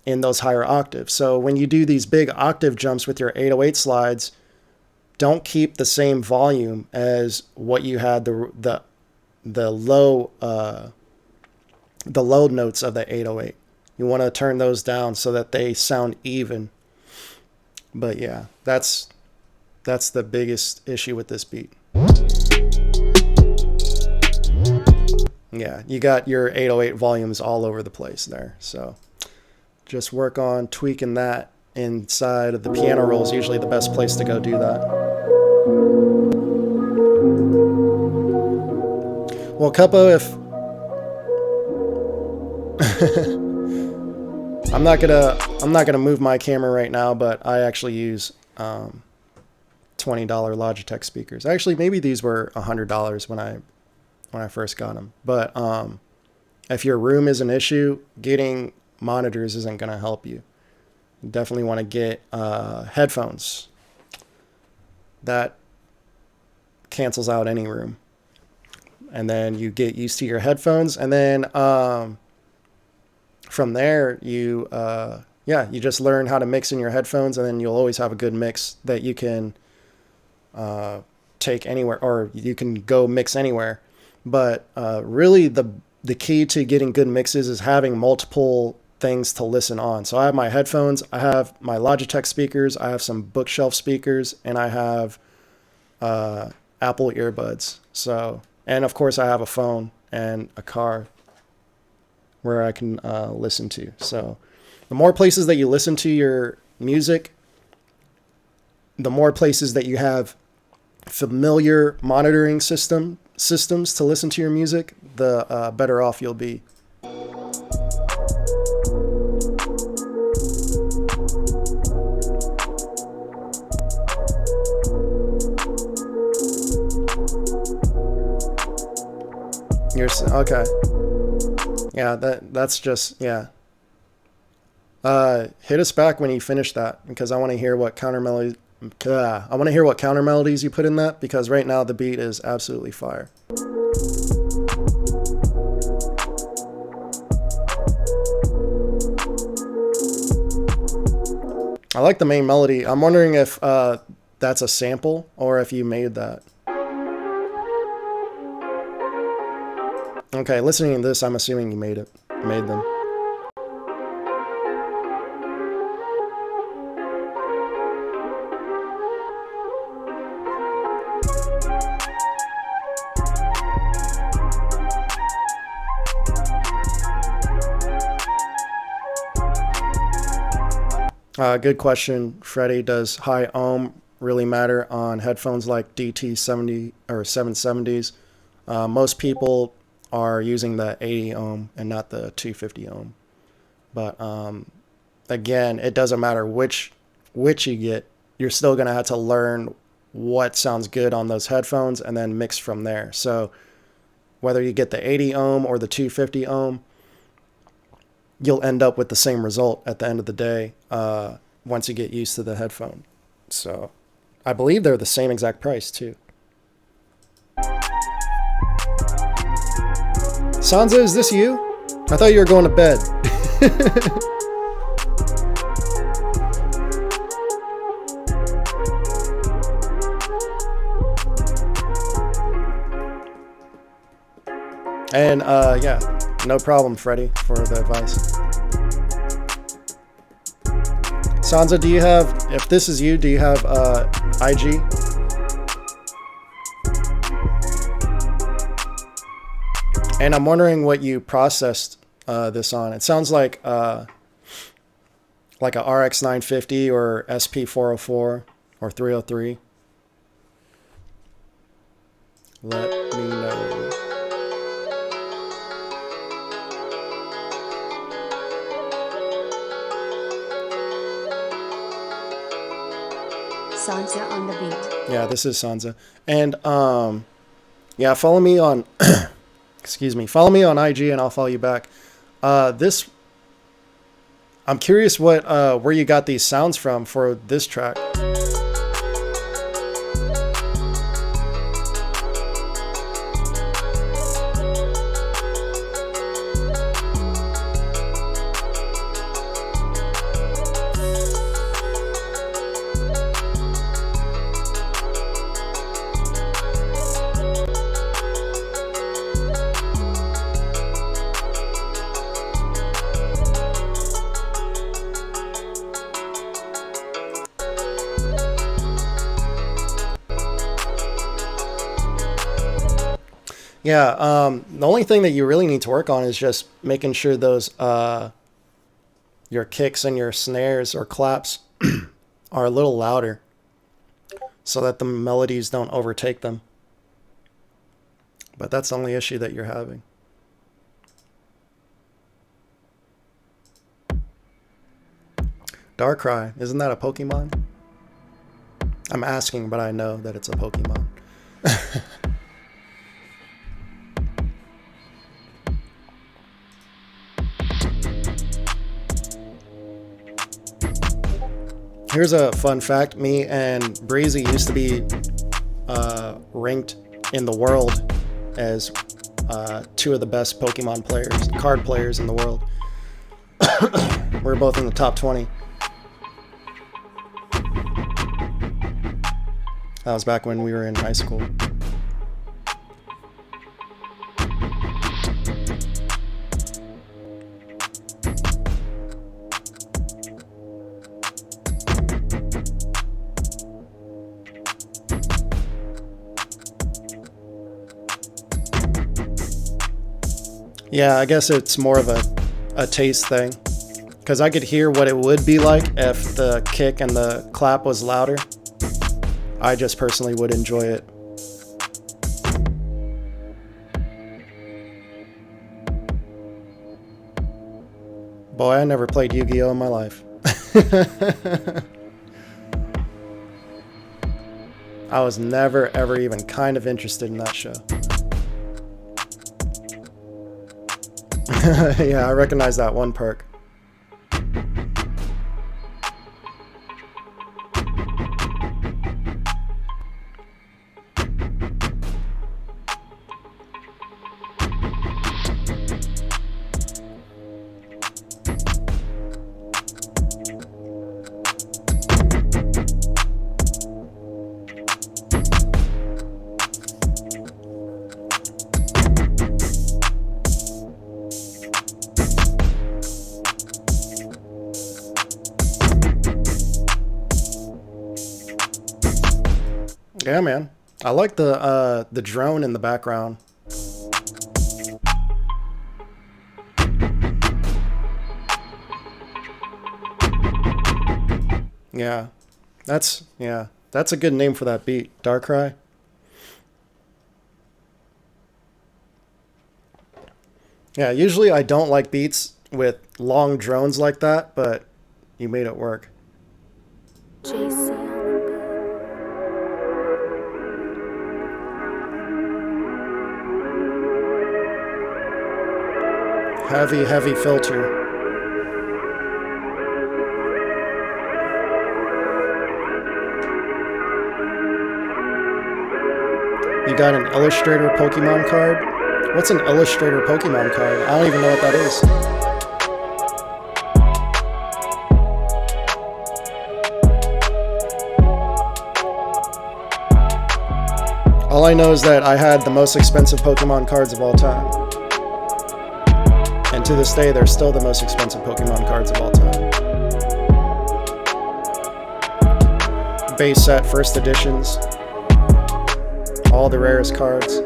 in those higher octaves. So when you do these big octave jumps with your 808 slides, don't keep the same volume as what you had the low notes of the 808. You want to turn those down so that they sound even. But yeah, that's the biggest issue with this beat. Yeah, you got your 808 volumes all over the place there. So just work on tweaking that inside of the piano roll is usually the best place to go do that. Well, Cupo, if I'm not gonna move my camera right now, but I actually use $20 Logitech speakers. Actually, maybe these were $100 when I first got them. But if your room is an issue, getting monitors isn't gonna help you. You definitely want to get headphones. That cancels out any room. And then you get used to your headphones, and then from there you just learn how to mix in your headphones, and then you'll always have a good mix that you can take anywhere, or you can go mix anywhere. But really the key to getting good mixes is having multiple things to listen on. So I have my headphones, I have my Logitech speakers, I have some bookshelf speakers, and I have Apple earbuds. So, and of course I have a phone and a car where I can listen to. So the more places that you listen to your music, the more places that you have familiar monitoring systems to listen to your music, the better off you'll be. Okay. Yeah, that's just, yeah. Hit us back when you finish that, because I want to hear what counter melodies you put in that, because right now the beat is absolutely fire. I like the main melody. I'm wondering if that's a sample or if you made that. Okay, listening to this, I'm assuming you made them. Good question, Freddie. Does high ohm really matter on headphones like DT70 or 770s? Most people are using the 80 ohm and not the 250 ohm. But again, it doesn't matter which you get. You're still going to have to learn what sounds good on those headphones and then mix from there. So whether you get the 80 ohm or the 250 ohm, you'll end up with the same result at the end of the day once you get used to the headphone. So I believe they're the same exact price too. Sansa, is this you? I thought you were going to bed. And yeah, no problem, Freddie, for the advice. Sansa, do you have, if this is you, do you have IG? And I'm wondering what you processed this on. It sounds like a RX 950 or SP 404 or 303. Let me know. Sansa on the beat. Yeah, this is Sansa. And yeah, follow me on excuse me, follow me on IG and I'll follow you back. I'm curious what where you got these sounds from for this track. Yeah, the only thing that you really need to work on is just making sure those your kicks and your snares or claps are a little louder so that the melodies don't overtake them. But that's the only issue that you're having. Darkrai, isn't that a Pokemon? I'm asking, but I know that it's a Pokemon. Here's a fun fact. Me and Breezy used to be ranked in the world as two of the best Pokemon players, card players in the world. We're both in the top 20. That was back when we were in high school. Yeah, I guess it's more of a taste thing. Because I could hear what it would be like if the kick and the clap was louder. I just personally would enjoy it. Boy, I never played Yu-Gi-Oh! In my life. I was never, ever even kind of interested in that show. Yeah, I recognize that one perk. Yeah, man. I like the drone in the background. Yeah. That's a good name for that beat. Darkrai. Yeah, usually I don't like beats with long drones like that, but you made it work. JC. Heavy filter. You got an Illustrator Pokemon card? What's an Illustrator Pokemon card? I don't even know what that is. All I know is that I had the most expensive Pokemon cards of all time. And to this day, they're still the most expensive Pokemon cards of all time. Base set, first editions. All the rarest cards.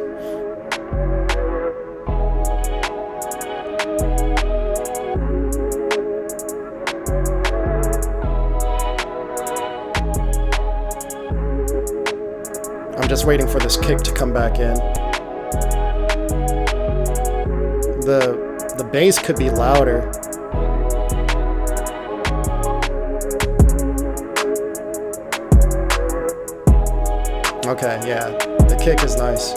I'm just waiting for this kick to come back in. The bass could be louder. Okay, yeah. The kick is nice.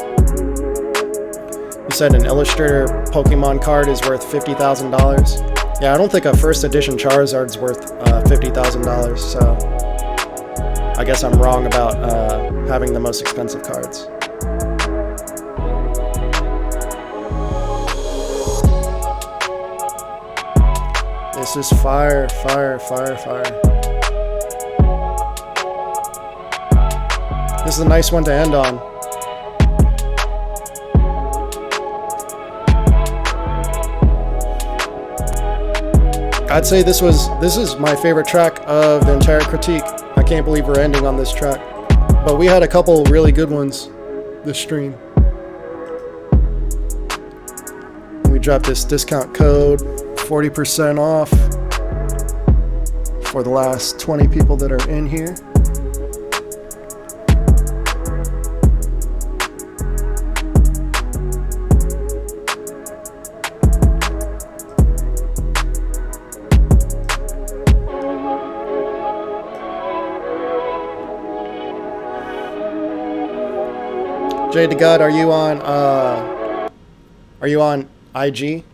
You said an Illustrator Pokemon card is worth $50,000? Yeah, I don't think a first edition Charizard's worth $50,000, so I guess I'm wrong about having the most expensive cards. This is fire. This is a nice one to end on. I'd say this is my favorite track of the entire critique. I can't believe we're ending on this track. But we had a couple really good ones this stream. We dropped this discount code, 40% off for the last 20 people that are in here. Jay to God, are you on IG?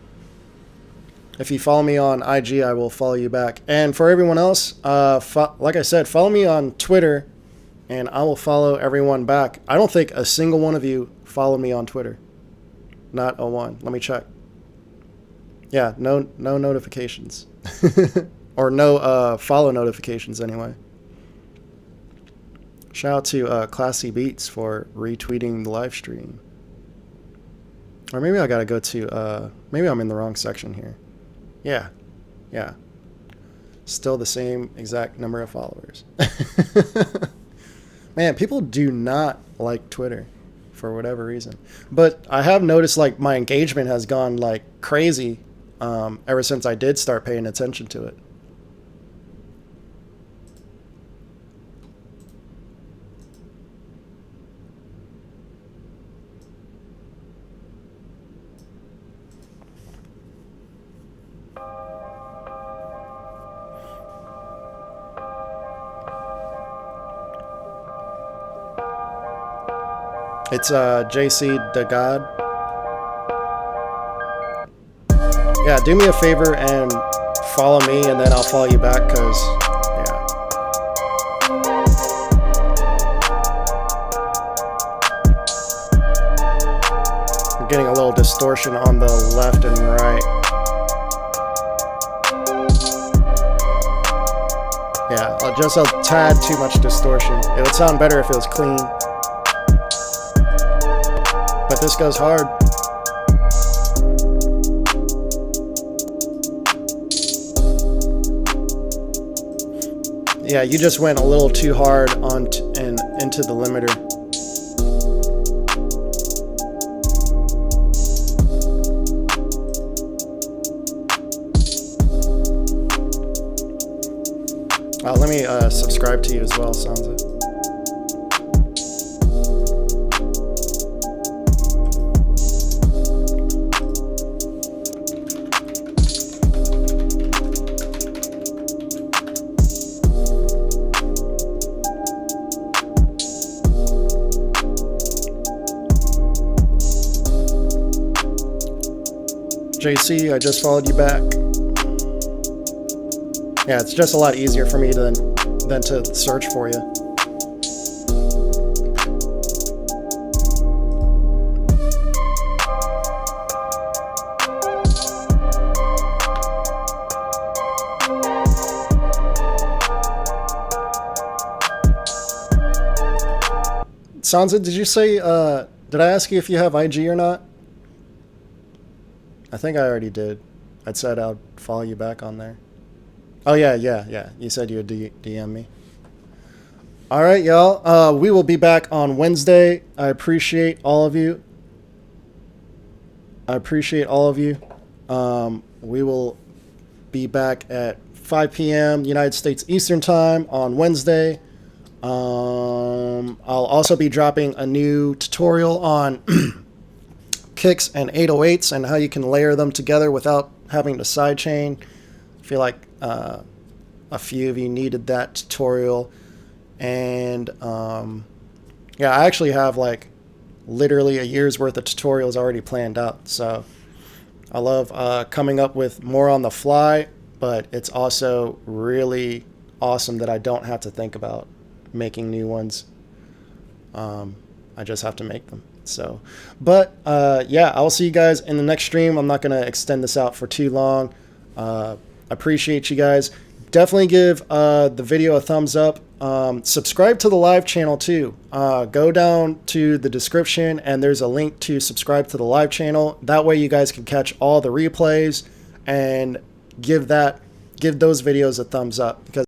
If you follow me on IG, I will follow you back. And for everyone else, like I said, follow me on Twitter, and I will follow everyone back. I don't think a single one of you follow me on Twitter. Not a one. Let me check. Yeah, no notifications. Or no follow notifications anyway. Shout out to Classy Beats for retweeting the live stream. Or maybe I gotta go to, maybe I'm in the wrong section here. Yeah. Still the same exact number of followers. Man, people do not like Twitter for whatever reason. But I have noticed like my engagement has gone like crazy ever since I did start paying attention to it. It's JC the God. Yeah, do me a favor and follow me, and then I'll follow you back, because yeah. I'm getting a little distortion on the left and right. Yeah, just a tad too much distortion. It would sound better if it was clean. But this goes hard. Yeah, you just went a little too hard on and into the limiter. Let me subscribe to you as well, sounds it. JC, I just followed you back. Yeah, it's just a lot easier for me than to search for you. Sansa, did you say, did I ask you if you have IG or not? I think I already did. I said I'd follow you back on there. Oh, yeah. You said you would DM me. All right, y'all. We will be back on Wednesday. I appreciate all of you. We will be back at 5 p.m. United States Eastern Time on Wednesday. I'll also be dropping a new tutorial on kicks and 808s and how you can layer them together without having to sidechain. I feel like a few of you needed that tutorial. And yeah, I actually have like literally a year's worth of tutorials already planned out. So I love coming up with more on the fly, but it's also really awesome that I don't have to think about making new ones. I just have to make them. So, but yeah, I'll see you guys in the next stream. I'm not going to extend this out for too long. Appreciate you guys. Definitely give the video a thumbs up. Subscribe to the live channel too. Go down to the description and there's a link to subscribe to the live channel. That way you guys can catch all the replays and give those videos a thumbs up, because